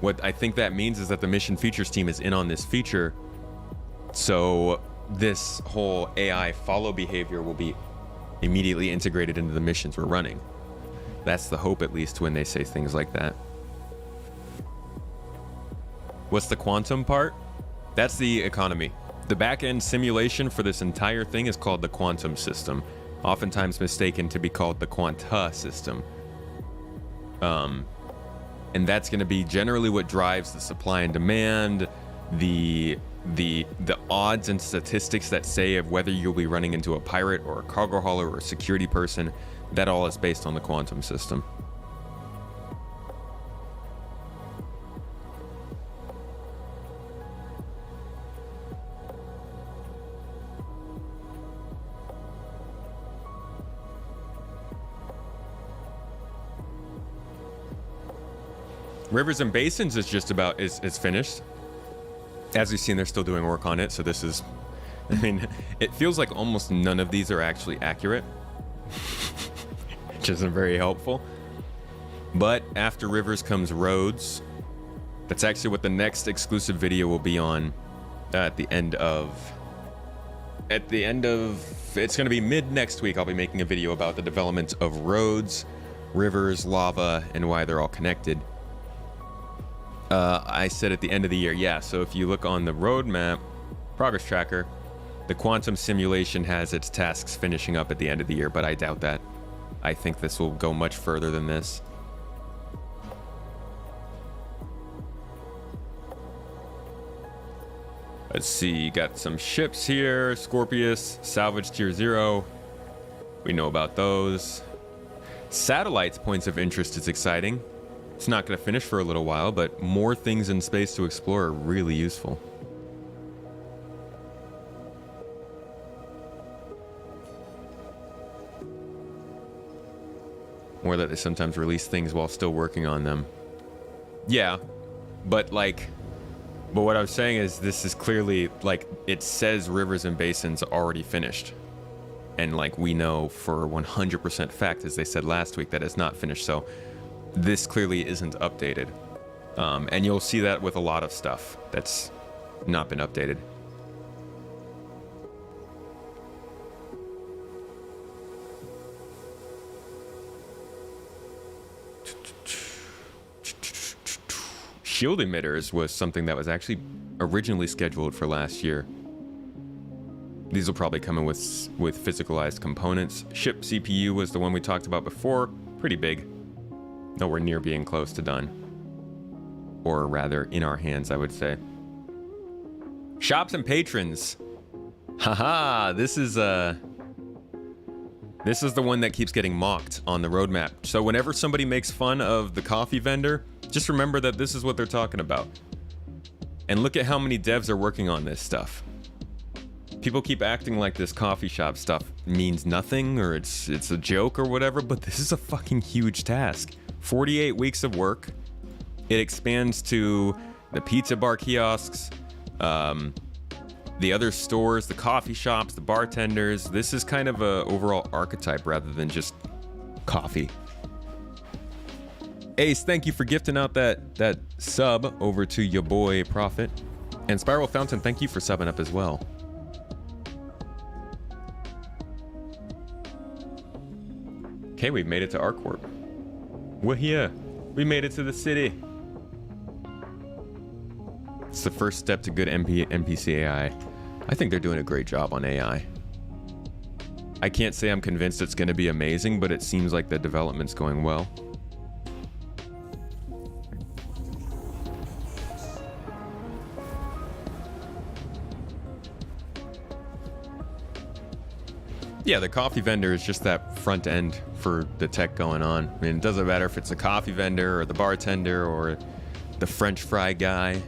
What I think that means is that the mission features team is in on this feature. So this whole AI follow behavior will be immediately integrated into the missions we're running. That's the hope, at least, when they say things like that. What's the quantum part? That's the economy. The back-end simulation for this entire thing is called the quantum system, oftentimes mistaken to be called the quanta system. And that's going to be generally what drives the supply and demand, the odds and statistics that say of whether you'll be running into a pirate or a cargo hauler or a security person. That all is based on the quantum system. Rivers and Basins is just about is finished. As we've seen, they're still doing work on it, so this is, I mean, it feels like almost none of these are actually accurate, which isn't very helpful. But after Rivers comes Roads. That's actually what the next exclusive video will be on at the end of, it's going to be mid next week. I'll be making a video about the development of Roads, Rivers, Lava, and why they're all connected. I said at the end of the year, yeah, so if you look on the roadmap, progress tracker, the quantum simulation has its tasks finishing up at the end of the year, but I doubt that. I think this will go much further than this. Let's see, got some ships here, Scorpius, salvage tier 0. We know about those. Satellites points of interest is exciting. It's not going to finish for a little while, but more things in space to explore are really useful. Or that they sometimes release things while still working on them. Yeah, but what I was saying is this is clearly, like, it says Rivers and Basins already finished. And, like, we know for 100% fact, as they said last week, that it's not finished, so this clearly isn't updated. And you'll see that with a lot of stuff that's not been updated. Shield emitters was something that was actually originally scheduled for last year. These will probably come in with physicalized components. Ship CPU was the one we talked about before. Pretty big. Nowhere near being close to done. Or rather, in our hands, I would say. Shops and patrons. Haha, this is the one that keeps getting mocked on the roadmap. So whenever somebody makes fun of the coffee vendor, just remember that this is what they're talking about. And look at how many devs are working on this stuff. People keep acting like this coffee shop stuff means nothing or it's a joke or whatever, but this is a fucking huge task. 48 weeks of work. It expands to the pizza bar kiosks, the other stores, the coffee shops, the bartenders. This is kind of a overall archetype rather than just coffee. Ace, thank you for gifting out that sub over to your boy Prophet. And Spiral Fountain, thank you for subbing up as well. Okay, we've made it to ArcCorp. We're here. We made it to the city. It's the first step to good NPC AI. I think they're doing a great job on AI. I can't say I'm convinced it's going to be amazing, but it seems like the development's going well. Yeah, the coffee vendor is just that front end for the tech going on. I mean, it doesn't matter if it's a coffee vendor or the bartender or the French fry guy.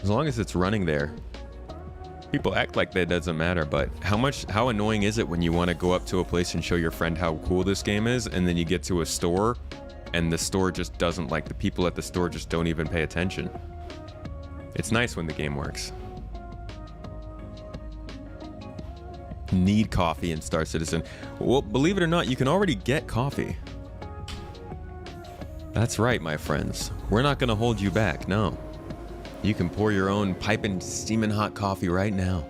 As long as it's running there, People act like that doesn't matter, but how annoying is it when you want to go up to a place and show your friend how cool this game is, and then you get to a store and the store just doesn't, like, the people at the store just don't even pay attention. It's nice when the game works. Need coffee in Star Citizen. Well, believe it or not, you can already get coffee. That's right, my friends. We're not going to hold you back, no. You can pour your own piping, steaming hot coffee right now.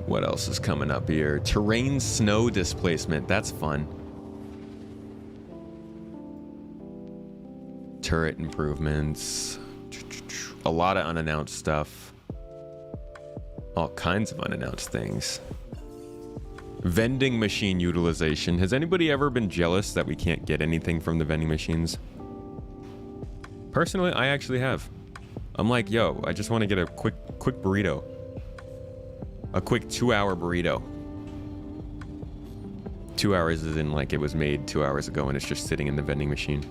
What else is coming up here? Terrain snow displacement. That's fun. Turret improvements. A lot of unannounced stuff. All kinds of unannounced things. Vending machine utilization. Has anybody ever been jealous that we can't get anything from the vending machines? Personally, I actually have. I'm like, yo, I just want to get a quick burrito. A quick 2-hour burrito. 2 hours is in like it was made 2 hours ago and it's just sitting in the vending machine.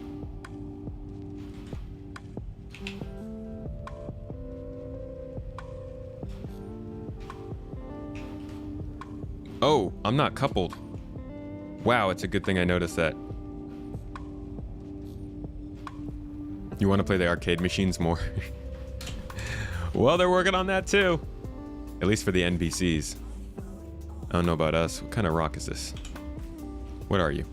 Oh, I'm not coupled. Wow, it's a good thing I noticed that. You want to play the arcade machines more? Well, they're working on that too. At least for the NPCs. I don't know about us. What kind of rock is this? What are you?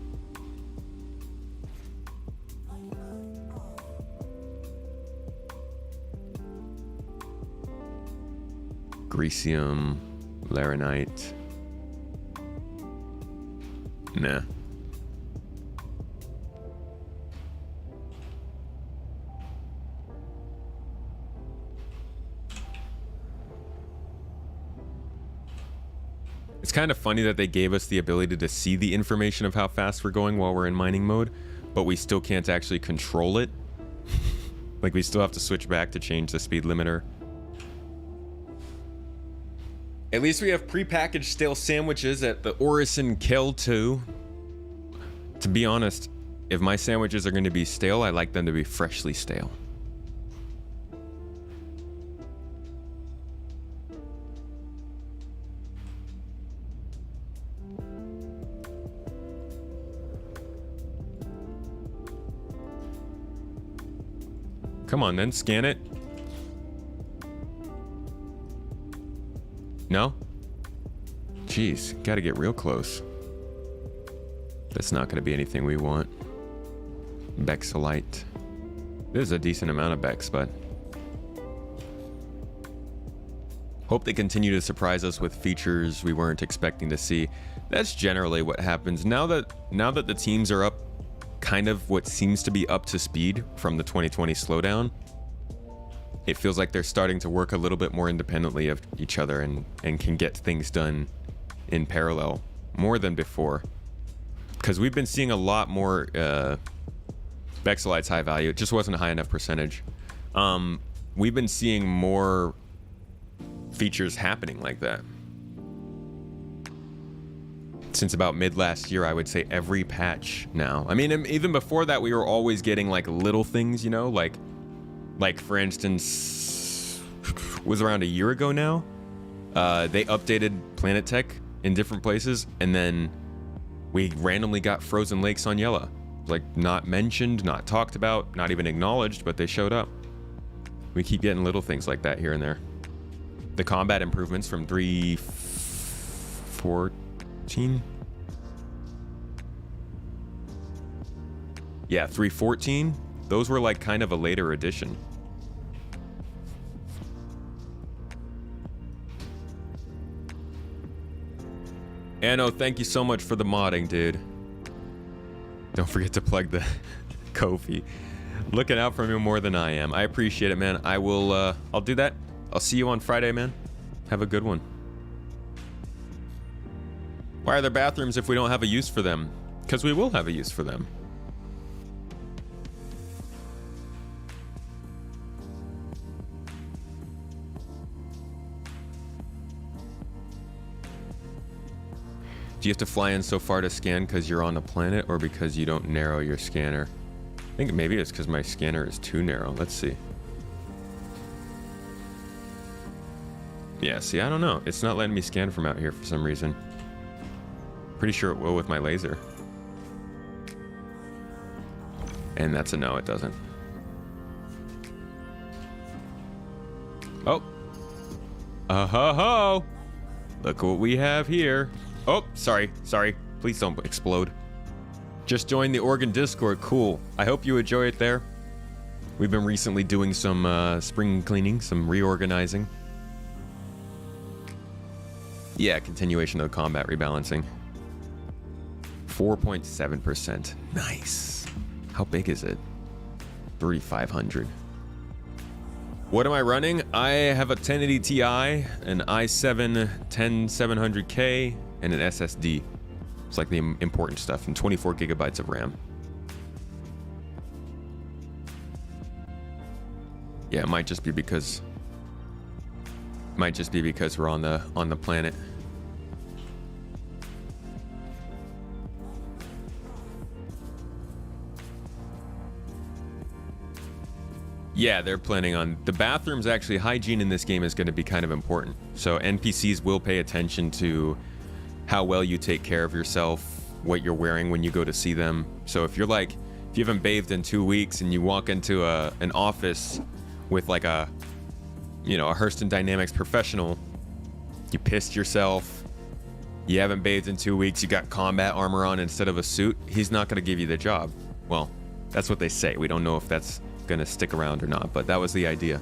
Greasium, Laranite. Nah. It's kind of funny that they gave us the ability to see the information of how fast we're going while we're in mining mode, but we still can't actually control it. Like, we still have to switch back to change the speed limiter. At least we have prepackaged stale sandwiches at the Orison Kell 2. To be honest, if my sandwiches are going to be stale, I like them to be freshly stale. Come on then, scan it. No? Jeez, gotta get real close. That's not gonna be anything we want. Bexolite. There's a decent amount of Bex, but... Hope they continue to surprise us with features we weren't expecting to see. That's generally what happens. Now that the teams are up, kind of what seems to be up to speed from the 2020 slowdown, it feels like they're starting to work a little bit more independently of each other and can get things done in parallel more than before. Because we've been seeing a lot more Bexolite's high value. It just wasn't a high enough percentage. We've been seeing more features happening like that. Since about mid last year, I would say every patch now. I mean, even before that, we were always getting like little things, you know, like for instance, was around a year ago now. They updated Planet Tech in different places, and then we randomly got frozen lakes on Yella. Like, not mentioned, not talked about, not even acknowledged, but they showed up. We keep getting little things like that here and there. The combat improvements from 3.14. Yeah, 3.14. Those were like kind of a later addition. Anno, thank you so much for the modding, dude. Don't forget to plug the Ko-fi. Looking out for me more than I am. I appreciate it, man. I'll do that. I'll see you on Friday, man. Have a good one. Why are there bathrooms if we don't have a use for them? Because we will have a use for them. Do you have to fly in so far to scan because you're on a planet, or because you don't narrow your scanner? I think maybe it's because my scanner is too narrow. Let's see. Yeah, see, I don't know. It's not letting me scan from out here for some reason. Pretty sure it will with my laser. And that's a no, it doesn't. Oh. Ho. Look what we have here. Oh, sorry. Please don't explode. Just joined the Oregon Discord. Cool. I hope you enjoy it there. We've been recently doing some spring cleaning, some reorganizing. Yeah, continuation of the combat rebalancing. 4.7%. Nice. How big is it? 3,500. What am I running? I have a 1080 Ti, an i7 10700K, and an SSD. It's like the important stuff, and 24 gigabytes of RAM. Yeah, it might just be because we're on the planet. Yeah, they're planning on the bathrooms. Actually, hygiene in this game is going to be kind of important. So NPCs will pay attention to how well you take care of yourself, what you're wearing when you go to see them. So if you haven't bathed in 2 weeks and you walk into an office with like a Hurston Dynamics professional, you pissed yourself, you haven't bathed in 2 weeks, you got combat armor on instead of a suit, he's not going to give you the job. Well, that's what they say. We don't know if that's going to stick around or not, but that was the idea.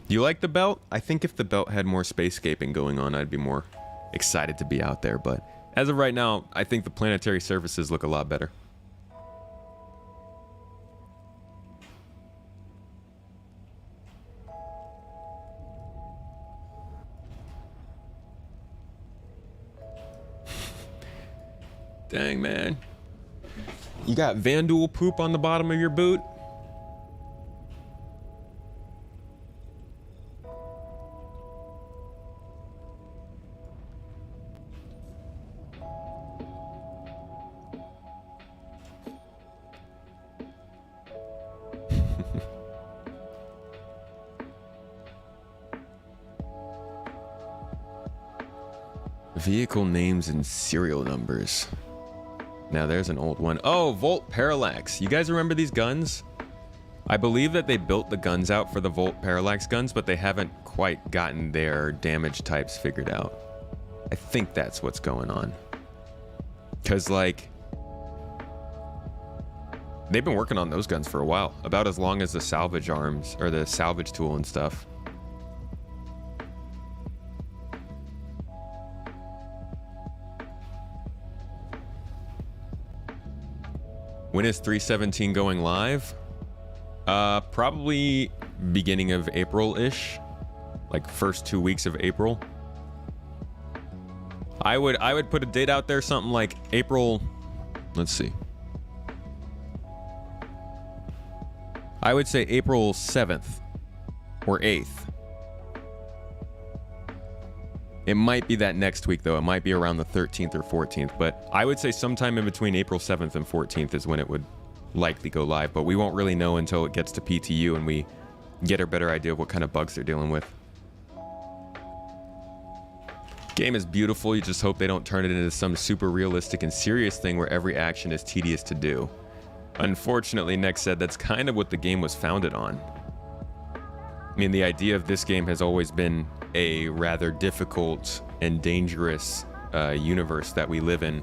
You like the belt? I think if the belt had more spacescaping going on, I'd be more excited to be out there, but as of right now, I think the planetary surfaces look a lot better. Dang, man. You got Vandal poop on the bottom of your boot? Vehicle names and serial numbers. Now there's an old one. Oh, Volt Parallax. You guys remember these guns? I believe that they built the guns out for the Volt Parallax guns, but they haven't quite gotten their damage types figured out. I think that's what's going on. Because, like, they've been working on those guns for a while. About as long as the salvage arms, or the salvage tool and stuff. When is 317 going live? Probably beginning of April-ish. Like first 2 weeks of April. I would put a date out there, something like April. Let's see. I would say April 7th or 8th. It might be that next week, though. It might be around the 13th or 14th, but I would say sometime in between April 7th and 14th is when it would likely go live, but we won't really know until it gets to PTU and we get a better idea of what kind of bugs they're dealing with. Game is beautiful. You just hope they don't turn it into some super realistic and serious thing where every action is tedious to do. Unfortunately, Nex said that's kind of what the game was founded on. I mean, the idea of this game has always been a rather difficult and dangerous universe that we live in.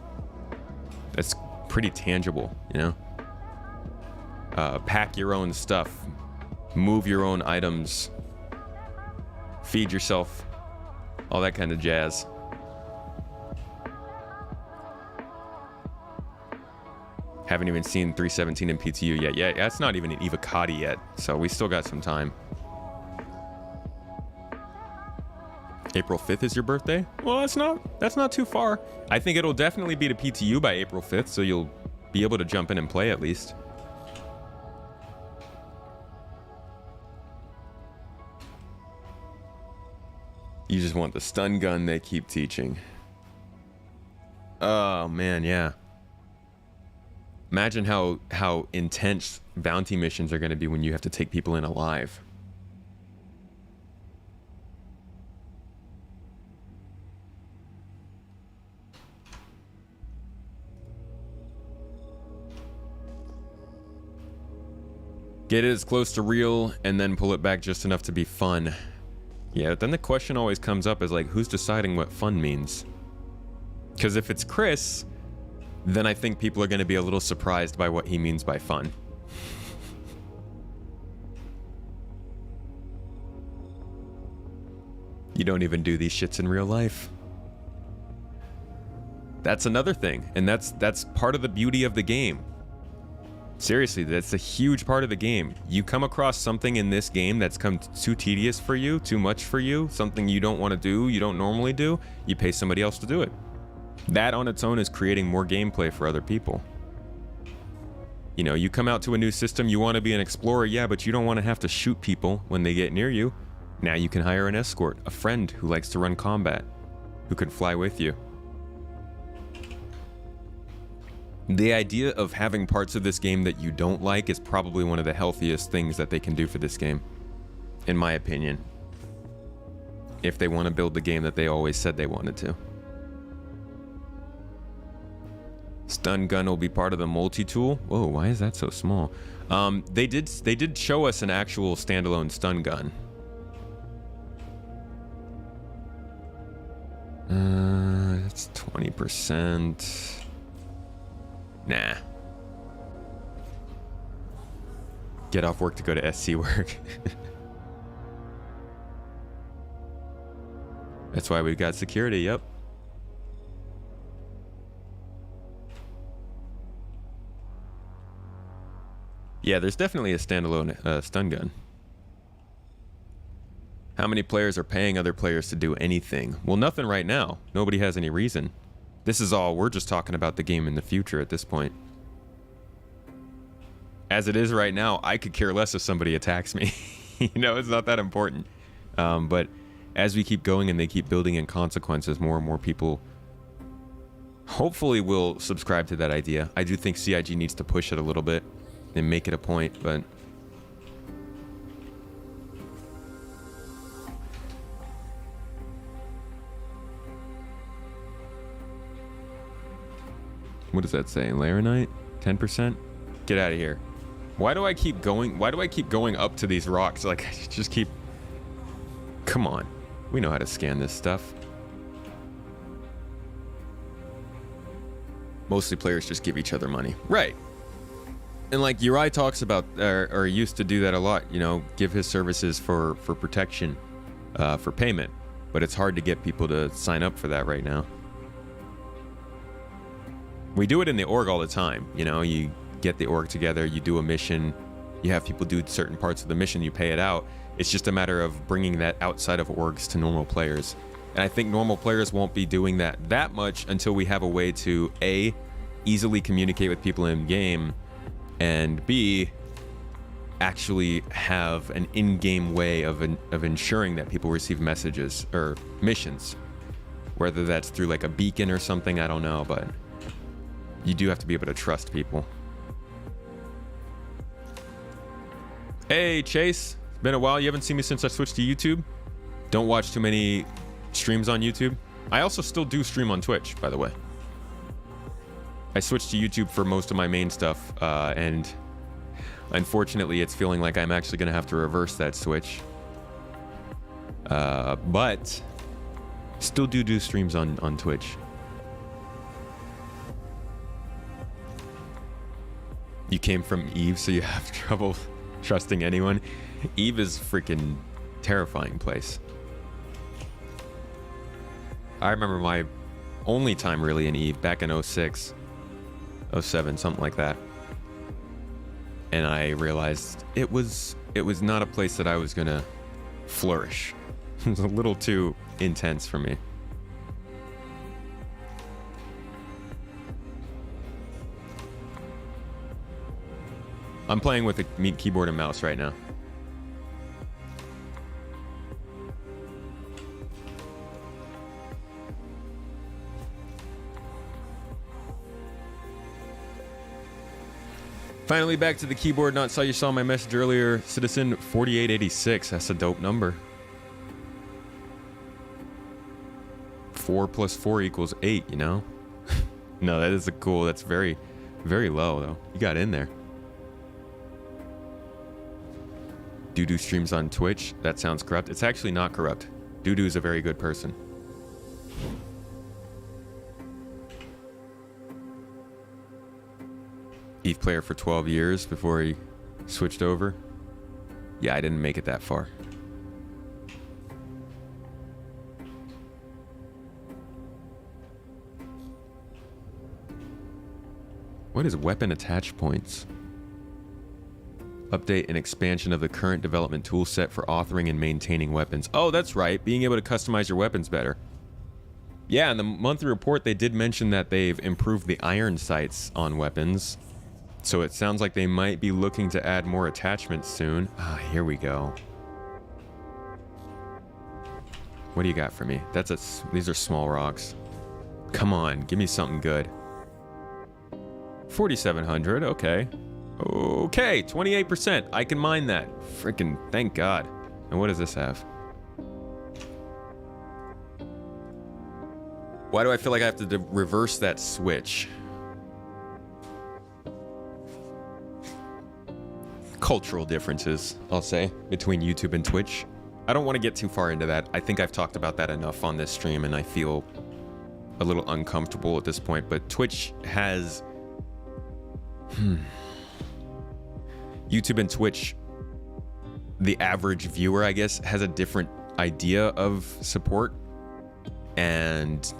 That's pretty tangible, you know? Pack your own stuff, move your own items, feed yourself, all that kind of jazz. Haven't even seen 317 in PTU yet. Yeah, that's not even an Evocati yet, so we still got some time. April 5th is your birthday? Well, that's not too far. I think it'll definitely be to PTU by April 5th, so you'll be able to jump in and play at least. You just want the stun gun they keep teaching. Oh man, yeah. Imagine how intense bounty missions are going to be when you have to take people in alive. Get it as close to real and then pull it back just enough to be fun. Yeah, but then the question always comes up is like, who's deciding what fun means? Because if it's Chris, then I think people are going to be a little surprised by what he means by fun. You don't even do these shits in real life. That's another thing, and that's part of the beauty of the game. Seriously, that's a huge part of the game. You come across something in this game that's come too tedious for you, too much for you, something you don't want to do, you don't normally do, you pay somebody else to do it. That on its own is creating more gameplay for other people. You know, you come out to a new system, you want to be an explorer, yeah, but you don't want to have to shoot people when they get near you. Now you can hire an escort, a friend who likes to run combat, who can fly with you. The idea of having parts of this game that you don't like is probably one of the healthiest things that they can do for this game, in my opinion. If they want to build the game that they always said they wanted to. Stun gun will be part of the multi-tool. Whoa, why is that so small? They did show us an actual standalone stun gun. That's 20%. Nah. Get off work to go to SC work. That's why we've got security, yep. Yeah, there's definitely a standalone stun gun. How many players are paying other players to do anything? Well, nothing right now. Nobody has any reason. This is all, we're just talking about the game in the future at this point. As it is right now, I could care less if somebody attacks me. You know, it's not that important. But as we keep going and they keep building in consequences, more and more people hopefully will subscribe to that idea. I do think CIG needs to push it a little bit and make it a point, but... What does that say? Laranite? 10%? Get out of here. Why do I keep going? Why do I keep going up to these rocks? Like, I just keep... Come on. We know how to scan this stuff. Mostly players just give each other money. Right. And like Uri talks about, or used to do that a lot, you know, give his services for protection, for payment. But it's hard to get people to sign up for that right now. We do it in the org all the time, you know, you get the org together, you do a mission, you have people do certain parts of the mission, you pay it out. It's just a matter of bringing that outside of orgs to normal players. And I think normal players won't be doing that much until we have a way to A, easily communicate with people in game, and B, actually have an in-game way of ensuring that people receive messages or missions. Whether that's through like a beacon or something, I don't know, but you do have to be able to trust people. Hey, Chase. It's been a while. You haven't seen me since I switched to YouTube. Don't watch too many streams on YouTube. I also still do stream on Twitch, by the way. I switched to YouTube for most of my main stuff, and unfortunately, it's feeling like I'm actually going to have to reverse that switch. But still do streams on Twitch. You came from Eve, so you have trouble trusting anyone. Eve is a freaking terrifying place. I remember my only time really in Eve back in 06, 07, something like that. And I realized it was not a place that I was gonna flourish. It was a little too intense for me. I'm playing with a keyboard and mouse right now. Finally back to the keyboard. Not saw you saw my message earlier. Citizen 4886. That's a dope number. 4 plus 4 equals 8, you know? No, that is a cool. That's very, very low, though. You got in there. Doodoo streams on Twitch. That sounds corrupt. It's actually not corrupt. Doodoo is a very good person. EVE player for 12 years before he switched over. Yeah, I didn't make it that far. What is weapon attach points? Update and expansion of the current development tool set for authoring and maintaining weapons. Oh, that's right. Being able to customize your weapons better. Yeah, in the monthly report, they did mention that they've improved the iron sights on weapons. So it sounds like they might be looking to add more attachments soon. Ah, here we go. What do you got for me? These are small rocks. Come on, give me something good. 4,700, okay. Okay, 28%. I can mine that. Freaking thank God. And what does this have? Why do I feel like I have to reverse that switch? Cultural differences, I'll say, between YouTube and Twitch. I don't want to get too far into that. I think I've talked about that enough on this stream, and I feel a little uncomfortable at this point. But Twitch has... YouTube and Twitch, the average viewer, I guess, has a different idea of support. And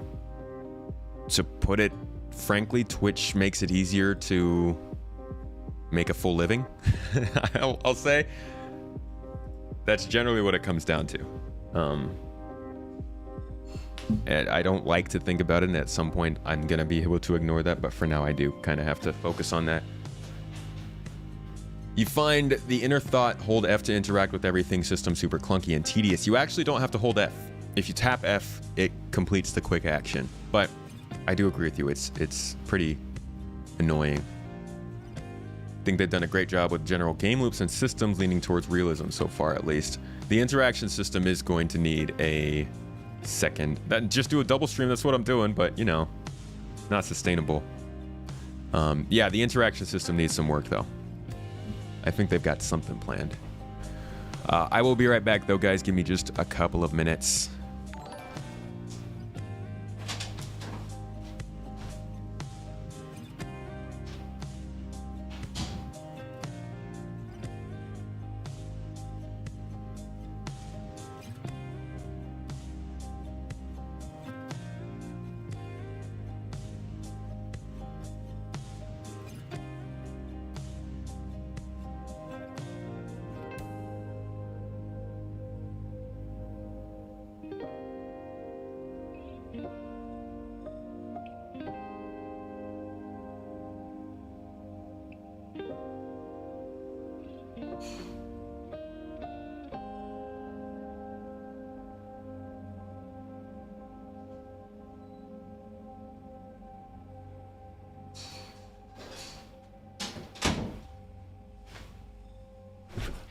to put it frankly, Twitch makes it easier to make a full living. I'll say that's generally what it comes down to. And I don't like to think about it, and at some point I'm gonna be able to ignore that, but for now I do kind of have to focus on that. You find the inner thought, hold F to interact with everything system super clunky and tedious. You actually don't have to hold F. If you tap F, it completes the quick action. But I do agree with you, it's pretty annoying. I think they've done a great job with general game loops and systems leaning towards realism so far, at least. The interaction system is going to need a second. Just do a double stream, that's what I'm doing, but you know, not sustainable. Yeah, the interaction system needs some work though. I think they've got something planned. I will be right back though, guys. Give me just a couple of minutes.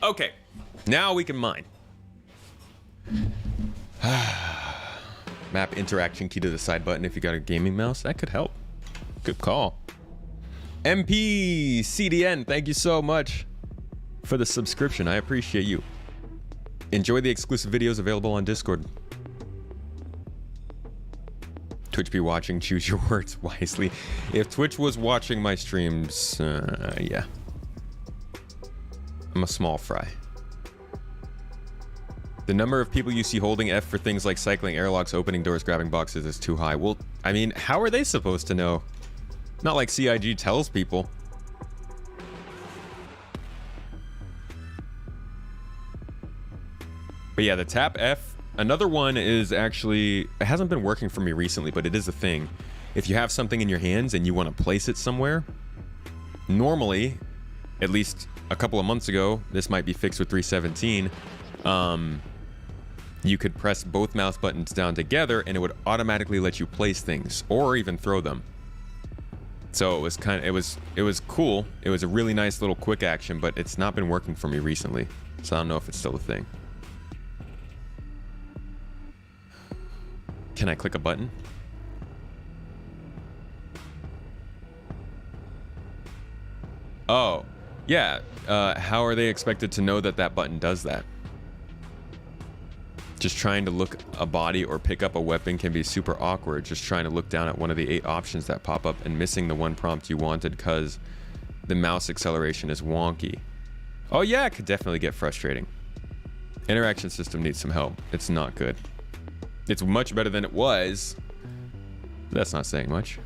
Okay, now we can mine. Map interaction key to the side button if you got a gaming mouse. That could help. Good call. MP CDN, thank you so much for the subscription. I appreciate you. Enjoy the exclusive videos available on Discord. Twitch be watching, choose your words wisely. If Twitch was watching my streams, yeah. I'm a small fry. The number of people you see holding F for things like cycling, airlocks, opening doors, grabbing boxes is too high. Well, I mean, how are they supposed to know? Not like CIG tells people. But yeah, the tap F. Another one is actually, it hasn't been working for me recently, but it is a thing. If you have something in your hands and you want to place it somewhere, normally, at least a couple of months ago, this might be fixed with 317, you could press both mouse buttons down together and it would automatically let you place things or even throw them. So it was cool. It was a really nice little quick action, but it's not been working for me recently. So I don't know if it's still a thing. Can I click a button? Oh, yeah. How are they expected to know that that button does that? Just trying to look a body or pick up a weapon can be super awkward. Just trying to look down at one of the 8 options that pop up and missing the one prompt you wanted because the mouse acceleration is wonky. Oh yeah, it could definitely get frustrating. Interaction system needs some help. It's not good. It's much better than it was. That's not saying much.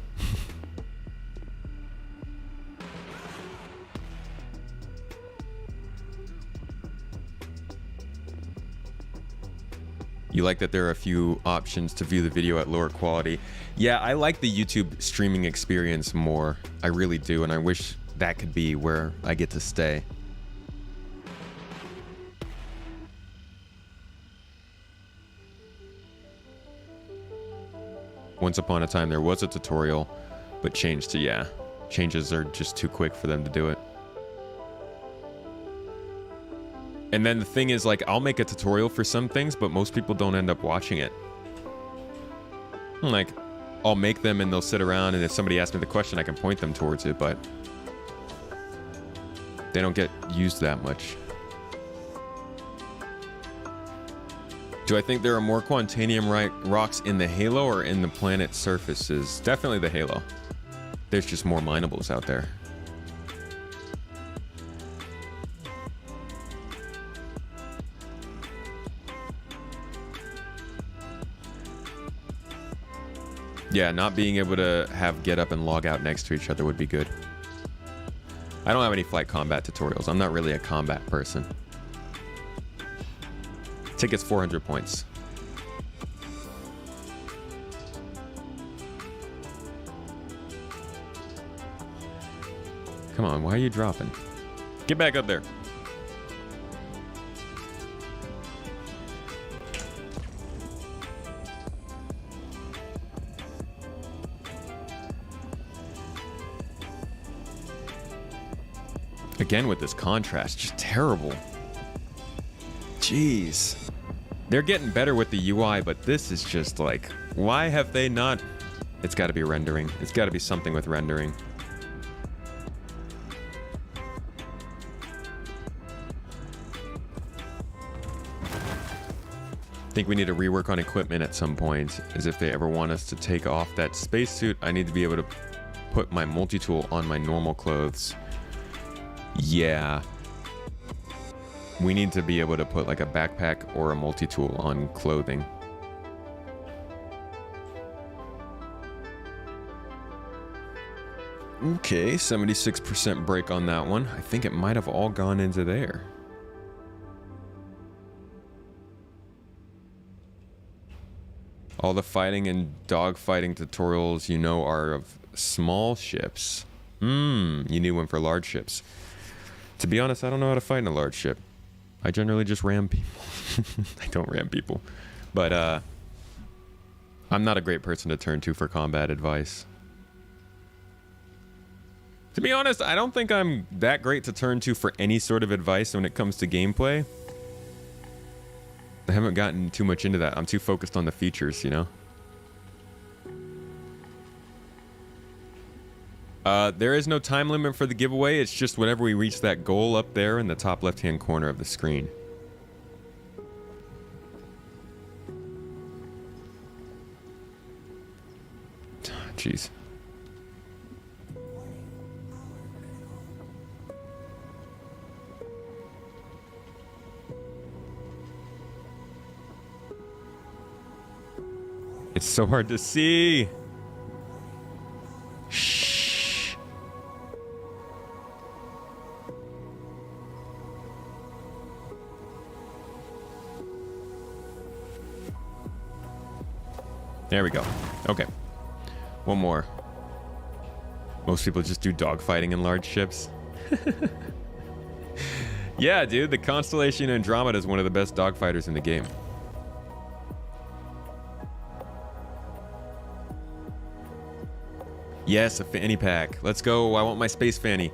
You like that there are a few options to view the video at lower quality. Yeah, I like the YouTube streaming experience more. I really do, and I wish that could be where I get to stay. Once upon a time, there was a tutorial, but changed to, yeah. Changes are just too quick for them to do it. And then the thing is, like, I'll make a tutorial for some things, but most people don't end up watching it. Like, I'll make them and they'll sit around, and if somebody asks me the question, I can point them towards it, but they don't get used that much. Do I think there are more Quantanium rocks in the Halo or in the planet surfaces? Definitely the Halo. There's just more minables out there. Yeah, not being able to have get up and log out next to each other would be good. I don't have any flight combat tutorials. I'm not really a combat person. Tickets 400 points. Come on, why are you dropping? Get back up there. Again with this contrast, just terrible. Jeez. They're getting better with the UI, but this is just like, why have they not? It's got to be rendering. It's got to be something with rendering. I think we need to rework on equipment at some point, as if they ever want us to take off that spacesuit. I need to be able to put my multi-tool on my normal clothes. Yeah. We need to be able to put like a backpack or a multi-tool on clothing. Okay, 76% break on that one. I think it might have all gone into there. All the fighting and dogfighting tutorials you know are of small ships. You need one for large ships. To be honest, I don't know how to fight in a large ship. I generally just ram people. I don't ram people. But I'm not a great person to turn to for combat advice. To be honest, I don't think I'm that great to turn to for any sort of advice when it comes to gameplay. I haven't gotten too much into that. I'm too focused on the features, you know? There is no time limit for the giveaway. It's just whenever we reach that goal up there in the top left-hand corner of the screen. Jeez. It's so hard to see. Shh. There we go. Okay. One more. Most people just do dogfighting in large ships. Yeah, dude, the Constellation Andromeda is one of the best dogfighters in the game. Yes, a fanny pack. Let's go. I want my space fanny.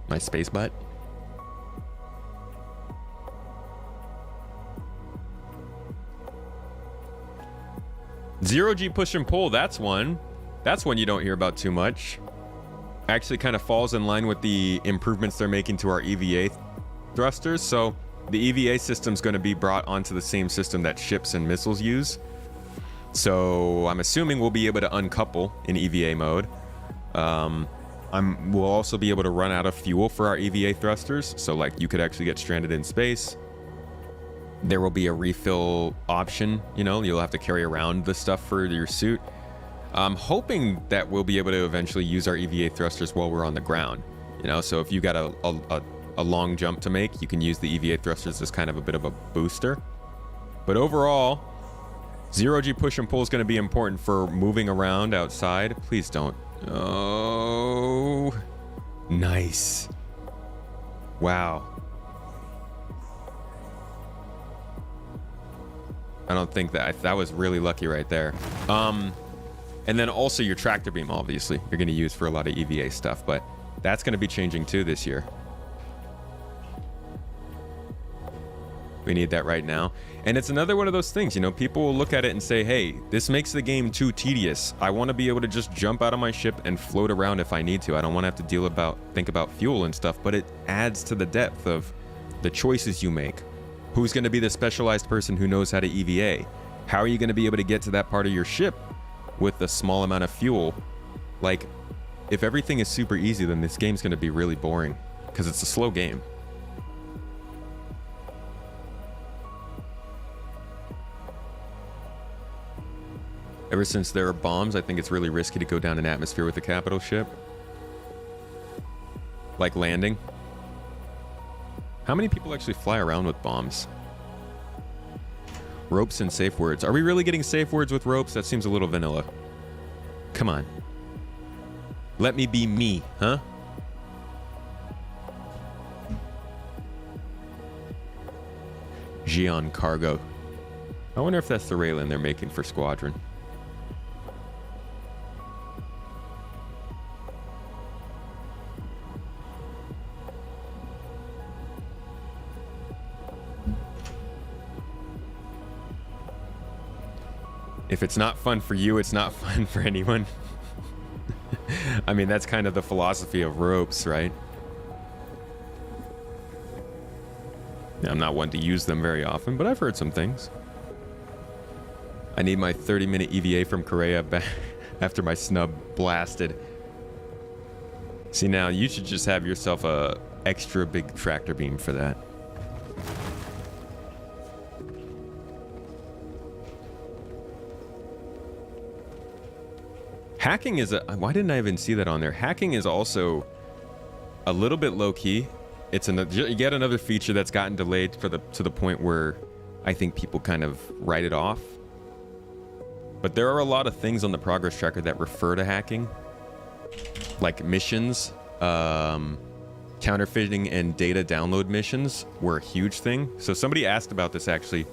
My space butt. Zero G push and pull. That's one. That's one you don't hear about too much. Actually kind of falls in line with the improvements they're making to our EVA thrusters. So the EVA system is going to be brought onto the same system that ships and missiles use. So I'm assuming we'll be able to uncouple in EVA mode. We'll also be able to run out of fuel for our EVA thrusters. So like you could actually get stranded in space. There will be a refill option. You know, you'll have to carry around the stuff for your suit. I'm hoping that we'll be able to eventually use our EVA thrusters while we're on the ground. You know, so if you got a long jump to make, you can use the EVA thrusters as kind of a bit of a booster. But overall, zero G push and pull is going to be important for moving around outside. Please don't. Oh, nice. Wow. I don't think that was really lucky right there. And then also your tractor beam, obviously, you're going to use for a lot of EVA stuff, but that's going to be changing too this year. We need that right now. And it's another one of those things, you know, people will look at it and say, hey, this makes the game too tedious. I want to be able to just jump out of my ship and float around if I need to. I don't want to have to think about fuel and stuff, but it adds to the depth of the choices you make. Who's going to be the specialized person who knows how to EVA? How are you going to be able to get to that part of your ship with a small amount of fuel? Like, if everything is super easy, then this game's going to be really boring because it's a slow game. Ever since there are bombs, I think it's really risky to go down an atmosphere with a capital ship. Like landing. How many people actually fly around with bombs? Ropes and safe words. Are we really getting safe words with ropes? That seems a little vanilla. Come on. Let me be me, huh? Xi'an Cargo. I wonder if that's the Raylan they're making for Squadron. If it's not fun for you, it's not fun for anyone. I mean, that's kind of the philosophy of ropes, right? I'm not one to use them very often, but I've heard some things. I need my 30-minute EVA from Korea back after my snub blasted. See, now you should just have yourself a extra big tractor beam for that. Hacking is why didn't I even see that on there? Hacking is also a little bit low-key. It's yet another feature that's gotten delayed to the point where I think people kind of write it off. But there are a lot of things on the progress tracker that refer to hacking, like missions, counterfeiting and data download missions were a huge thing. So somebody asked about this actually,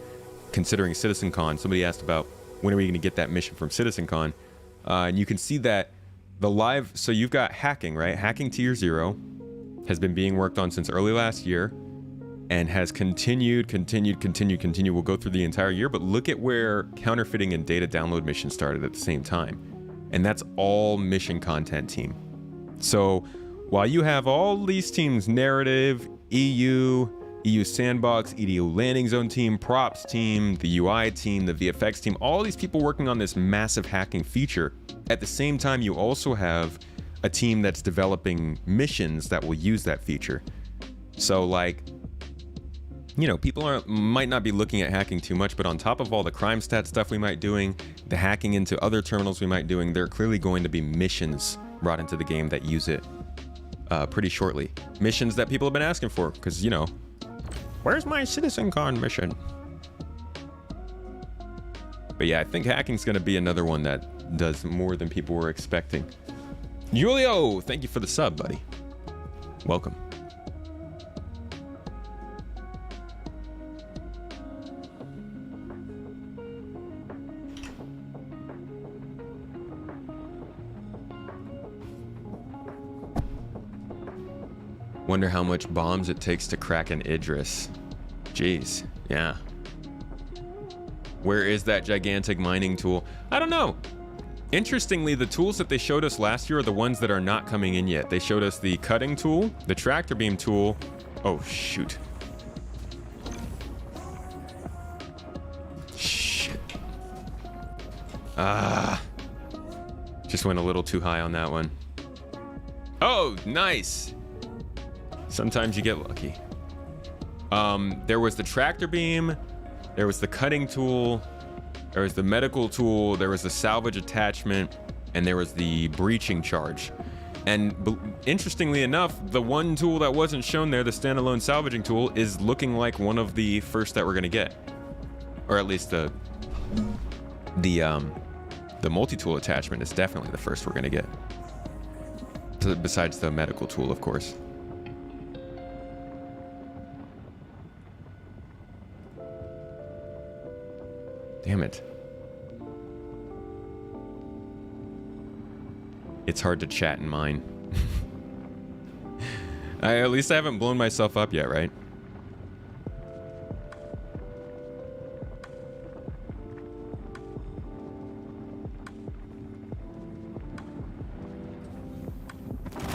considering CitizenCon. Somebody asked about when are we going to get that mission from CitizenCon. And you can see that so you've got hacking, right? Hacking Tier 0 has been being worked on since early last year and has continued. We'll go through the entire year, but look at where counterfeiting and data download missions started at the same time. And that's all mission content team. So while you have all these teams, narrative, EU Sandbox, EDU Landing Zone team, props team, the UI team, the VFX team, all these people working on this massive hacking feature. At the same time, you also have a team that's developing missions that will use that feature. So like, you know, people might not be looking at hacking too much, but on top of all the crime stat stuff we might doing, the hacking into other terminals we might doing, there are clearly going to be missions brought into the game that use it pretty shortly. Missions that people have been asking for, because, you know, where's my CitizenCon mission? But yeah, I think hacking's going to be another one that does more than people were expecting. Julio, thank you for the sub, buddy. Welcome. Wonder how much bombs it takes to crack an Idris. Jeez, yeah. Where is that gigantic mining tool? I don't know. Interestingly, the tools that they showed us last year are the ones that are not coming in yet. They showed us the cutting tool, the tractor beam tool. Oh, shoot. Shit. Just went a little too high on that one. Oh, nice. Sometimes you get lucky. There was the tractor beam, there was the cutting tool, there was the medical tool, there was the salvage attachment, and there was the breaching charge. And interestingly enough, the one tool that wasn't shown there, the standalone salvaging tool, is looking like one of the first that we're gonna get. Or at least the multi-tool attachment is definitely the first we're gonna get. Besides the medical tool, of course. Damn it. It's hard to chat in mine. At least I haven't blown myself up yet, right?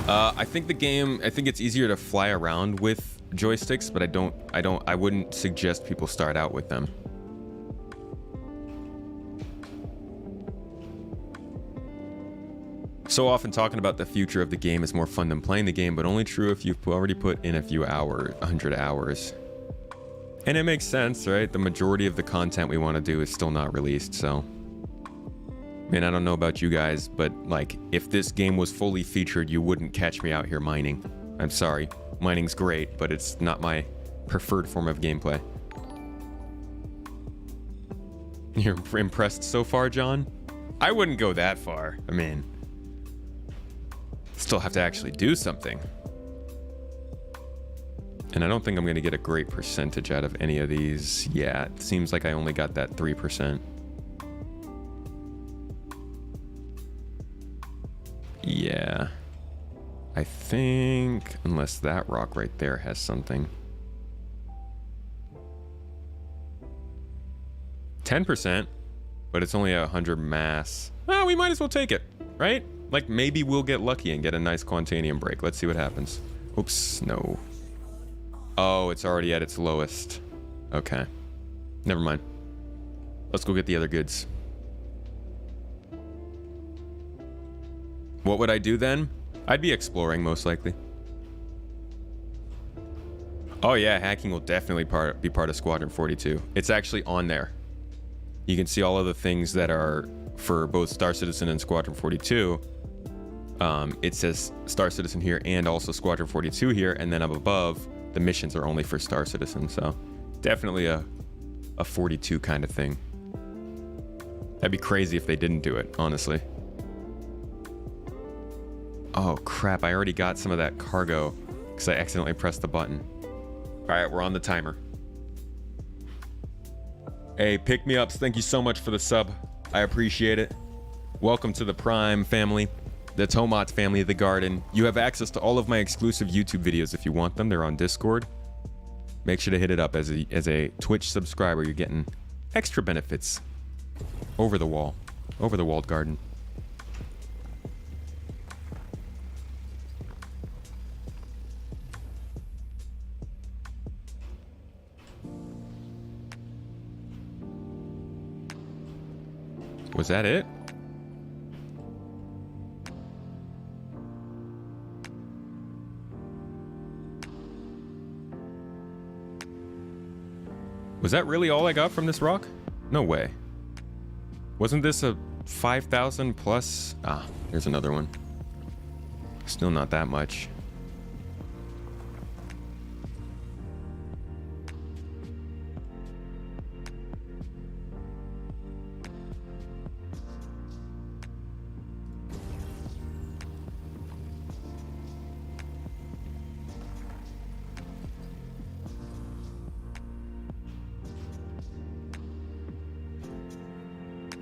I think it's easier to fly around with joysticks, but I wouldn't suggest people start out with them. So often talking about the future of the game is more fun than playing the game, but only true if you've already put in a few hours, 100 hours. And it makes sense, right? The majority of the content we want to do is still not released, so. Man, I don't know about you guys, but like, if this game was fully featured, you wouldn't catch me out here mining. I'm sorry. Mining's great, but it's not my preferred form of gameplay. You're impressed so far, John? I wouldn't go that far. I mean, still have to actually do something. And I don't think I'm going to get a great percentage out of any of these. Yeah, it seems like I only got that 3%. Yeah. I think, unless that rock right there has something. 10%, but it's only 100 mass. Oh, we might as well take it, right? Like, maybe we'll get lucky and get a nice Quantanium break. Let's see what happens. Oops, no. Oh, it's already at its lowest. Okay. Never mind. Let's go get the other goods. What would I do then? I'd be exploring, most likely. Oh yeah, hacking will definitely be part of Squadron 42. It's actually on there. You can see all of the things that are for both Star Citizen and Squadron 42. It says Star Citizen here and also Squadron 42 here, and then up above, the missions are only for Star Citizen, so definitely a 42 kind of thing. That'd be crazy if they didn't do it, honestly. Oh crap, I already got some of that cargo because I accidentally pressed the button. Alright, we're on the timer. Hey, Pick Me Ups, thank you so much for the sub. I appreciate it. Welcome to the Prime family, the Tomat family of the Garden. You have access to all of my exclusive YouTube videos if you want them. They're on Discord. Make sure to hit it up as a Twitch subscriber. You're getting extra benefits. Over the walled garden. Was that it? Was that really all I got from this rock? No way. Wasn't this a 5,000 plus? Ah, here's another one. Still not that much.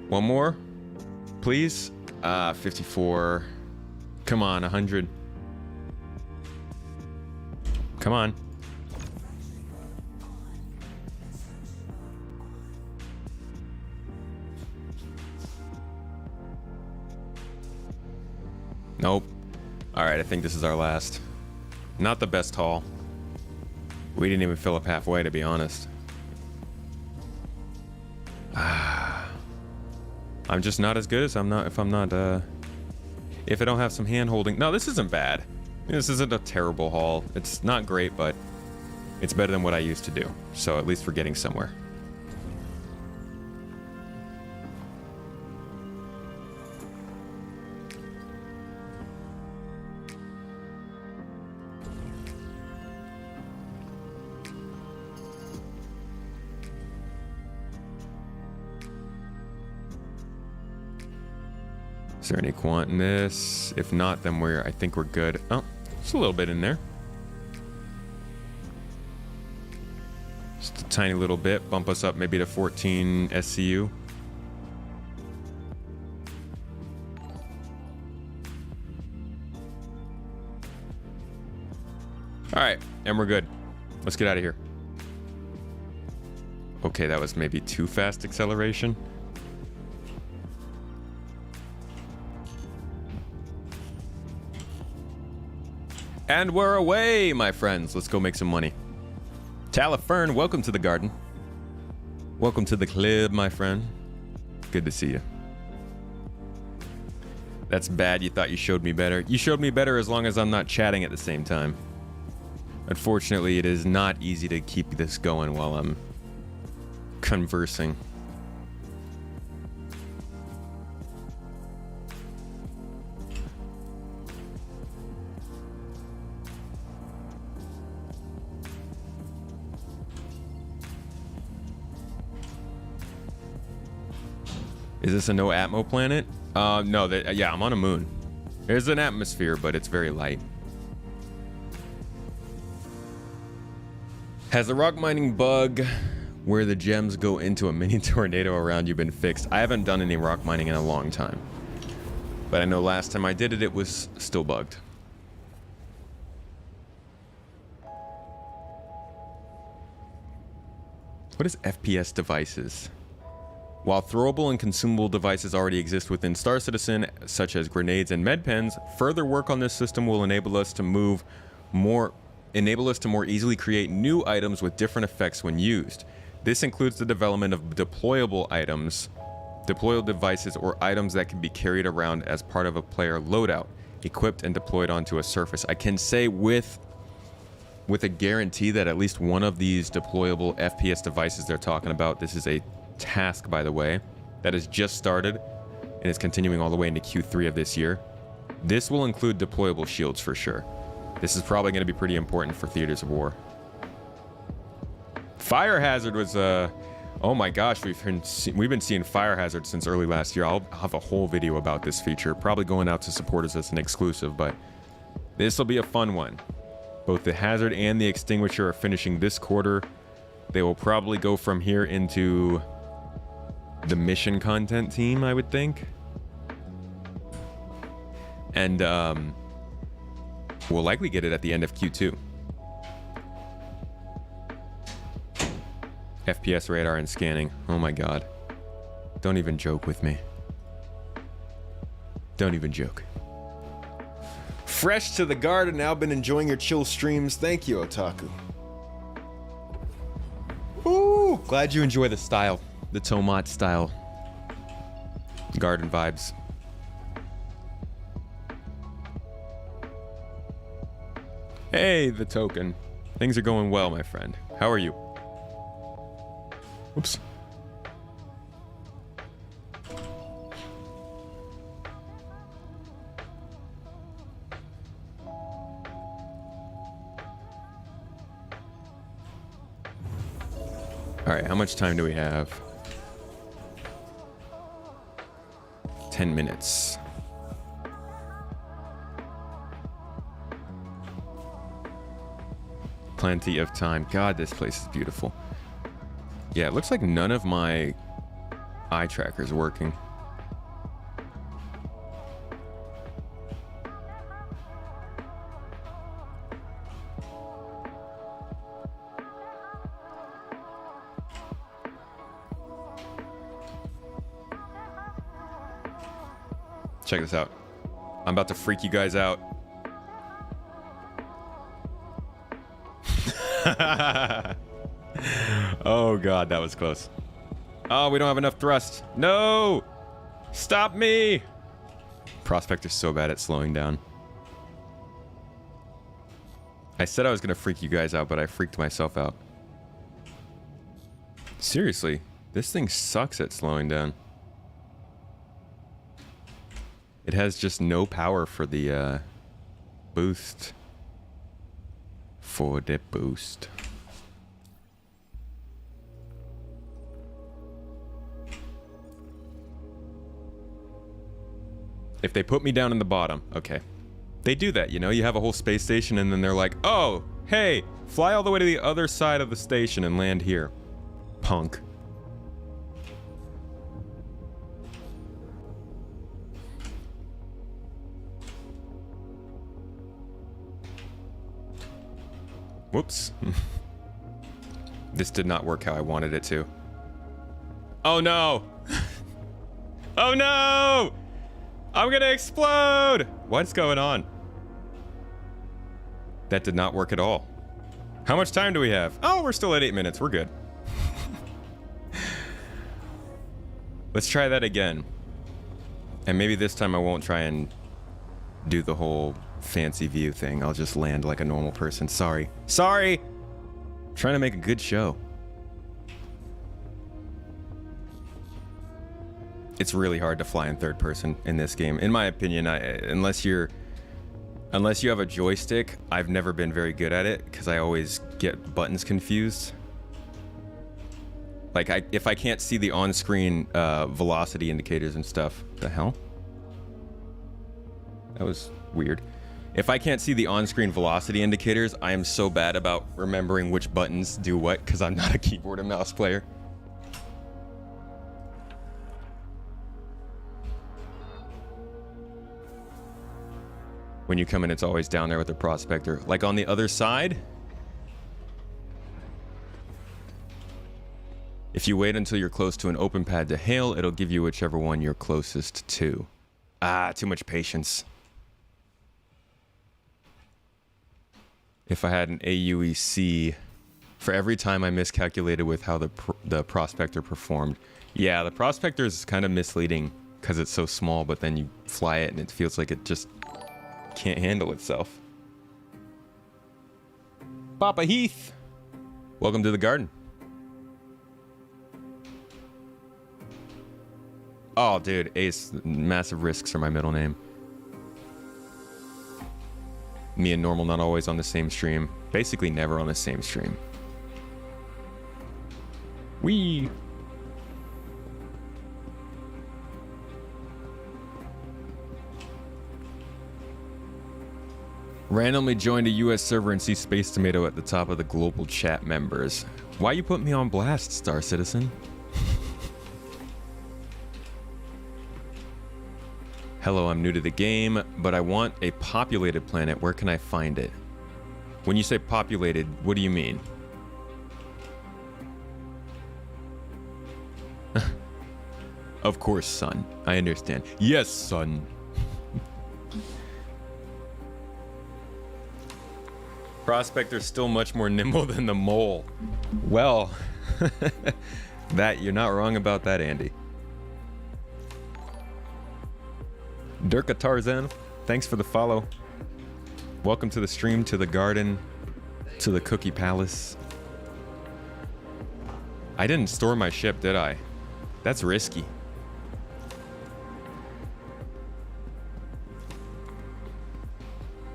One more, please. 54. Come on, 100. Come on. Nope. Alright, I think this is our last. Not the best haul. We didn't even fill up halfway, to be honest. I'm just not as good as I'm not if I don't have some hand holding. No, this isn't bad. This isn't a terrible haul. It's not great, but it's better than what I used to do. So at least we're getting somewhere. Is there any quant in this? If not, then I think we're good. Oh, just a little bit in there. Just a tiny little bit. Bump us up maybe to 14 SCU. All right, and we're good. Let's get out of here. Okay, that was maybe too fast acceleration. And we're away, my friends. Let's go make some money. Talifern, welcome to the garden. Welcome to the club, my friend. Good to see you. That's bad. You thought you showed me better. You showed me better as long as I'm not chatting at the same time. Unfortunately, it is not easy to keep this going while I'm conversing. Is this a no atmo planet? No, yeah, I'm on a moon. There's an atmosphere, but it's very light. Has the rock mining bug where the gems go into a mini tornado around you been fixed? I haven't done any rock mining in a long time. But I know last time I did it, it was still bugged. What is FPS devices? While throwable and consumable devices already exist within Star Citizen, such as grenades and med pens, further work on this system will enable us to more easily create new items with different effects when used. This includes the development of deployable items, deployable devices, or items that can be carried around as part of a player loadout, equipped and deployed onto a surface. I can say with a guarantee that at least one of these deployable FPS devices they're talking about, this is a task, by the way, that has just started and is continuing all the way into Q3 of this year. This will include deployable shields for sure. This is probably going to be pretty important for theaters of war. Fire hazard was oh my gosh, we've been seeing fire hazard since early last year. I'll have a whole video about this feature, probably going out to supporters as an exclusive, but this will be a fun one. Both the hazard and the extinguisher are finishing this quarter. They will probably go from here into the mission content team, I would think. And we'll likely get it at the end of Q2. FPS radar and scanning. Oh my god. Don't even joke with me. Don't even joke. Fresh to the garden, now been enjoying your chill streams. Thank you, Otaku. Ooh, glad you enjoy the style. The Tomat style. Garden vibes. Hey, the token. Things are going well, my friend. How are you? Whoops. All right, how much time do we have? 10 minutes. Plenty of time. God, this place is beautiful. Yeah, it looks like none of my eye trackers working. Check this out. I'm about to freak you guys out. Oh god, that was close. Oh, we don't have enough thrust. No! Stop me! Prospector's so bad at slowing down. I said I was gonna freak you guys out, but I freaked myself out. Seriously, this thing sucks at slowing down. It has just no power for the boost. For the boost. If they put me down in the bottom, okay. They do that, you know? You have a whole space station and then they're like, oh, hey, fly all the way to the other side of the station and land here. Punk. Whoops. This did not work how I wanted it to. Oh no! Oh no! I'm gonna explode! What's going on? That did not work at all. How much time do we have? Oh, we're still at 8 minutes. We're good. Let's try that again. And maybe this time I won't try and do the whole fancy view thing. I'll just land like a normal person. Sorry. Sorry! I'm trying to make a good show. It's really hard to fly in third person in this game. In my opinion, unless you have a joystick, I've never been very good at it because I always get buttons confused. Like, if I can't see the on-screen velocity indicators and stuff. The hell? That was weird. If I can't see the on-screen velocity indicators, I am so bad about remembering which buttons do what because I'm not a keyboard and mouse player. When you come in, it's always down there with the prospector. Like on the other side, if you wait until you're close to an open pad to hail, it'll give you whichever one you're closest to. Ah, too much patience. If I had an AUEC, for every time I miscalculated with how the prospector performed. Yeah, the prospector is kind of misleading because it's so small, but then you fly it and it feels like it just can't handle itself. Papa Heath, welcome to the garden. Oh, dude, Ace, massive risks are my middle name. Me and Normal not always on the same stream. Basically never on the same stream. Wee. Randomly joined a US server and see Space Tomato at the top of the global chat members. Why you put me on blast, Star Citizen? Hello, I'm new to the game, but I want a populated planet. Where can I find it? When you say populated, what do you mean? Of course, son. I understand. Yes, son. Prospector's still much more nimble than the mole. Well, you're not wrong about that, Andy. Durka Tarzan, thanks for the follow. Welcome to the stream, to the garden, to the cookie palace. I didn't store my ship, did I? That's risky.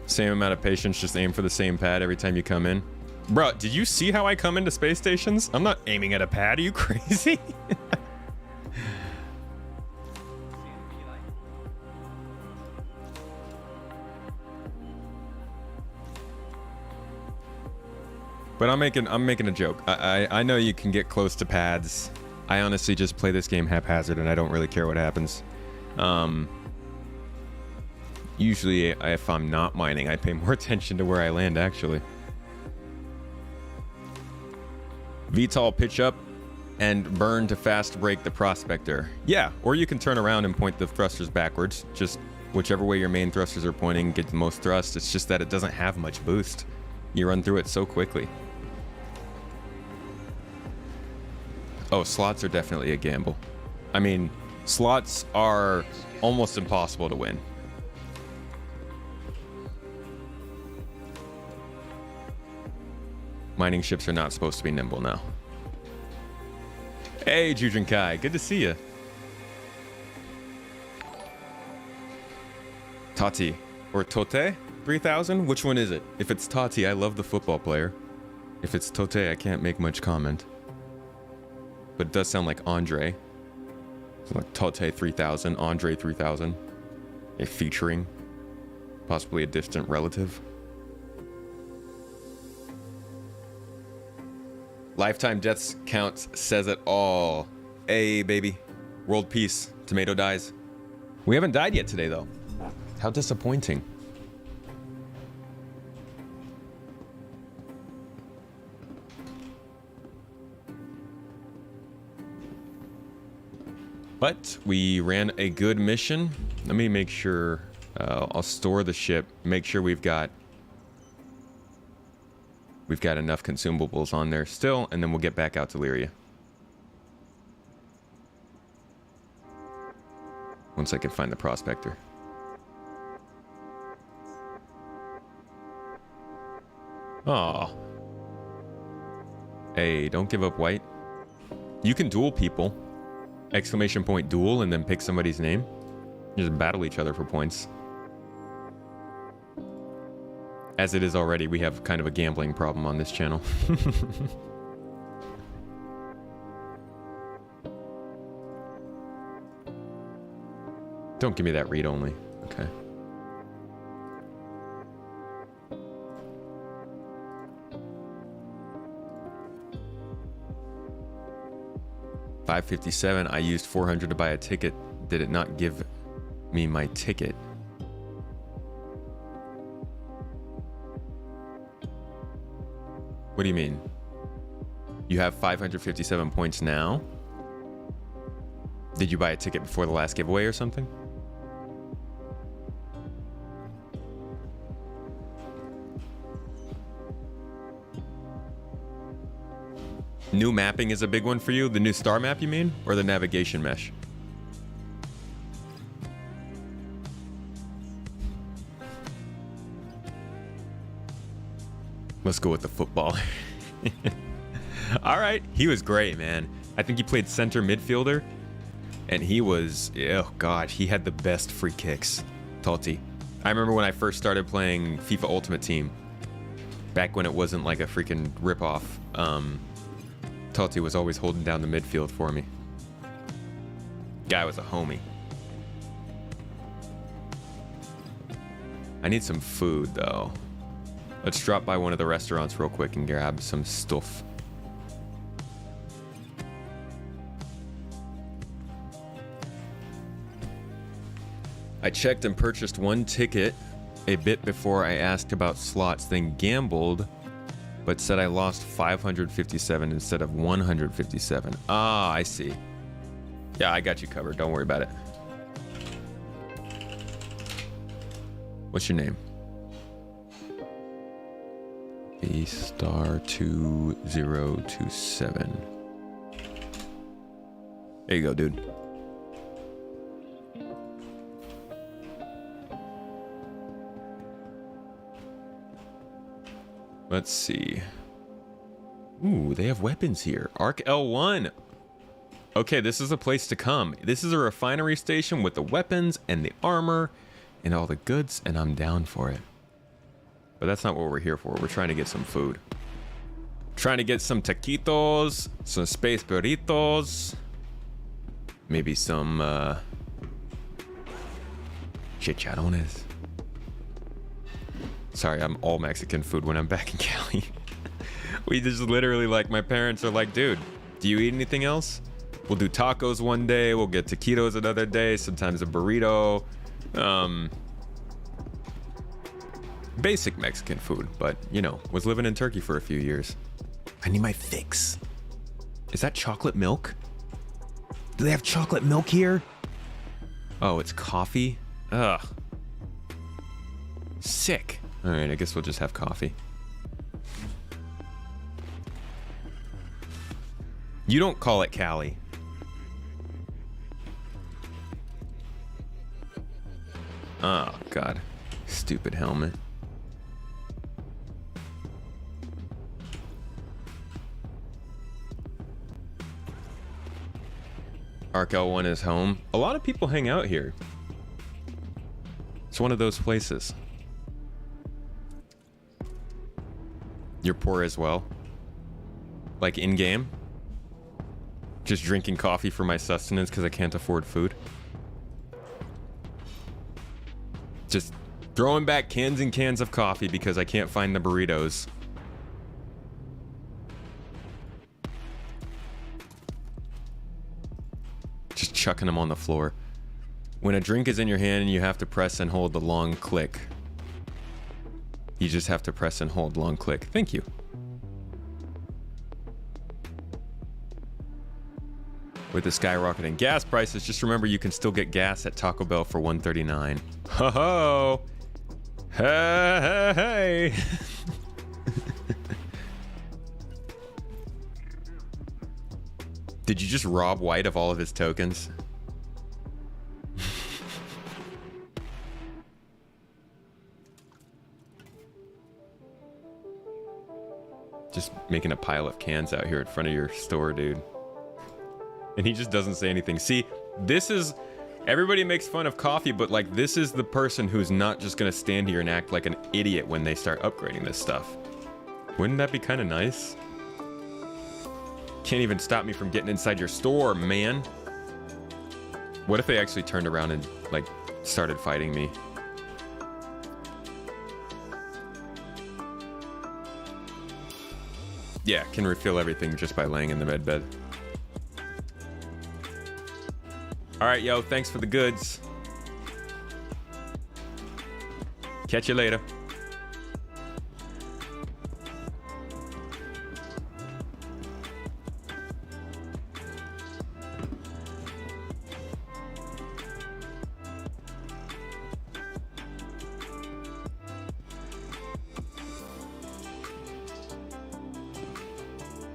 Same amount of patience, just aim for the same pad every time you come in. Bro, did you see how I come into space stations? I'm not aiming at a pad, are you crazy? But I'm making a joke. I know you can get close to pads. I honestly just play this game haphazard and I don't really care what happens. Usually, if I'm not mining, I pay more attention to where I land, actually. VTOL pitch up and burn to fast break the prospector. Yeah, or you can turn around and point the thrusters backwards. Just whichever way your main thrusters are pointing, get the most thrust. It's just that it doesn't have much boost. You run through it so quickly. Oh, slots are definitely a gamble. I mean, slots are almost impossible to win. Mining ships are not supposed to be nimble now. Hey, Jujin Kai, good to see you. Tati, or Tote 3000? Which one is it? If it's Tati, I love the football player. If it's Tote, I can't make much comment. But it does sound like Andre. So like Tote 3000, Andre 3000. A featuring possibly a distant relative. Lifetime deaths counts says it all. Hey, baby. World peace. Tomato dies. We haven't died yet today, though. How disappointing. But we ran a good mission. Let me make sure. I'll store the ship. Make sure we've got enough consumables on there still, and then we'll get back out to Lyria. Once I can find the prospector. Aw. Hey, don't give up, White. You can duel people. Exclamation point duel and then pick somebody's name. Just battle each other for points. As it is already, we have kind of a gambling problem on this channel. Don't give me that read only. Okay. $557. I used 400 to buy a ticket. Did it not give me my ticket? What do you mean? You have 557 points now? Did you buy a ticket before the last giveaway or something? New mapping is a big one for you? The new star map, you mean? Or the navigation mesh? Let's go with the football. All right. He was great, man. I think he played center midfielder. And he was, oh God, he had the best free kicks. Totti. I remember when I first started playing FIFA Ultimate Team. Back when it wasn't like a freaking ripoff. Totti was always holding down the midfield for me. Guy was a homie. I need some food, though. Let's drop by one of the restaurants real quick and grab some stuff. I checked and purchased one ticket a bit before I asked about slots, then gambled, but said I lost 557 instead of 157. Ah, I see. Yeah, I got you covered. Don't worry about it. What's your name? A*2027. There you go, dude. Let's see. Ooh, they have weapons here. Arc L1. Okay, this is a place to come. This is a refinery station with the weapons and the armor and all the goods, and I'm down for it. But that's not what we're here for. We're trying to get some food. Trying to get some taquitos, some space burritos, maybe some chicharrones. Sorry, I'm all Mexican food when I'm back in Cali. We just literally, like, my parents are like, dude, do you eat anything else? We'll do tacos one day, we'll get taquitos another day, sometimes a burrito. Basic Mexican food, but, you know, was living in Turkey for a few years. I need my fix. Is that chocolate milk? Do they have chocolate milk here? Oh, it's coffee? Ugh. Sick. All right, I guess we'll just have coffee. You don't call it Callie. Oh, God. Stupid helmet. Arc L1 is home. A lot of people hang out here. It's one of those places. You're poor as well? Like in-game? Just drinking coffee for my sustenance because I can't afford food? Just throwing back cans and cans of coffee because I can't find the burritos. Just chucking them on the floor. When a drink is in your hand and you have to press and hold the long click. You just have to press and hold long click. Thank you. With the skyrocketing gas prices, just remember you can still get gas at Taco Bell for $1.39. Ho ho! Hey! Hey! Did you just rob White of all of his tokens? Just making a pile of cans out here in front of your store, dude. And he just doesn't say anything. See, this is... Everybody makes fun of coffee, but like this is the person who's not just gonna stand here and act like an idiot when they start upgrading this stuff. Wouldn't that be kind of nice? Can't even stop me from getting inside your store, man. What if they actually turned around and like started fighting me? Yeah, can refill everything just by laying in the med bed. All right, yo, thanks for the goods. Catch you later.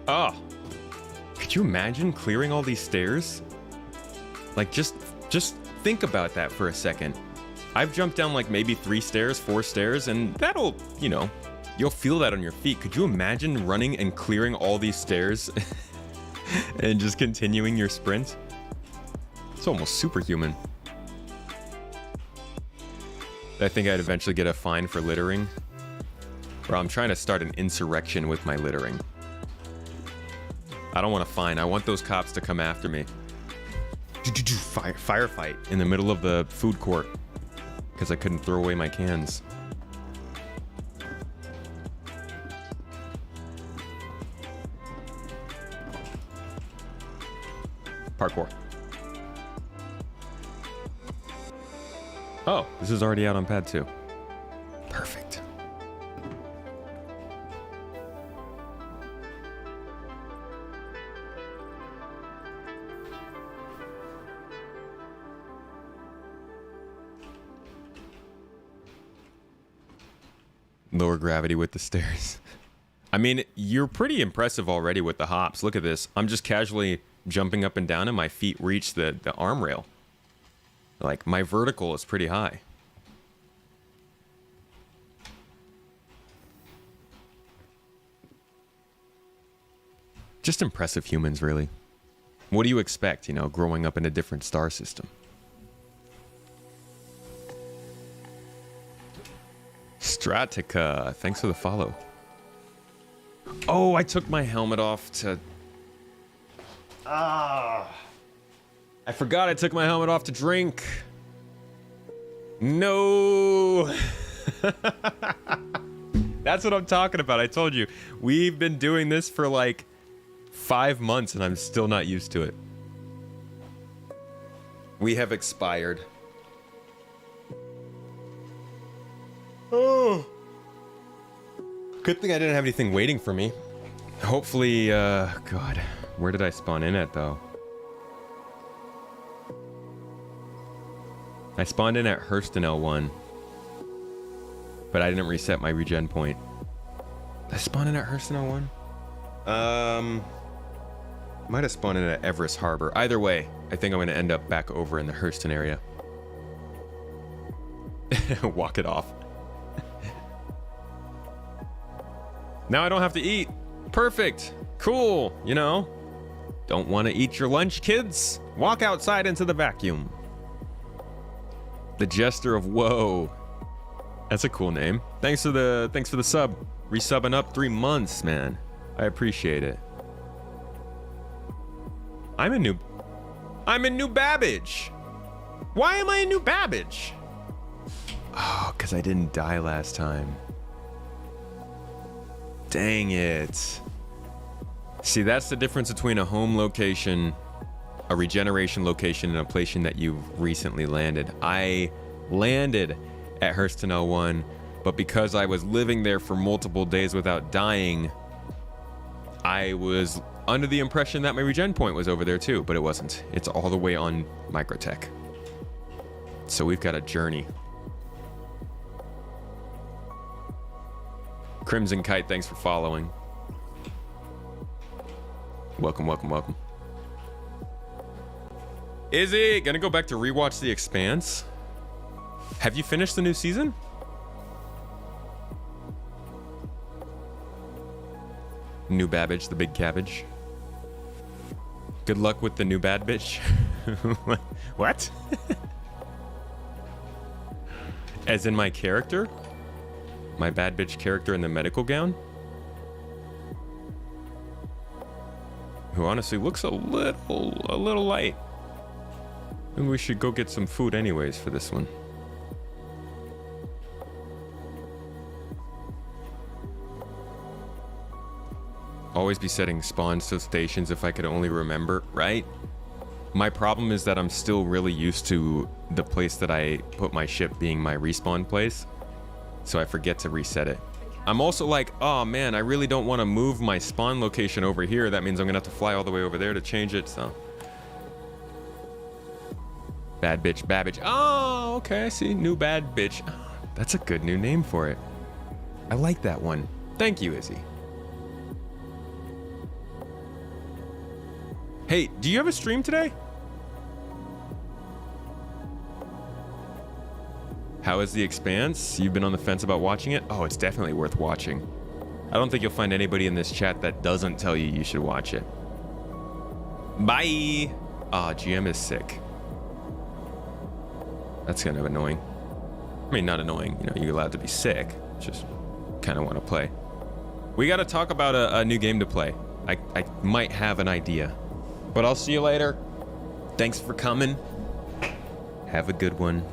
Oh, could you imagine clearing all these stairs? Like, just think about that for a second. I've jumped down like maybe 3 stairs, 4 stairs, and that'll, you know, you'll feel that on your feet. Could you imagine running and clearing all these stairs and just continuing your sprint? It's almost superhuman. I think I'd eventually get a fine for littering. Bro, I'm trying to start an insurrection with my littering. I don't want a fine. I want those cops to come after me. Firefight in the middle of the food court because I couldn't throw away my cans. Parkour. Oh, this is already out on pad 2. Perfect. Lower gravity with the stairs. I mean, you're pretty impressive already with the hops. Look at this. I'm just casually jumping up and down and my feet reach the arm rail. Like, my vertical is pretty high. Just impressive humans, really. What do you expect, you know, growing up in a different star system? Stratica, thanks for the follow. Oh, I took my helmet off to... I forgot I took my helmet off to drink. No. That's what I'm talking about. I told you. We've been doing this for like 5 months and I'm still not used to it. We have expired. Oh. Good thing I didn't have anything waiting for me. Hopefully, God, where did I spawn in at though? I spawned in at Hurston L1, but I didn't reset my regen point. Did I spawn in at Hurston L1? Might have spawned in at Everest Harbor. Either way, I think I'm gonna end up back over in the Hurston area. Walk it off. Now I don't have to eat. Perfect. Cool. You know, don't want to eat your lunch, kids? Walk outside into the vacuum. The Jester of Woe. That's a cool name. Thanks for the sub. Resubbing up 3 months, man. I appreciate it. I'm in New Babbage. Why am I in New Babbage? Oh, because I didn't die last time. Dang it. See, that's the difference between a home location, a regeneration location, and a place that you've recently landed. I landed at Hurston L1, but because I was living there for multiple days without dying, I was under the impression that my regen point was over there too, but it wasn't. It's all the way on Microtech. So we've got a journey. Crimson Kite, thanks for following. Welcome, welcome, welcome. Izzy, gonna go back to rewatch The Expanse? Have you finished the new season? New Babbage, the big cabbage. Good luck with the new bad bitch. What? As in my character? My bad bitch character in the medical gown? Who honestly looks a little light. Maybe we should go get some food anyways for this one. Always be setting spawns to stations if I could only remember, right? My problem is that I'm still really used to the place that I put my ship being my respawn place, so I forget to reset it. I'm also like, oh man, I really don't want to move my spawn location over here. That means I'm gonna have to fly all the way over there to change it, so. Bad bitch, Babbage. Oh, okay, I see. New bad bitch. Oh, that's a good new name for it. I like that one. Thank you, Izzy. Hey, do you have a stream today? How is The Expanse? You've been on the fence about watching it? Oh, it's definitely worth watching. I don't think you'll find anybody in this chat that doesn't tell you should watch it. Bye! Ah, GM is sick. That's kind of annoying. I mean, not annoying. You know, you're allowed to be sick. Just kind of want to play. We got to talk about a new game to play. I might have an idea. But I'll see you later. Thanks for coming. Have a good one.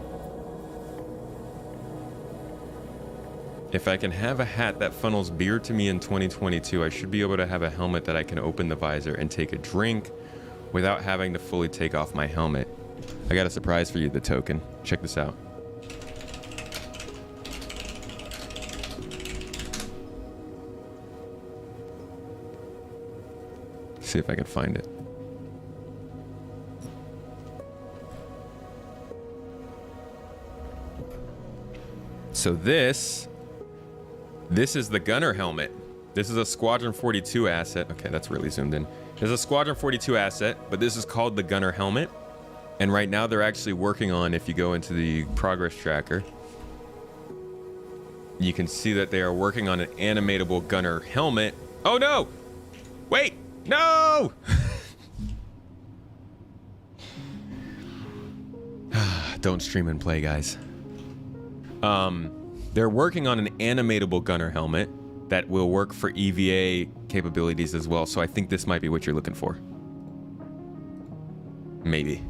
If I can have a hat that funnels beer to me in 2022, I should be able to have a helmet that I can open the visor and take a drink without having to fully take off my helmet. I got a surprise for you, the token. Check this out. See if I can find it. So this is the gunner helmet. This is a Squadron 42 asset. Okay, that's really zoomed in. There's a Squadron 42 asset, but this is called the gunner helmet. And right now they're actually working on, if you go into the progress tracker, you can see that they are working on an animatable gunner helmet. Oh no! Wait! No! Don't stream and play, guys. They're working on an animatable gunner helmet that will work for EVA capabilities as well, so I think this might be what you're looking for. Maybe.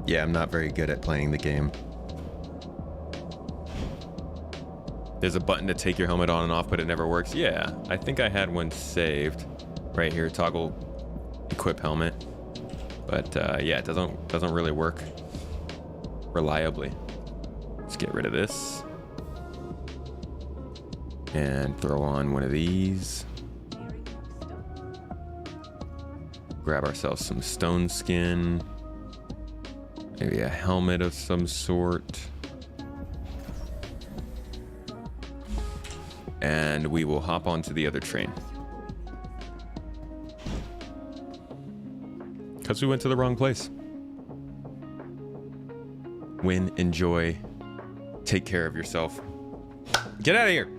Yeah, I'm not very good at playing the game. There's a button to take your helmet on and off, but it never works. Yeah, I think I had one saved. Right here, toggle equip helmet. But yeah, it doesn't really work reliably. Let's get rid of this and throw on one of these. Grab ourselves some stone skin, maybe a helmet of some sort, and we will hop onto the other train. Because we went to the wrong place. Win, enjoy, take care of yourself. Get out of here!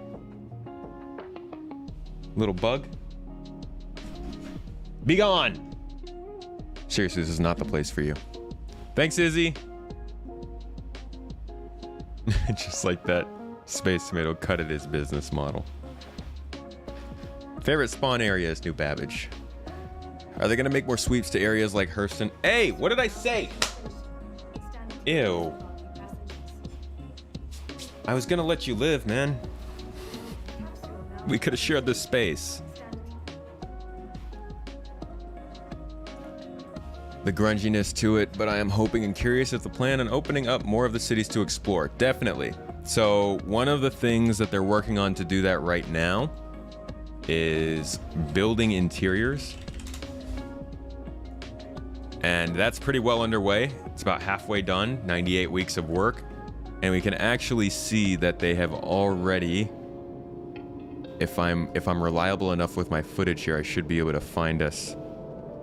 Little bug. Be gone! Seriously, this is not the place for you. Thanks, Izzy! Just like that Space Tomato cut at his business model. Favorite spawn area is New Babbage. Are they gonna make more sweeps to areas like Hurston? Hey, what did I say? Ew. I was gonna let you live, man. We could have shared this space. The grunginess to it, but I am hoping and curious if the plan on opening up more of the cities to explore. Definitely. So one of the things that they're working on to do that right now is building interiors. And that's pretty well underway. It's about halfway done, 98 weeks of work. And we can actually see that they have already, if I'm reliable enough with my footage here, I should be able to find us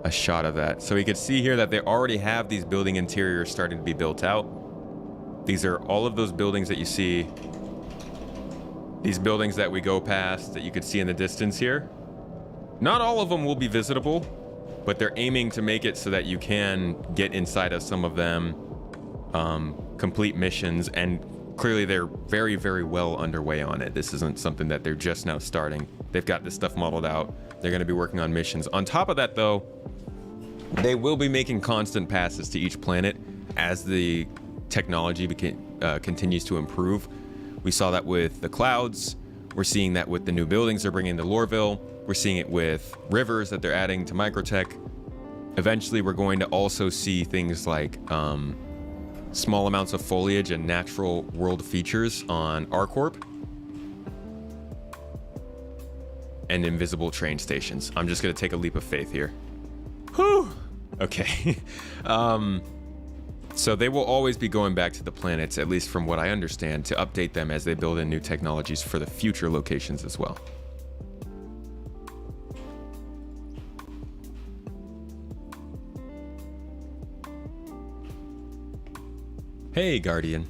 a shot of that. So we can see here that they already have these building interiors starting to be built out. These are all of those buildings that you see. These buildings that we go past that you could see in the distance here. Not all of them will be visitable, but they're aiming to make it so that you can get inside of some of them, complete missions, and clearly they're very, very well underway on it. This isn't something that they're just now starting. They've got this stuff modeled out. They're going to be working on missions. On top of that, though, they will be making constant passes to each planet as the technology continues to improve. We saw that with the clouds. We're seeing that with the new buildings they're bringing to Lorville. We're seeing it with rivers that they're adding to Microtech. Eventually, we're going to also see things like small amounts of foliage and natural world features on ArcCorp. And invisible train stations. I'm just going to take a leap of faith here. Whew! Okay. So they will always be going back to the planets, at least from what I understand, to update them as they build in new technologies for the future locations as well. Hey, Guardian.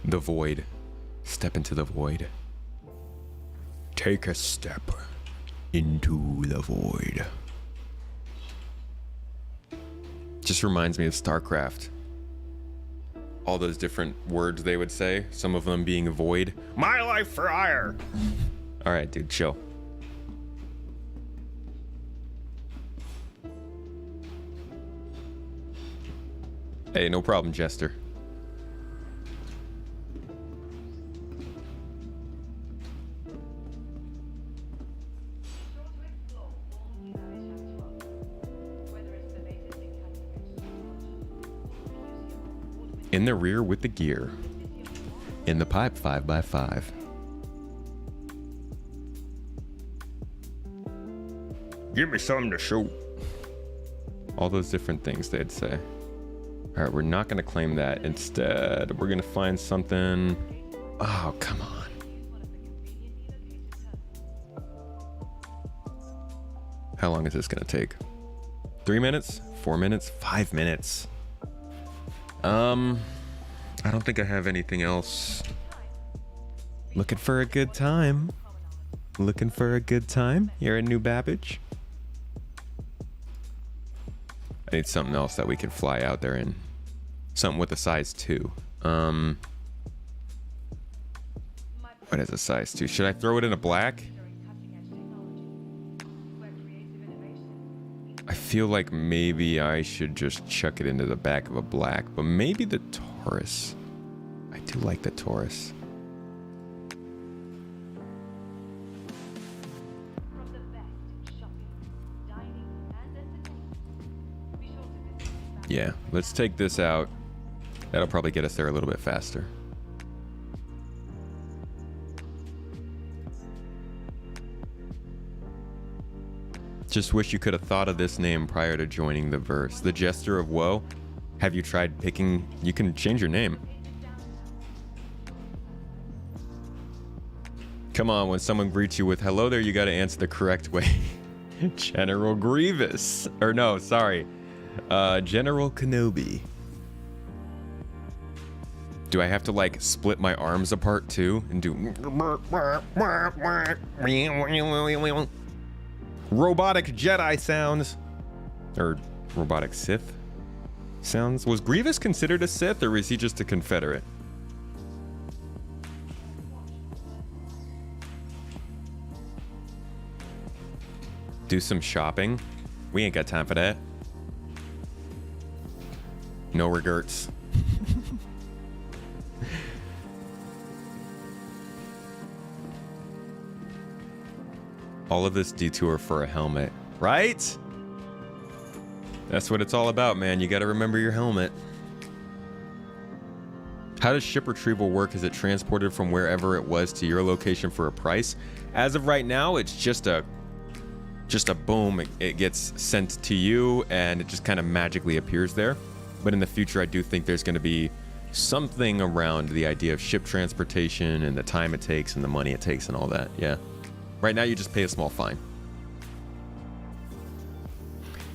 The void. Step into the void. Take a step into the void. Just reminds me of StarCraft. All those different words they would say, some of them being void. My life for ire! Alright, dude, chill. Hey, no problem, Jester. In the rear with the gear. In the pipe 5x5. Give me something to shoot. All those different things they'd say. All right, we're not going to claim that. Instead, we're going to find something. Oh, come on. How long is this going to take? 3 minutes? 4 minutes? 5 minutes? I don't think I have anything else. Looking for a good time. Looking for a good time here in New Babbage. I need something else that we can fly out there in. Something with a size 2. What is a size 2? Should I throw it in a black? I feel like maybe I should just chuck it into the back of a black, but maybe the Taurus. I do like the Taurus. Yeah, let's take this out. That'll probably get us there a little bit faster. Just wish you could have thought of this name prior to joining the verse. The Jester of Woe. Have you tried picking? You can change your name. Come on, when someone greets you with hello there, you got to answer the correct way. General Grievous. Or no, sorry. General Kenobi. Do I have to like split my arms apart too and do robotic Jedi sounds? Or robotic Sith sounds? Was Grievous considered a Sith or was he just a Confederate? Do some shopping. We ain't got time for that. No regrets. All of this detour for a helmet, right? That's what it's all about, man. You got to remember your helmet. How does ship retrieval work? Is it transported from wherever it was to your location for a price? As of right now, it's just a boom. It gets sent to you and it just kind of magically appears there. But in the future, I do think there's going to be something around the idea of ship transportation and the time it takes and the money it takes and all that. Yeah. Right now, you just pay a small fine.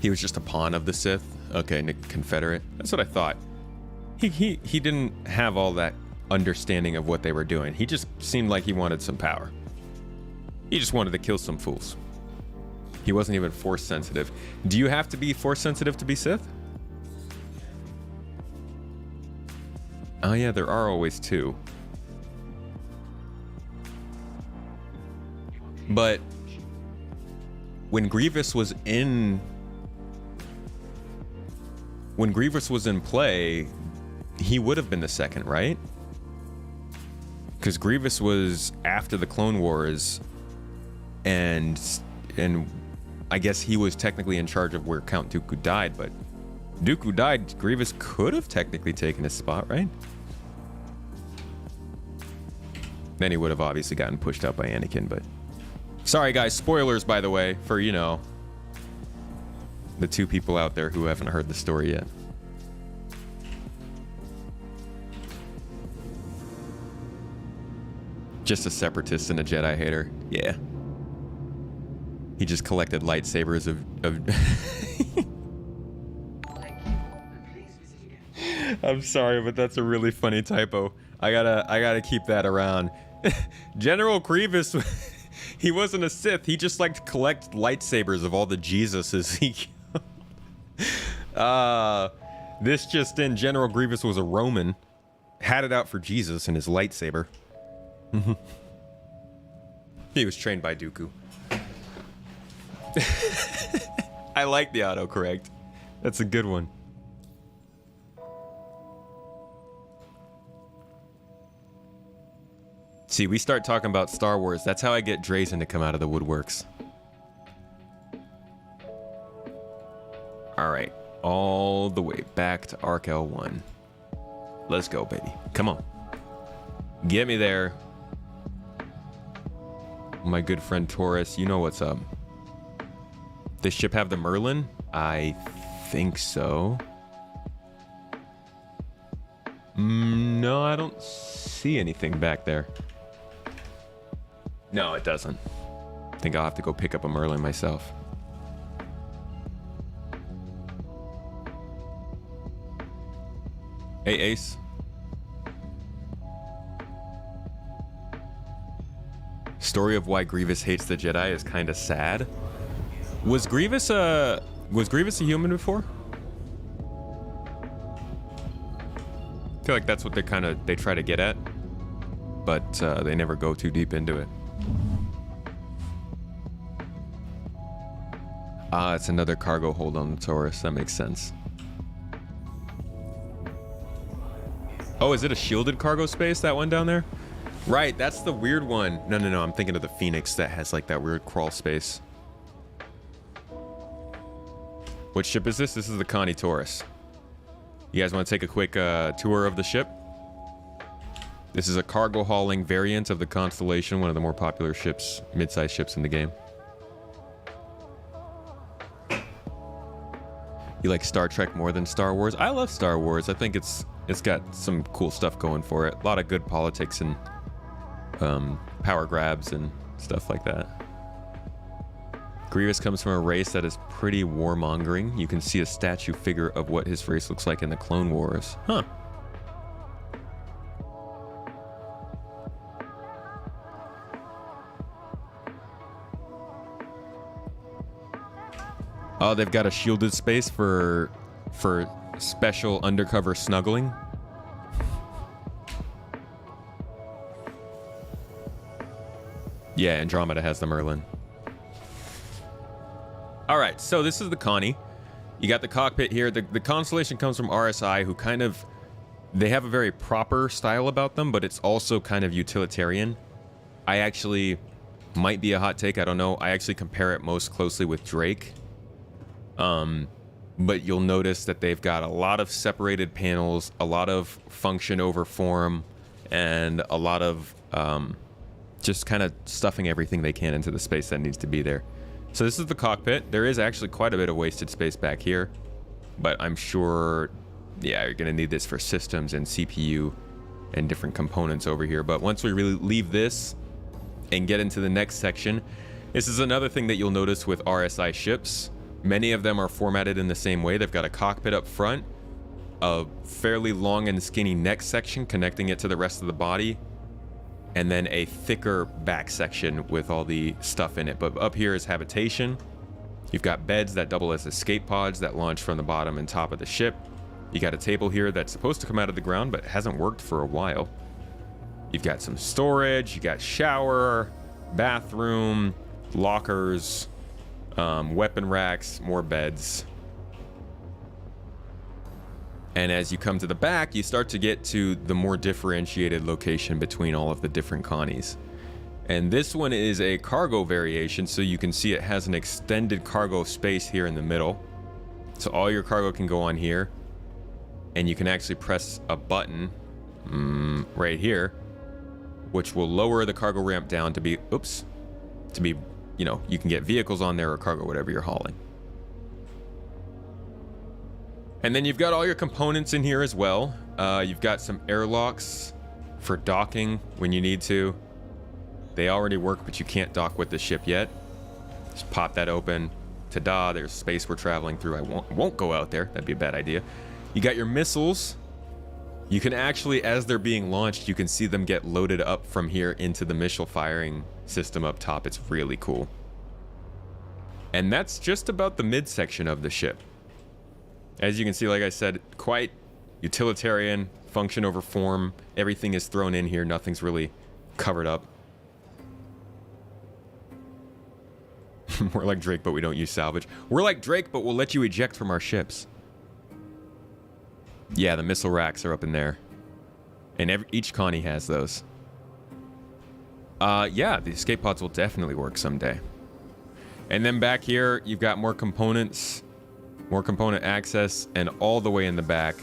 He was just a pawn of the Sith. Okay, Confederate. That's what I thought. He didn't have all that understanding of what they were doing. He just seemed like he wanted some power. He just wanted to kill some fools. He wasn't even force sensitive. Do you have to be force sensitive to be Sith? Oh yeah, there are always two. But when Grievous was in play, he would have been the second, right? Because Grievous was after the Clone Wars, and I guess he was technically in charge of where Count Dooku died, but Dooku died, Grievous could have technically taken his spot, right? Then he would have obviously gotten pushed out by Anakin, but... Sorry guys, spoilers by the way, for, you know, the two people out there who haven't heard the story yet. Just a separatist and a Jedi hater. Yeah. He just collected lightsabers of I'm sorry, but that's a really funny typo. I gotta keep that around. General Grievous, he wasn't a Sith. He just liked to collect lightsabers of all the Jesuses he killed. This just in, General Grievous was a Roman. Had it out for Jesus and his lightsaber. He was trained by Dooku. I like the autocorrect. That's a good one. See, we start talking about Star Wars. That's how I get Drazen to come out of the woodworks. All right, all the way back to Arc L1. Let's go, baby. Come on. Get me there. My good friend Taurus, you know what's up. This ship have the Merlin? I think so. No, I don't see anything back there. No, it doesn't. I think I'll have to go pick up a Merlin myself. Hey, Ace. Story of why Grievous hates the Jedi is kind of sad. Was Grievous a human before? I feel like that's what they try to get at, but they never go too deep into it. Ah, it's another cargo hold on the Taurus. That makes sense. Oh, is it a shielded cargo space, that one down there? Right, that's the weird one. No, I'm thinking of the Phoenix that has like that weird crawl space. What ship is this? This is the Connie Taurus. You guys want to take a quick tour of the ship? This is a cargo hauling variant of the Constellation, one of the more popular ships, mid-sized ships in the game. You like Star Trek more than Star Wars? I love Star Wars. I think it's got some cool stuff going for it. A lot of good politics and power grabs and stuff like that. Grievous comes from a race that is pretty warmongering. You can see a statue figure of what his race looks like in the Clone Wars. Huh. Oh, they've got a shielded space for special undercover snuggling. Yeah, Andromeda has the Merlin. All right, so this is the Connie. You got the cockpit here. The Constellation comes from RSI, who kind of... They have a very proper style about them, but it's also kind of utilitarian. I actually... Might be a hot take, I don't know. I actually compare it most closely with Drake. But you'll notice that they've got a lot of separated panels, a lot of function over form, and a lot of just kind of stuffing everything they can into the space that needs to be there. So this is the cockpit. There is actually quite a bit of wasted space back here, but I'm sure, yeah, you're gonna need this for systems and CPU and different components over here. But once we really leave this and get into the next section, this is another thing that you'll notice with RSI ships. Many of them are formatted in the same way. They've got a cockpit up front, a fairly long and skinny neck section connecting it to the rest of the body, and then a thicker back section with all the stuff in it. But up here is habitation. You've got beds that double as escape pods that launch from the bottom and top of the ship. You got a table here that's supposed to come out of the ground but hasn't worked for a while. You've got some storage, you got shower, bathroom, lockers, weapon racks, more beds. And as you come to the back, you start to get to the more differentiated location between all of the different Connies. And this one is a cargo variation, so you can see it has an extended cargo space here in the middle. So all your cargo can go on here. And you can actually press a button right here, which will lower the cargo ramp down to be, you know, you can get vehicles on there or cargo, whatever you're hauling. And then you've got all your components in here as well. You've got some airlocks for docking when you need to. They already work, but you can't dock with the ship yet. Just pop that open. Ta-da, there's space we're traveling through. I won't go out there. That'd be a bad idea. You got your missiles. You can actually, as they're being launched, you can see them get loaded up from here into the missile firing system up top. It's really cool. And that's just about the midsection of the ship. As you can see, like I said, quite utilitarian, function over form. Everything is thrown in here. Nothing's really covered up. We're like Drake, but we don't use salvage. We're like Drake, but we'll let you eject from our ships. Yeah, the missile racks are up in there. And each Connie has those. Yeah, the escape pods will definitely work someday. And then back here, you've got more components. More component access, and all the way in the back,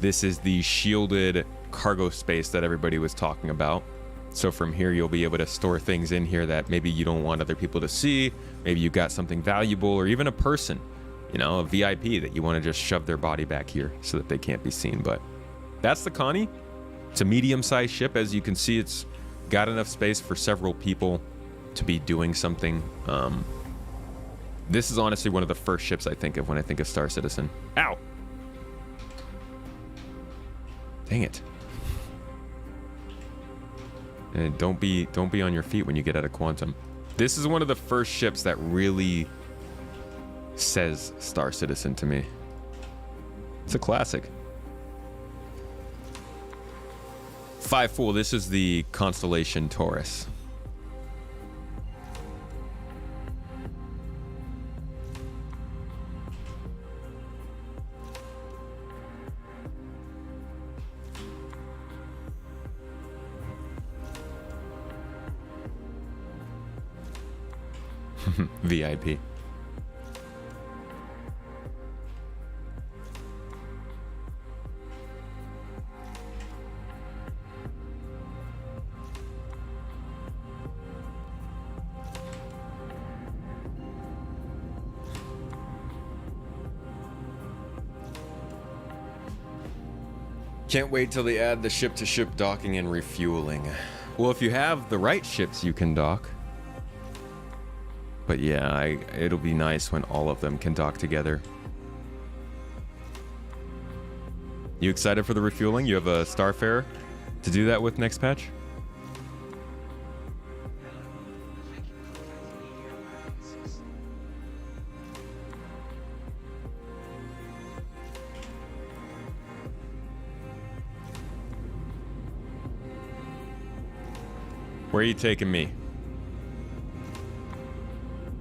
this is the shielded cargo space that everybody was talking about. So from here, you'll be able to store things in here that maybe you don't want other people to see. Maybe you've got something valuable, or even a person, you know, a VIP that you want to just shove their body back here so that they can't be seen. But that's the Connie. It's a medium-sized ship. As you can see, it's got enough space for several people to be doing something. This is honestly one of the first ships I think of when I think of Star Citizen. Ow! Dang it. And don't be on your feet when you get out of Quantum. This is one of the first ships that really says Star Citizen to me. It's a classic. 5 Fool, this is the Constellation Taurus. VIP. Can't wait till they add the ship-to-ship docking and refueling. Well, if you have the right ships, you can dock. But yeah, it'll be nice when all of them can dock together. You excited for the refueling? You have a Starfarer to do that with next patch? Where are you taking me?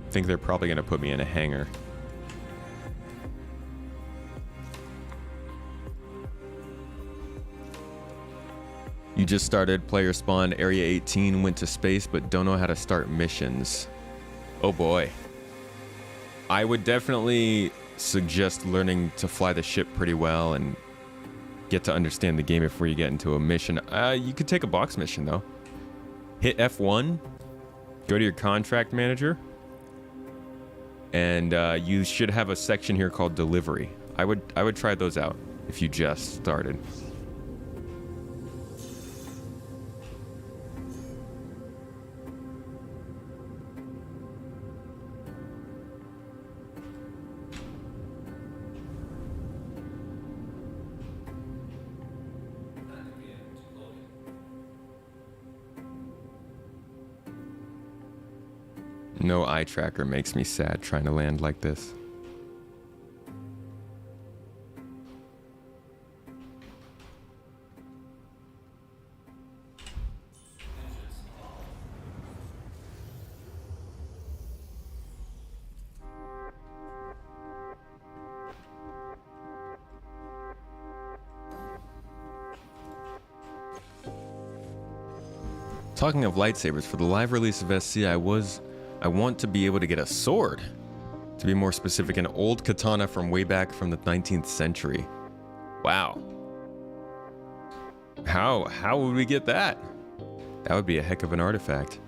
I think they're probably going to put me in a hangar. You just started player spawn area 18, went to space, but don't know how to start missions. Oh boy. I would definitely suggest learning to fly the ship pretty well and get to understand the game before you get into a mission. You could take a box mission though. Hit F1, go to your contract manager, and you should have a section here called delivery. I would try those out if you just started. No eye tracker makes me sad trying to land like this. Talking of lightsabers, for the live release of SC, I want to be able to get a sword. To be more specific, an old katana from way back from the 19th century. Wow. How would we get that? That would be a heck of an artifact.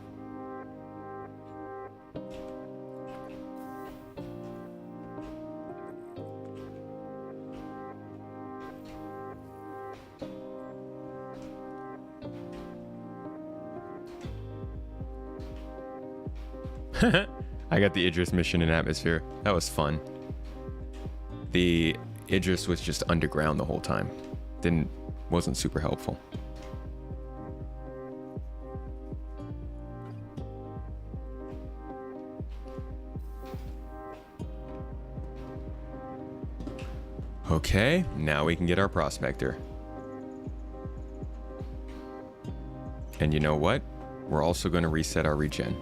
I got the Idris mission in atmosphere. That was fun. The Idris was just underground the whole time. Wasn't super helpful. Okay, now we can get our prospector. And you know what? We're also going to reset our regen.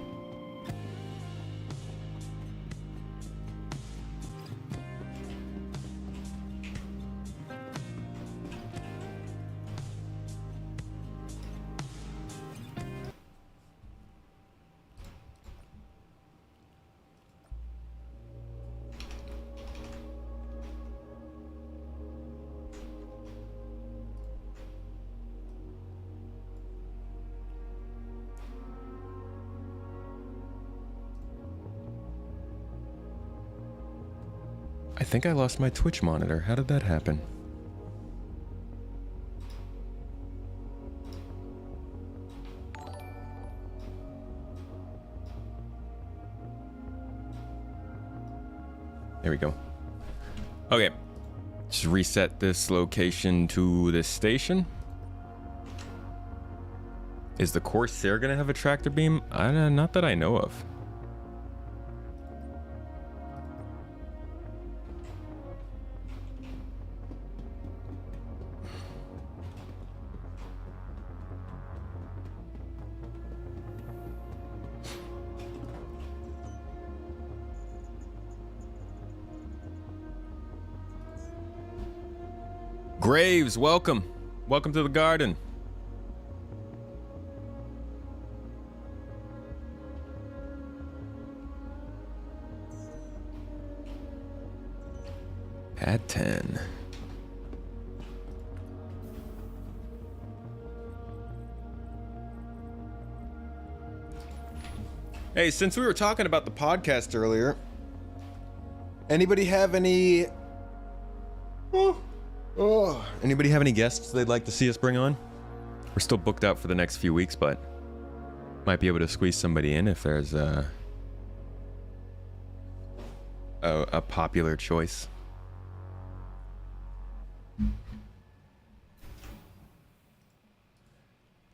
I think I lost my Twitch monitor. How did that happen? There we go. Okay. Just reset this location to this station. Is the Corsair gonna have a tractor beam? Not that I know of. Graves, welcome. Welcome to the garden. Pad 10. Hey, since we were talking about the podcast earlier, anybody have any Oh, anybody have any guests they'd like to see us bring on? We're still booked out for the next few weeks, but might be able to squeeze somebody in if there's a popular choice.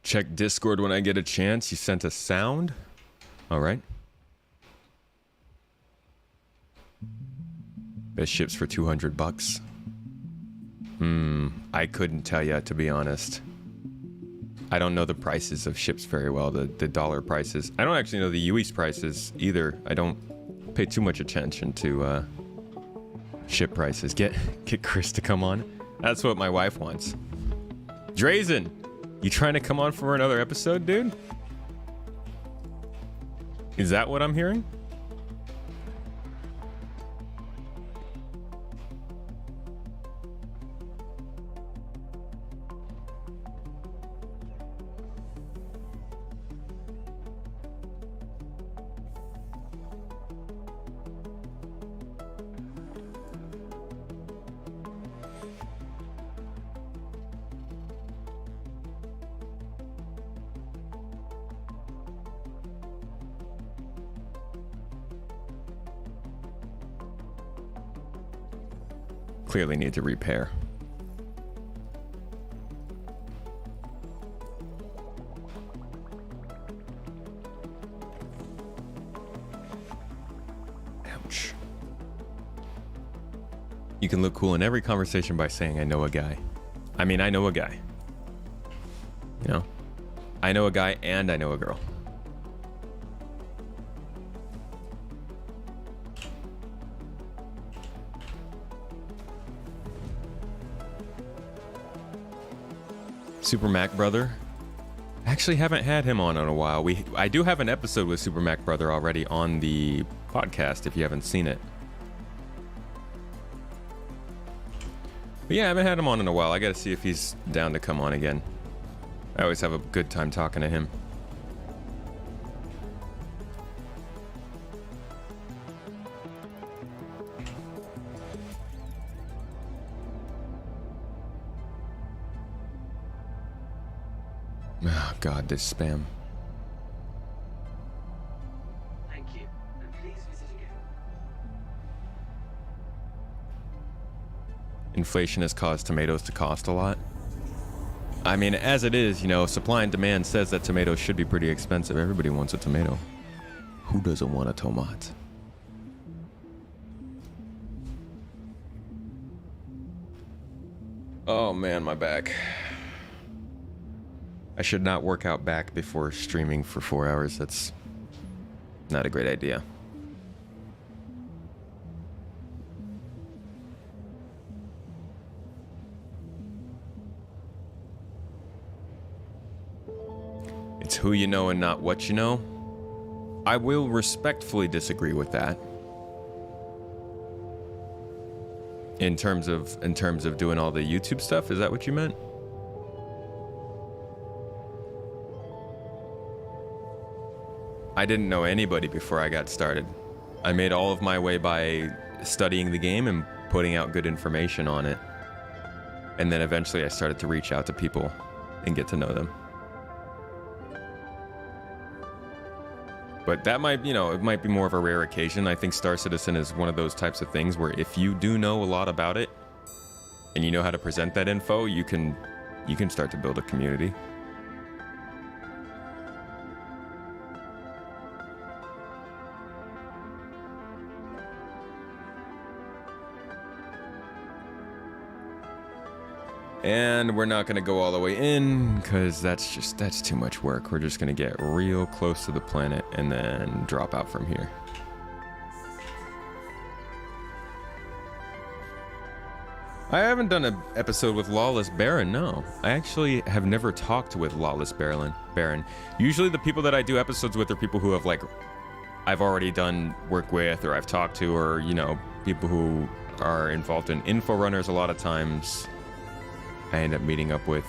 Check Discord when I get a chance. You sent a sound? All right. Best ships for $200. I couldn't tell you, to be honest. I don't know the prices of ships very well, the dollar prices. I don't actually know the US prices either. I don't pay too much attention to ship prices. Get Chris to come on. That's what my wife wants. Drazen, you trying to come on for another episode, dude? Is that what I'm hearing? Clearly need to repair. Ouch. You can look cool in every conversation by saying, I know a guy. I mean, I know a guy. You know? I know a guy and I know a girl. Super Mac Brother. I actually haven't had him on in a while. I do have an episode with Super Mac Brother already on the podcast if you haven't seen it. But yeah, I haven't had him on in a while. I gotta see if he's down to come on again. I always have a good time talking to him. Oh God, this spam. Thank you, and please visit again. Inflation has caused tomatoes to cost a lot. I mean, as it is, you know, supply and demand says that tomatoes should be pretty expensive. Everybody wants a tomato. Who doesn't want a tomato? Oh man, my back. I should not work out back before streaming for 4 hours. That's not a great idea. It's who you know and not what you know. I will respectfully disagree with that. In terms of doing all the YouTube stuff, is that what you meant? I didn't know anybody before I got started. I made all of my way by studying the game and putting out good information on it. And then eventually I started to reach out to people and get to know them. But that might, you know, it might be more of a rare occasion. I think Star Citizen is one of those types of things where if you do know a lot about it and you know how to present that info, you can start to build a community. And we're not going to go all the way in because that's too much work. We're just going to get real close to the planet and then drop out from here. I haven't done an episode with Lawless Baron, no. I actually have never talked with Lawless Baron. Usually the people that I do episodes with are people who have, like, I've already done work with or I've talked to, or, you know, people who are involved in info runners a lot of times. I end up meeting up with.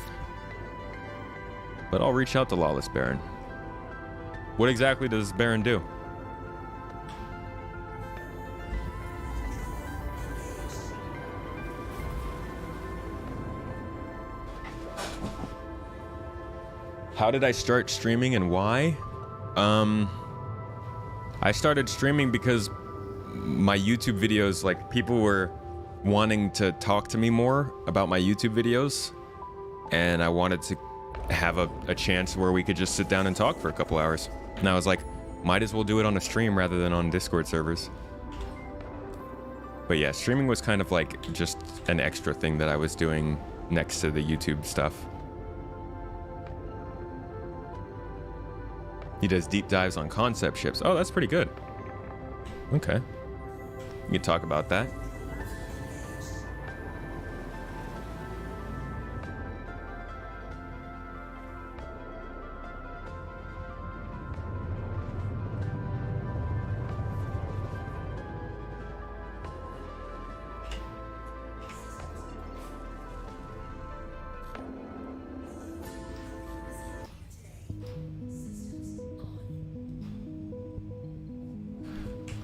But I'll reach out to Lawless Baron. What exactly does Baron do? How did I start streaming and why? I started streaming because my YouTube videos, like, people were wanting to talk to me more about my YouTube videos, and I wanted to have a chance where we could just sit down and talk for a couple hours. And I was like, might as well do it on a stream rather than on Discord servers. But yeah, streaming was kind of like just an extra thing that I was doing next to the YouTube stuff. He does deep dives on concept ships. Oh, that's pretty good. Okay. You can talk about that.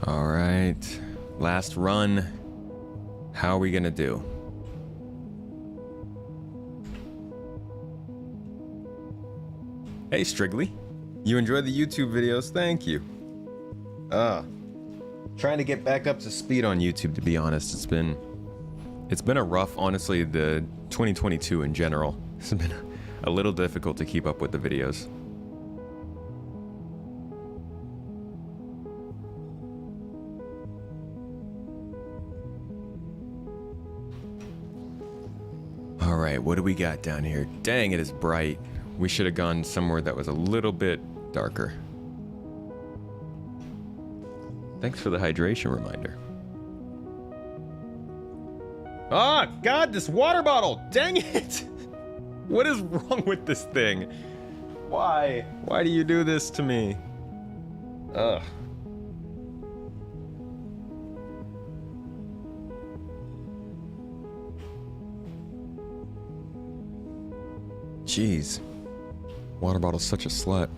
All right, last run. How are we gonna do? Hey, Strigley. You enjoy the YouTube videos? Thank you. Trying to get back up to speed on YouTube, to be honest. It's been a rough, honestly, the 2022 in general. It's been a little difficult to keep up with the videos. All right, what do we got down here? Dang, it is bright. We should have gone somewhere that was a little bit darker. Thanks for the hydration reminder. Ah, God, this water bottle! Dang it! What is wrong with this thing? Why? Why do you do this to me? Ugh. Jeez. Water bottle's such a slut.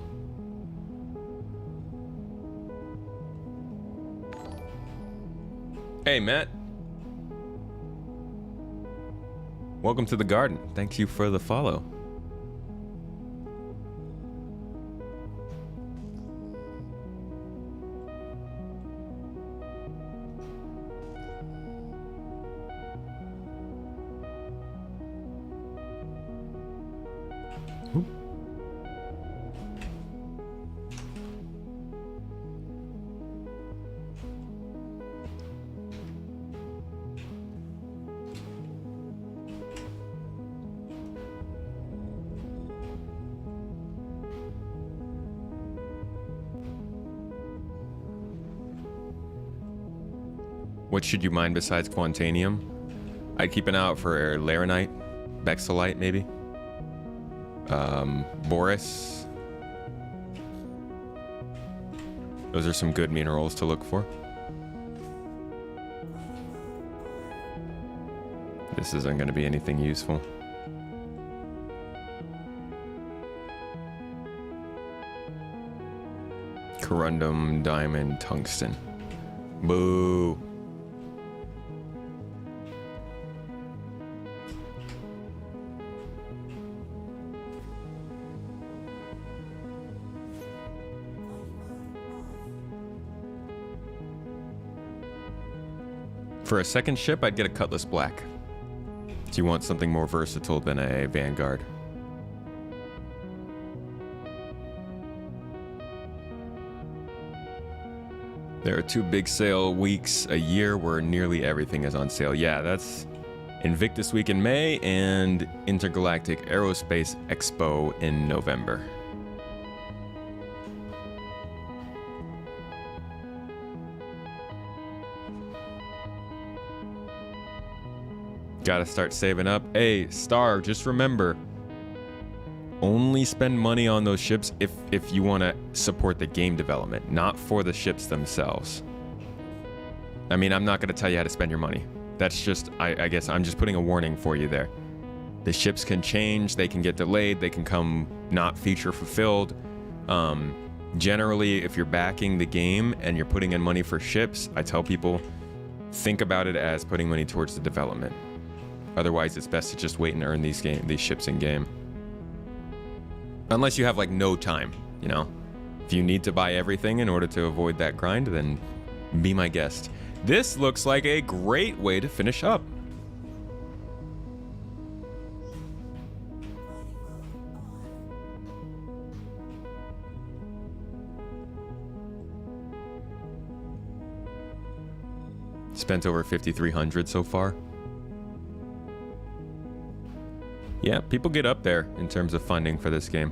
Hey, Matt. Welcome to the garden. Thank you for the follow. What should you mine besides Quantanium? I'd keep an eye out for Laranite, Bexolite maybe. Boris. Those are some good minerals to look for. This isn't going to be anything useful. Corundum, diamond, tungsten. Boo. For a second ship, I'd get a Cutlass Black. So you want something more versatile than a Vanguard. There are 2 big sale weeks a year where nearly everything is on sale. Yeah, that's Invictus Week in May and Intergalactic Aerospace Expo in November. Gotta start saving up. Hey, Star, just remember, only spend money on those ships if you want to support the game development, not for the ships themselves. I mean, I'm not going to tell you how to spend your money. That's just, I guess I'm just putting a warning for you there. The ships can change, they can get delayed, they can come not feature fulfilled. Generally, if you're backing the game and you're putting in money for ships, I tell people, think about it as putting money towards the development. Otherwise, it's best to just wait and earn these ships in game. Unless you have like no time, you know? If you need to buy everything in order to avoid that grind, then be my guest. This looks like a great way to finish up. Spent over 5,300 so far. Yeah, people get up there in terms of funding for this game.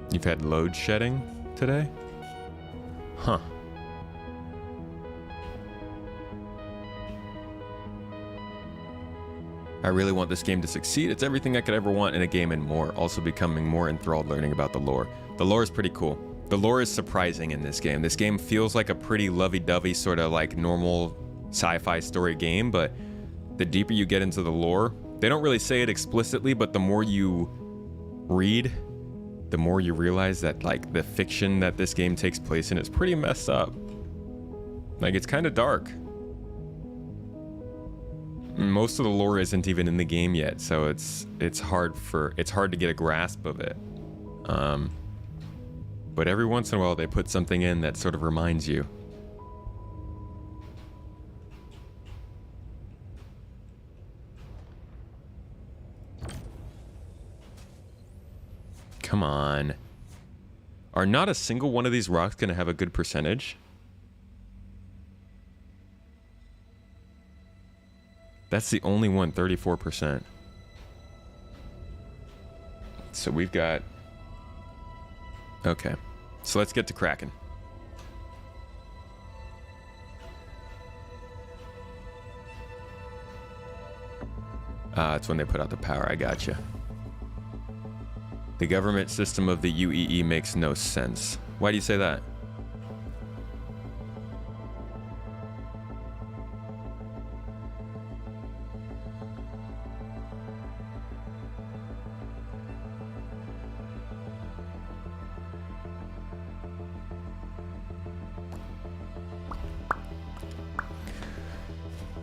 You've had load shedding today? Huh. I really want this game to succeed. It's everything I could ever want in a game and more. Also becoming more enthralled learning about the lore. The lore is pretty cool. The lore is surprising in this game. This game feels like a pretty lovey-dovey sort of like normal sci-fi story game, but the deeper you get into the lore, they don't really say it explicitly, but the more you read, the more you realize that like the fiction that this game takes place in is pretty messed up. Like it's kind of dark. Most of the lore isn't even in the game yet, so it's hard to get a grasp of it. But every once in a while they put something in that sort of reminds you. Come on. Are not a single one of these rocks going to have a good percentage? That's the only one, 34%. So we've got... Okay. So let's get to cracking. It's when they put out the power. I gotcha. The government system of the UEE makes no sense. Why do you say that?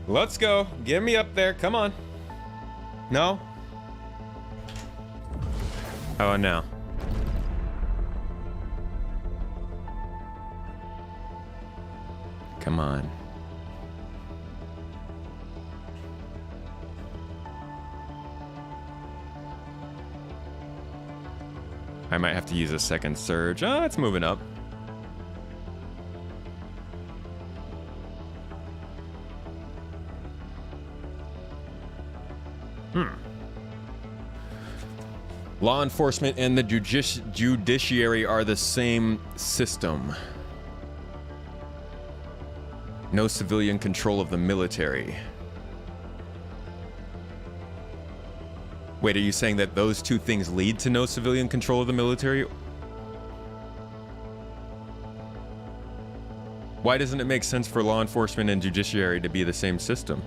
Let's go. Get me up there. Come on. No? Oh, no. Come on. I might have to use a second surge. Oh, it's moving up. Law enforcement and the judiciary are the same system. No civilian control of the military. Wait, are you saying that those two things lead to no civilian control of the military? Why doesn't it make sense for law enforcement and judiciary to be the same system?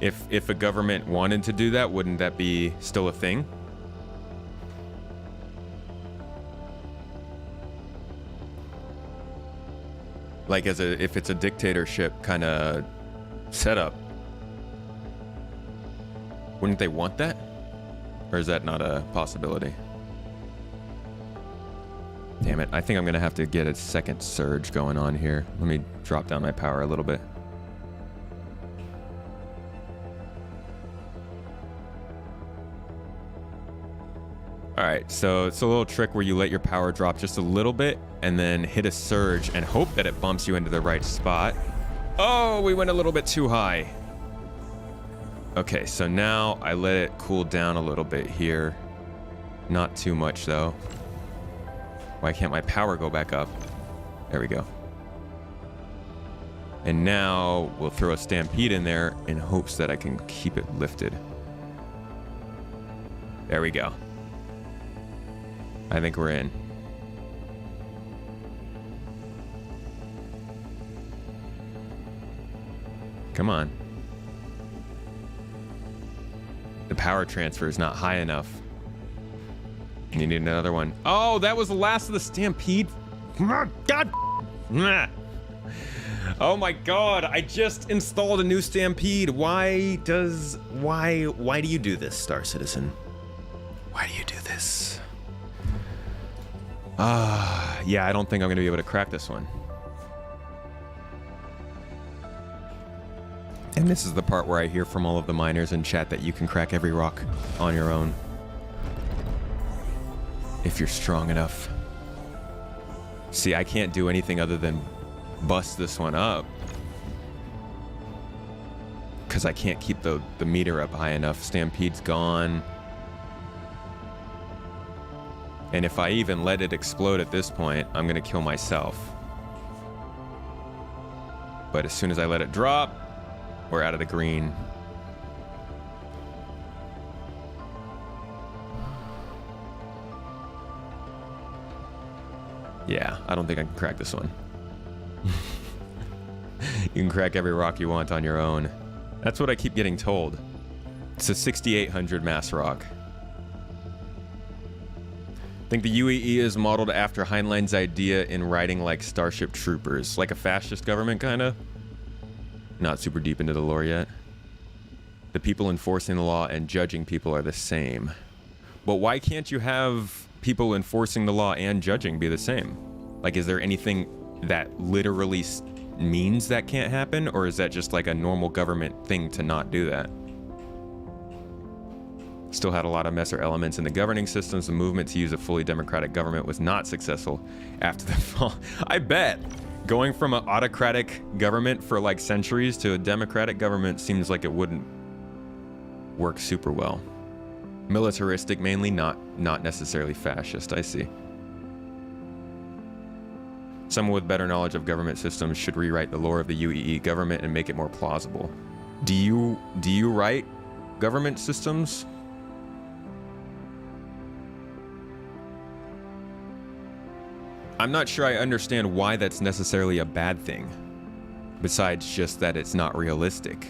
If a government wanted to do that, wouldn't that be still a thing? Like if it's a dictatorship kind of setup, wouldn't they want that? Or is that not a possibility? Damn it, I think I'm gonna have to get a second surge going on here. Let me drop down my power a little bit. Alright, so it's a little trick where you let your power drop just a little bit and then hit a surge and hope that it bumps you into the right spot. Oh, we went a little bit too high. Okay, so now I let it cool down a little bit here. Not too much though. Why can't my power go back up? There we go. And now we'll throw a stampede in there in hopes that I can keep it lifted. There we go. I think we're in. Come on. The power transfer is not high enough. You need another one. Oh, that was the last of the stampede. God. Oh my God, I just installed a new stampede. Why do you do this, Star Citizen? Why do you do this? Yeah, I don't think I'm gonna be able to crack this one. And this is the part where I hear from all of the miners in chat that you can crack every rock on your own. If you're strong enough. See, I can't do anything other than bust this one up. Because I can't keep the meter up high enough. Stampede's gone. And if I even let it explode at this point, I'm gonna kill myself. But as soon as I let it drop, we're out of the green. Yeah, I don't think I can crack this one. You can crack every rock you want on your own. That's what I keep getting told. It's a 6800 mass rock. I think the UEE is modeled after Heinlein's idea in writing like Starship Troopers. Like a fascist government, kinda. Not super deep into the lore yet. The people enforcing the law and judging people are the same. But why can't you have people enforcing the law and judging be the same? Like, is there anything that literally means that can't happen? Or is that just like a normal government thing to not do that? Still had a lot of Messer elements in the governing systems. The movement to use a fully democratic government was not successful after the fall. I bet. Going from an autocratic government for like centuries to a democratic government seems like it wouldn't work super well. Militaristic mainly, not necessarily fascist, I see. Someone with better knowledge of government systems should rewrite the lore of the UEE government and make it more plausible. Do you write government systems? I'm not sure I understand why that's necessarily a bad thing, besides just that it's not realistic.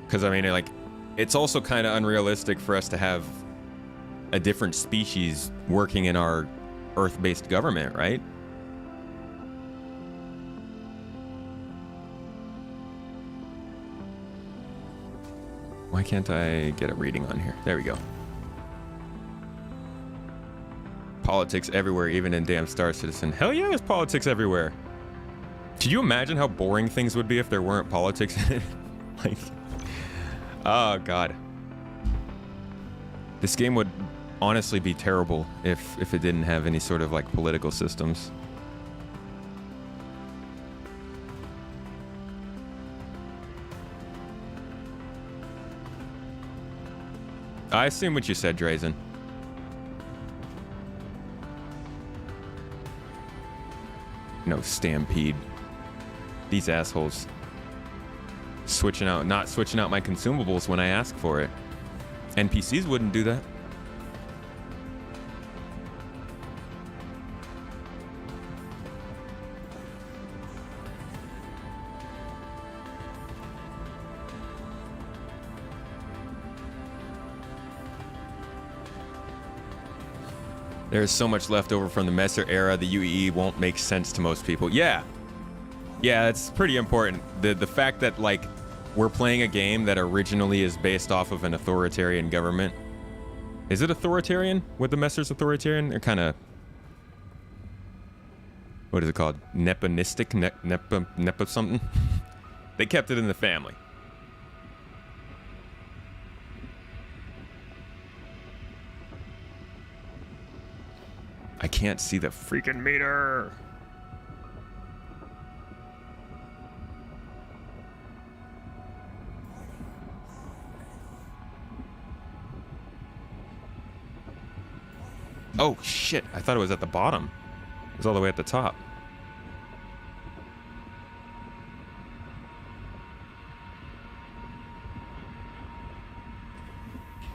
Because, I mean, like, it's also kind of unrealistic for us to have a different species working in our Earth-based government, right? Why can't I get a reading on here? There we go. Politics everywhere, even in damn Star Citizen. Hell yeah, there's politics everywhere. Could you imagine how boring things would be if there weren't politics in it? Like, oh god. This game would honestly be terrible if it didn't have any sort of like political systems. I assume what you said, Drazen. No stampede. These assholes not switching out my consumables when I ask for it. NPCs wouldn't do that. There's so much left over from the Messer era, the UEE won't make sense to most people. Yeah. Yeah, that's pretty important. The fact that, like, we're playing a game that originally is based off of an authoritarian government. Is it authoritarian? Would the Messer's authoritarian? They're kind of... What is it called? Neponistic? Nepo something? They kept it in the family. I can't see the freaking meter. Oh shit, I thought it was at the bottom. It was all the way at the top.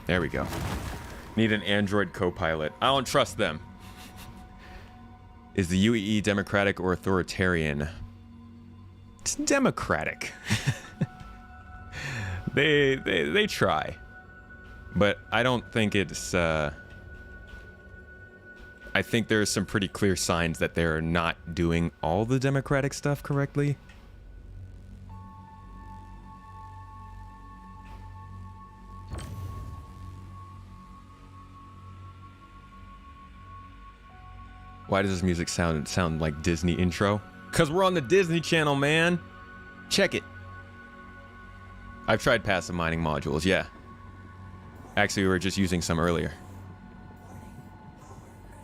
There we go. Need an Android co-pilot. I don't trust them. Is the UEE democratic or authoritarian? It's democratic. They try. But I don't think it's I think there's some pretty clear signs that they're not doing all the democratic stuff correctly. Why does this music sound like Disney intro? Cause we're on the Disney Channel, man. Check it. I've tried passive mining modules, yeah. Actually, we were just using some earlier.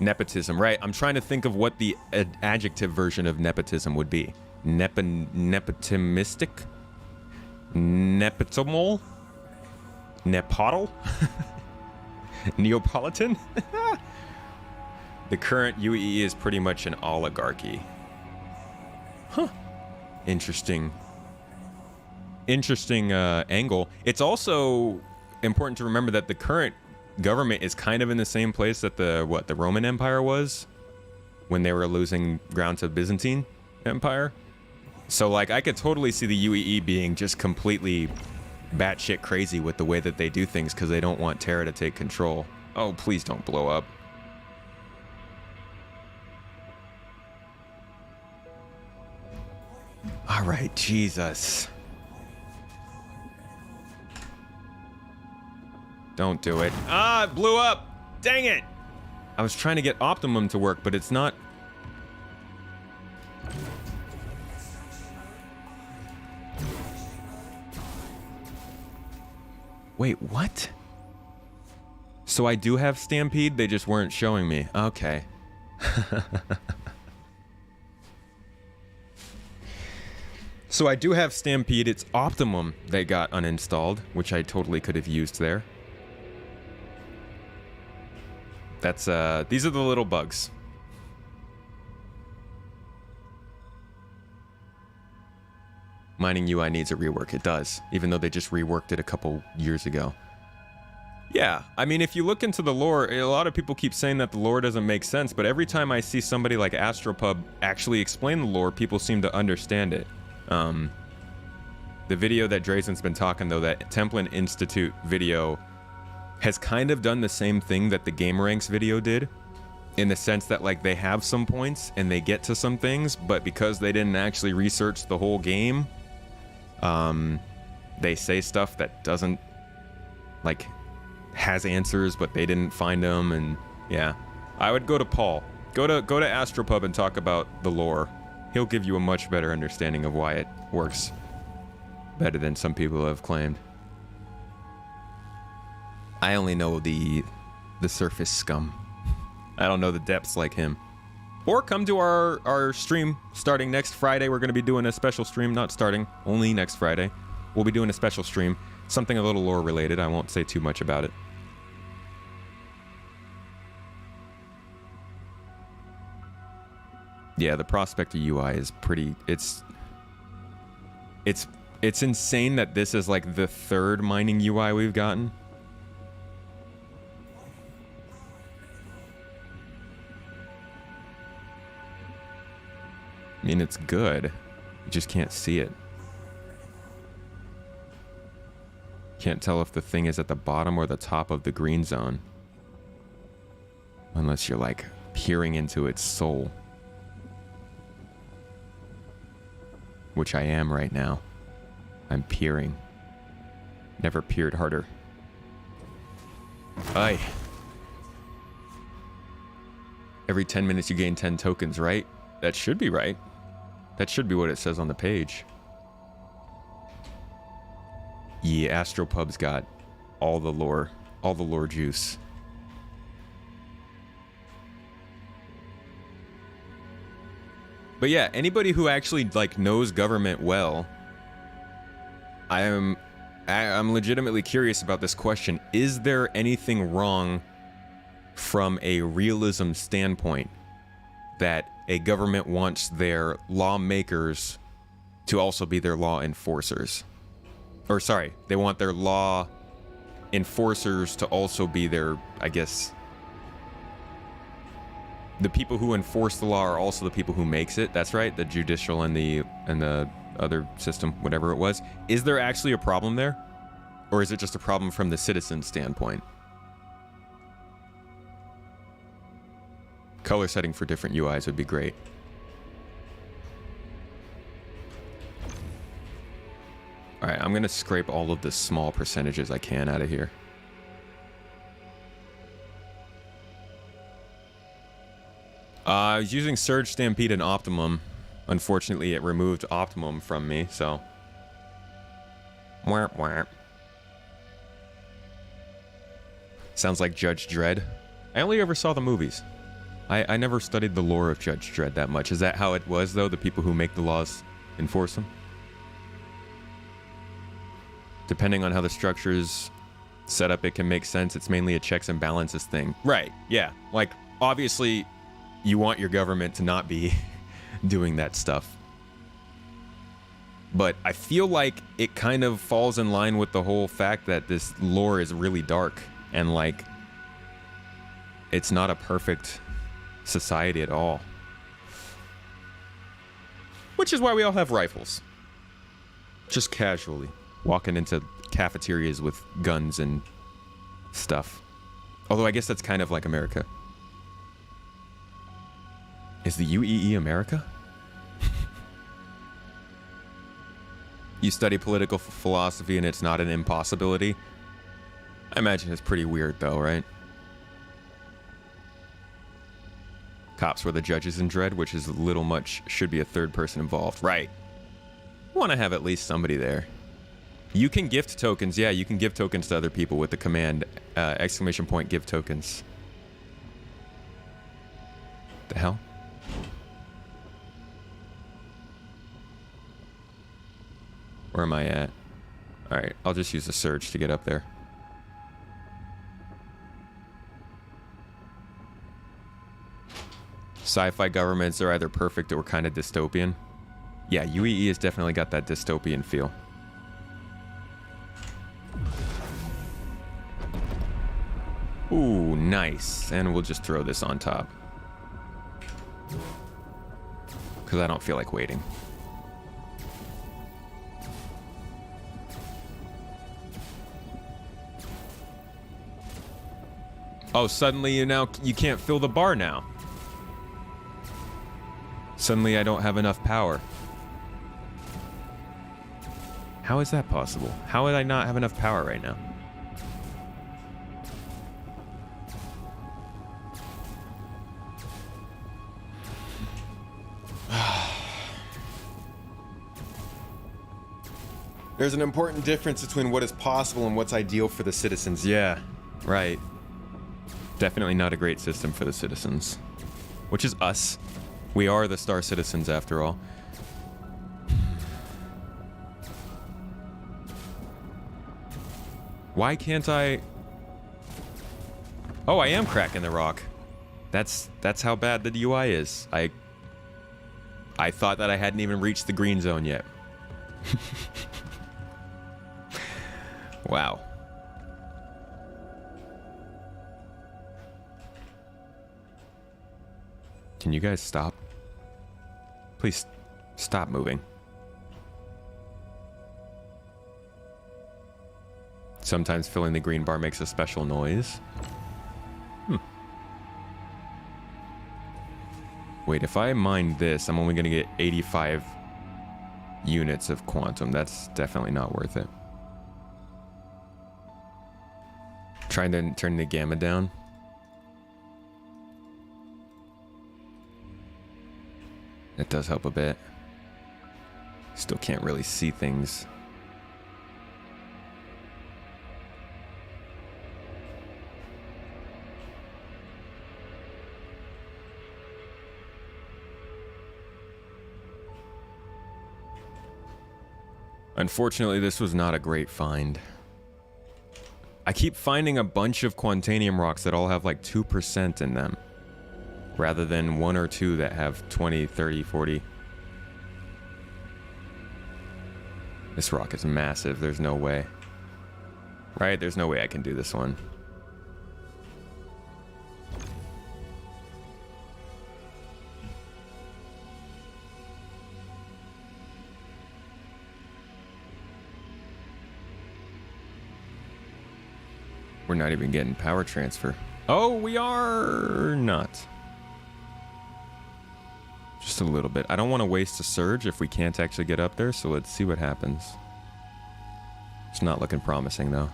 Nepotism, right? I'm trying to think of what the adjective version of nepotism would be. Nepotimistic? Nepotimal? Nepotal? Neapolitan? The current UEE is pretty much an oligarchy. Huh. Interesting angle. It's also important to remember that the current government is kind of in the same place that the Roman Empire was when they were losing ground to Byzantine Empire. So like I could totally see the UEE being just completely batshit crazy with the way that they do things because they don't want Terra to take control. Oh, please don't blow up. All right, Jesus. Don't do it. Ah, it blew up. Dang it. I was trying to get Optimum to work, but it's not. Wait, what? So I do have Stampede, they just weren't showing me. Okay. So I do have Stampede, it's Optimum they got uninstalled, which I totally could have used there. That's, these are the little bugs. Mining UI needs a rework, it does, even though they just reworked it a couple years ago. Yeah, I mean, if you look into the lore, a lot of people keep saying that the lore doesn't make sense, but every time I see somebody like Astropub actually explain the lore, people seem to understand it. The video that Drazen's been talking, though, that Templin Institute video has kind of done the same thing that the GameRanks video did, in the sense that, like, they have some points and they get to some things, but because they didn't actually research the whole game, they say stuff that doesn't, like, has answers, but they didn't find them, and yeah. I would go to Paul. Go to Astropub and talk about the lore. He'll give you a much better understanding of why it works better than some people have claimed. I only know the surface scum. I don't know the depths like him. Or come to our stream starting next Friday. We're going to be doing a special stream. Not starting, only next Friday. We'll be doing a special stream. Something a little lore related. I won't say too much about it. Yeah, the Prospector UI is pretty... It's insane that this is like the third mining UI we've gotten. I mean, it's good. You just can't see it. Can't tell if the thing is at the bottom or the top of the green zone. Unless you're like peering into its soul. Which I am right now. I'm peering. Never peered harder. Aye. Every 10 minutes you gain 10 tokens, right? That should be right. That should be what it says on the page. Yeah, Astropub's got all the lore juice. But yeah, anybody who actually like knows government well, I'm legitimately curious about this question. Is there anything wrong from a realism standpoint that a government wants their lawmakers to also be their law enforcers? Or sorry, they want their law enforcers to also be their, I guess, the people who enforce the law are also the people who makes it. That's right, the judicial and the other system, whatever it was. Is there actually a problem there? Or is it just a problem from the citizen standpoint? Color setting for different UIs would be great. Alright, I'm gonna scrape all of the small percentages I can out of here. I was using Surge, Stampede, and Optimum. Unfortunately, it removed Optimum from me, so... Wharp, wharp. Sounds like Judge Dredd. I only ever saw the movies. I never studied the lore of Judge Dredd that much. Is that how it was, though? The people who make the laws enforce them? Depending on how the structure's set up, it can make sense. It's mainly a checks and balances thing. Right, yeah. Like, obviously, you want your government to not be doing that stuff. But I feel like it kind of falls in line with the whole fact that this lore is really dark. And, like, it's not a perfect society at all. Which is why we all have rifles. Just casually. Walking into cafeterias with guns and stuff. Although I guess that's kind of like America. Is the UEE America? You study political philosophy and it's not an impossibility? I imagine it's pretty weird though, right? Cops were the judges in Dredd, which is a little much. Should be a third person involved. Right. Want to have at least somebody there. You can gift tokens. Yeah, you can give tokens to other people with the command exclamation point give tokens. The hell? Where am I at? Alright, I'll just use the surge to get up there. Sci-fi governments are either perfect or kind of dystopian. Yeah, UEE has definitely got that dystopian feel. Ooh, nice. And we'll just throw this on top. Because I don't feel like waiting. Oh, suddenly you can't fill the bar now. Suddenly I don't have enough power. How is that possible? How would I not have enough power right now? There's an important difference between what is possible and what's ideal for the citizens. Yeah, right. Definitely not a great system for the citizens. Which is us. We are the Star Citizens after all. Why can't I... Oh, I am cracking the rock. That's how bad the UI is. I thought that I hadn't even reached the green zone yet. Wow. Can you guys stop? Please stop moving. Sometimes filling the green bar makes a special noise. Wait, if I mine this, I'm only gonna get 85 units of quantum. That's definitely not worth it. Trying to turn the gamma down. That does help a bit. Still can't really see things. Unfortunately, this was not a great find. I keep finding a bunch of Quantanium rocks that all have like 2% in them, rather than 1 or 2 that have 20, 30, 40. This rock is massive. There's no way. Right? There's no way I can do this one. We're not even getting power transfer. Oh, we are not. Just a little bit. I don't want to waste a surge if we can't actually get up there, so let's see what happens. It's not looking promising, though.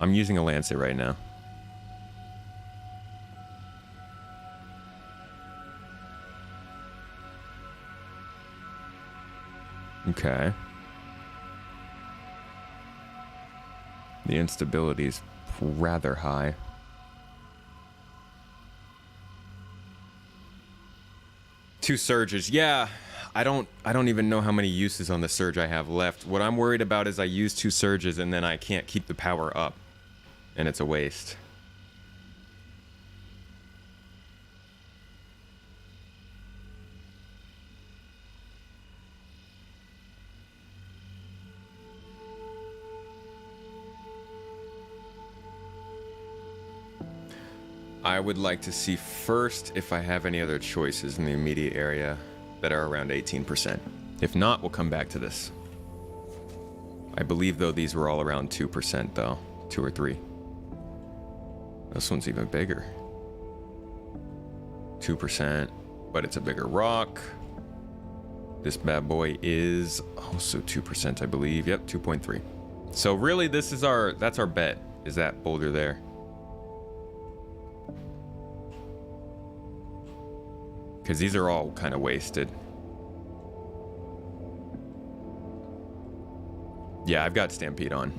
I'm using a Lancet right now. Okay. The instability is rather high. Two surges. Yeah, I don't even know how many uses on the surge I have left. What I'm worried about is I use two surges and then I can't keep the power up. And it's a waste. I would like to see first if I have any other choices in the immediate area that are around 18%. If not, we'll come back to this. I believe, though, these were all around 2%, though. 2 or 3. This one's even bigger. 2%, but it's a bigger rock. This bad boy is also 2%, I believe. Yep, 2.3. So really, that's our bet, is that boulder there. Because these are all kind of wasted. Yeah, I've got Stampede on.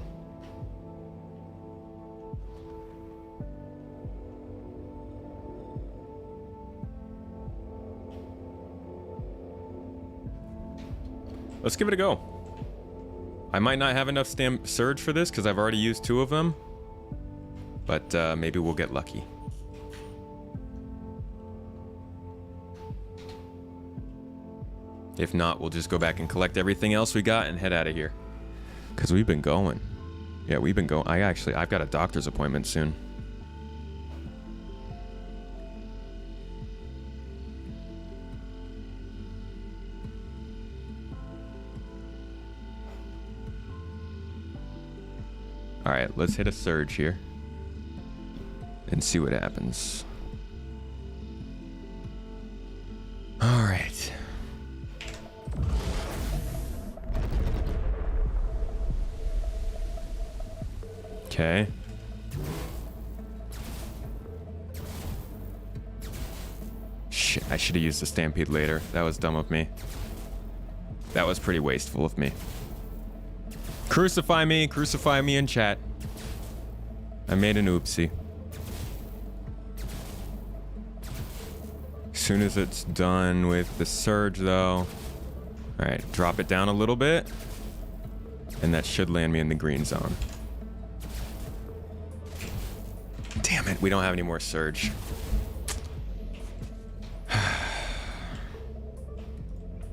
Let's give it a go. I might not have enough surge for this because I've already used 2 of them. But maybe we'll get lucky. If not, we'll just go back and collect everything else we got and head out of here. Because we've been going. Yeah, we've been going. I've got a doctor's appointment soon. Alright, let's hit a surge here. And see what happens. Alright. Okay. Shit, I should have used the Stampede later. That was dumb of me. That was pretty wasteful of me. Crucify me in chat. I made an oopsie. As soon as it's done with the surge, though. Alright, drop it down a little bit. And that should land me in the green zone. Damn it, we don't have any more surge.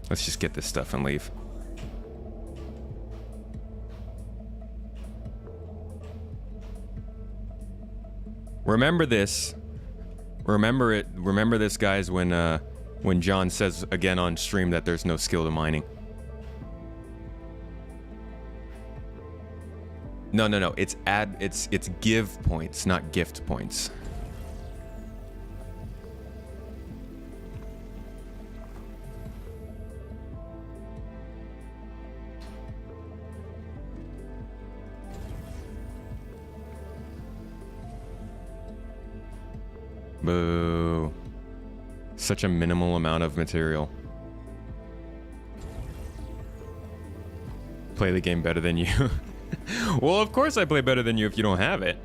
Let's just get this stuff and leave. Remember this. Remember it. Remember this, guys, when John says again on stream that there's no skill to mining. No. It's give points, not gift points. Boo. Such a minimal amount of material. Play the game better than you. Well, of course I play better than you if you don't have it.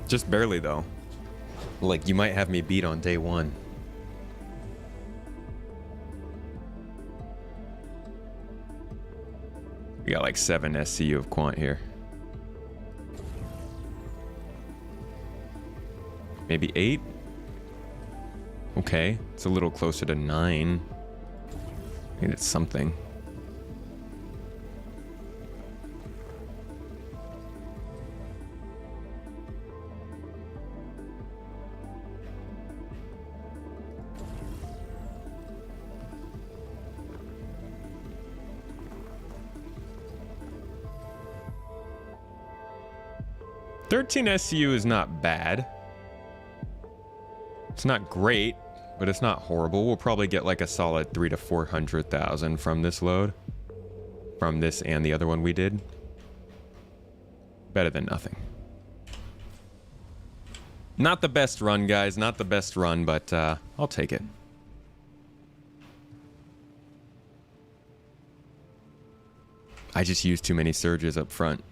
Just barely, though. Like, you might have me beat on day 1. We got like 7 SCU of quant here. Maybe 8? Okay, it's a little closer to 9. I mean, it's something. 13 SCU is not bad. It's not great, but it's not horrible. We'll probably get like a solid 300,000 to 400,000 from this load. From this and the other one we did. Better than nothing. Not the best run, guys. Not the best run, but I'll take it. I just used too many surges up front.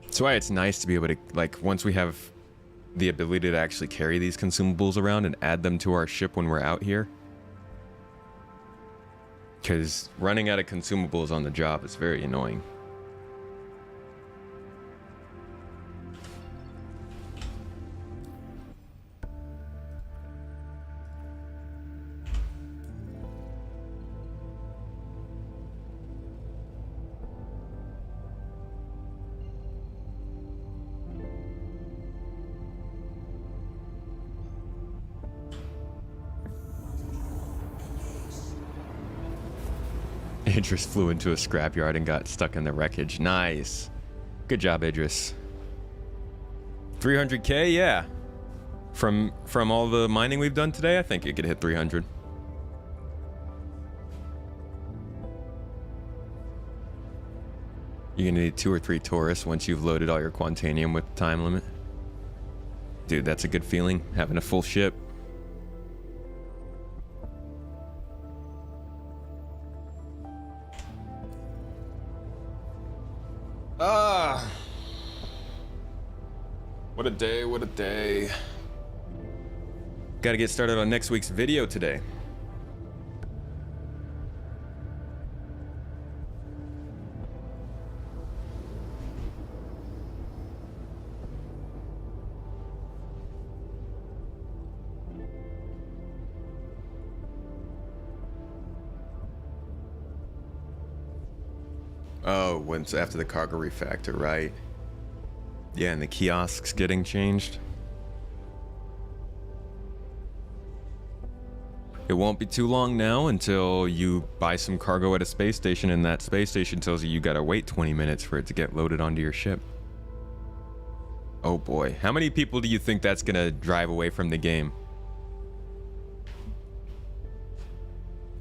That's why it's nice to be able to, like, once we have the ability to actually carry these consumables around and add them to our ship when we're out here. Because running out of consumables on the job is very annoying. Idris flew into a scrapyard and got stuck in the wreckage. Nice. Good job, Idris. 300k, yeah. From all the mining we've done today, I think it could hit 300. You're gonna need 2 or 3 tourists once you've loaded all your Quantanium with the time limit. Dude, that's a good feeling, having a full ship. What a day, what a day. Gotta get started on next week's video today. Oh, once after the cargo refactor, right? Yeah, and the kiosks getting changed. It won't be too long now until you buy some cargo at a space station and that space station tells you you gotta wait 20 minutes for it to get loaded onto your ship. Oh boy, how many people do you think that's gonna drive away from the game?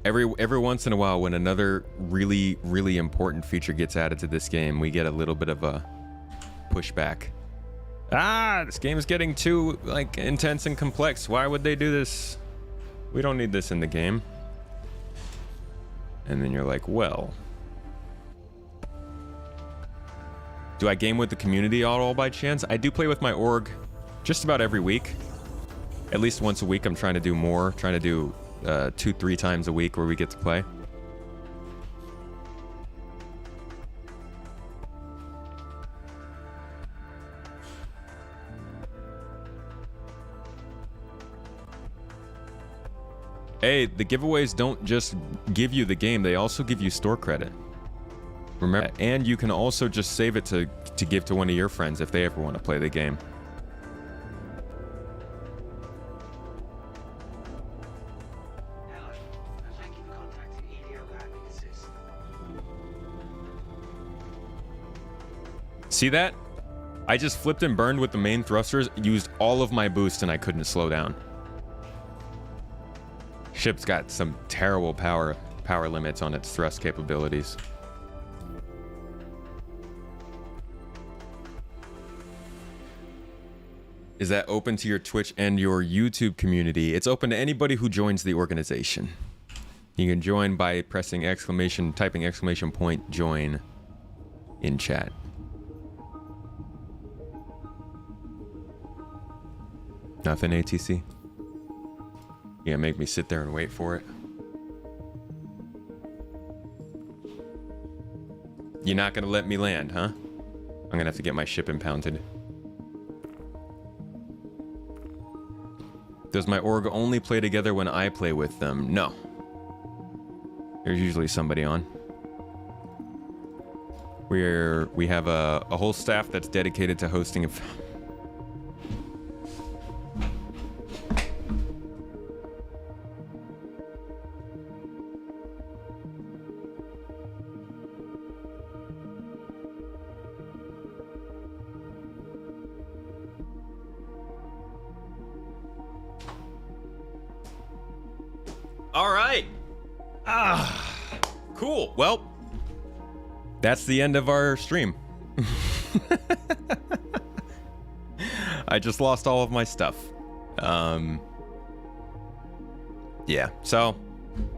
Every once in a while when another really important feature gets added to this game, we get a little bit of a pushback. This game is getting too like intense and complex. Why would they do this? We don't need this in the game. And then you're like, well, do I game with the community at all by chance? I do play with my org just about every week. At least once a week. I'm trying to do more, trying to do 2-3 times a week where we get to play. Hey, the giveaways don't just give you the game, they also give you store credit. Remember, and you can also just save it to give to one of your friends if they ever want to play the game. Hello, and thank you for contacting EDO Admin Assist. See that? I just flipped and burned with the main thrusters, used all of my boost, and I couldn't slow down. Ship's got some terrible power limits on its thrust capabilities. Is that open to your Twitch and your YouTube community? It's open to anybody who joins the organization. You can join by pressing typing exclamation point join in chat. Nothing, ATC? Yeah, make me sit there and wait for it. You're not gonna let me land, huh? I'm gonna have to get my ship impounded. Does my org only play together when I play with them? No. There's usually somebody on. We have a whole staff that's dedicated to hosting. All right. Cool. Well, that's the end of our stream. I just lost all of my stuff. Yeah, so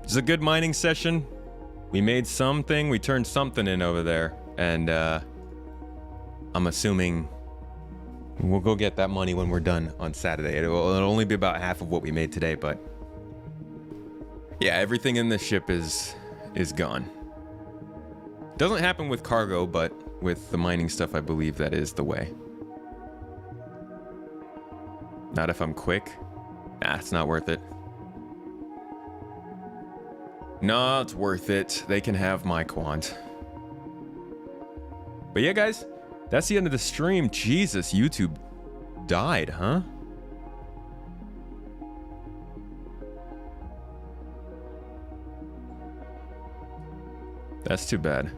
it's a good mining session. We made something, we turned something in over there, and I'm assuming we'll go get that money when we're done on Saturday. It'll only be about half of what we made today, but yeah, everything in the ship is gone. Doesn't happen with cargo, but with the mining stuff, I believe that is the way. Not if I'm quick. Nah, it's not worth it. No, it's worth it. They can have my quant. But yeah, guys, that's the end of the stream. Jesus, YouTube died, huh? That's too bad.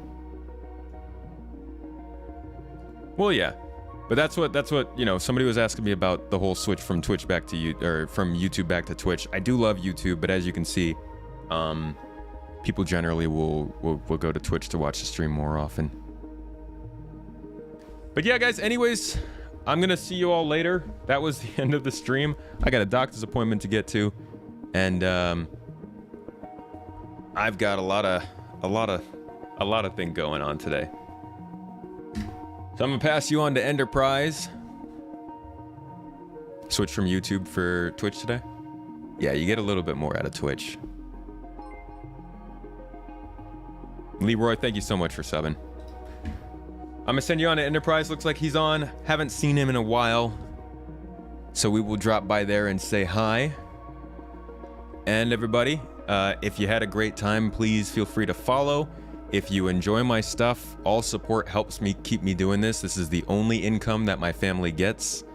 Well, yeah. But that's what, you know, somebody was asking me about the whole switch from Twitch back to from YouTube back to Twitch. I do love YouTube, but as you can see, people generally will go to Twitch to watch the stream more often. But yeah, guys, anyways, I'm gonna see you all later. That was the end of the stream. I got a doctor's appointment to get to, and I've got a lot of thing going on today. So I'm gonna pass you on to Enterprise. Switch from YouTube for Twitch today. Yeah, you get a little bit more out of Twitch. Leroy, thank you so much for subbing. I'm gonna send you on to Enterprise. Looks like he's on. Haven't seen him in a while, so we will drop by there and say hi. And everybody, if you had a great time, please feel free to follow. If you enjoy my stuff, all support helps me keep me doing this. This is the only income that my family gets.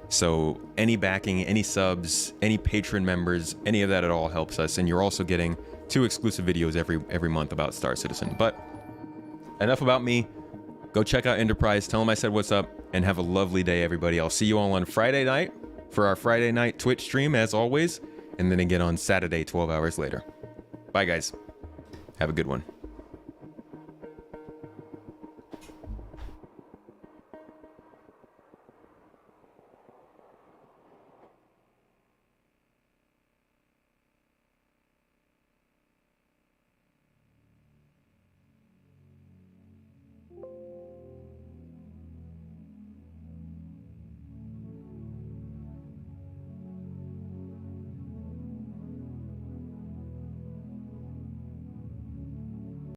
So any backing, any subs, any patron members, any of that at all helps us. And you're also getting 2 exclusive videos every month about Star Citizen. But enough about me. Go check out Enterprise. Tell them I said what's up, and have a lovely day, everybody. I'll see you all on Friday night for our Friday night Twitch stream, as always, and then again on Saturday, 12 hours later. Bye, guys. Have a good one.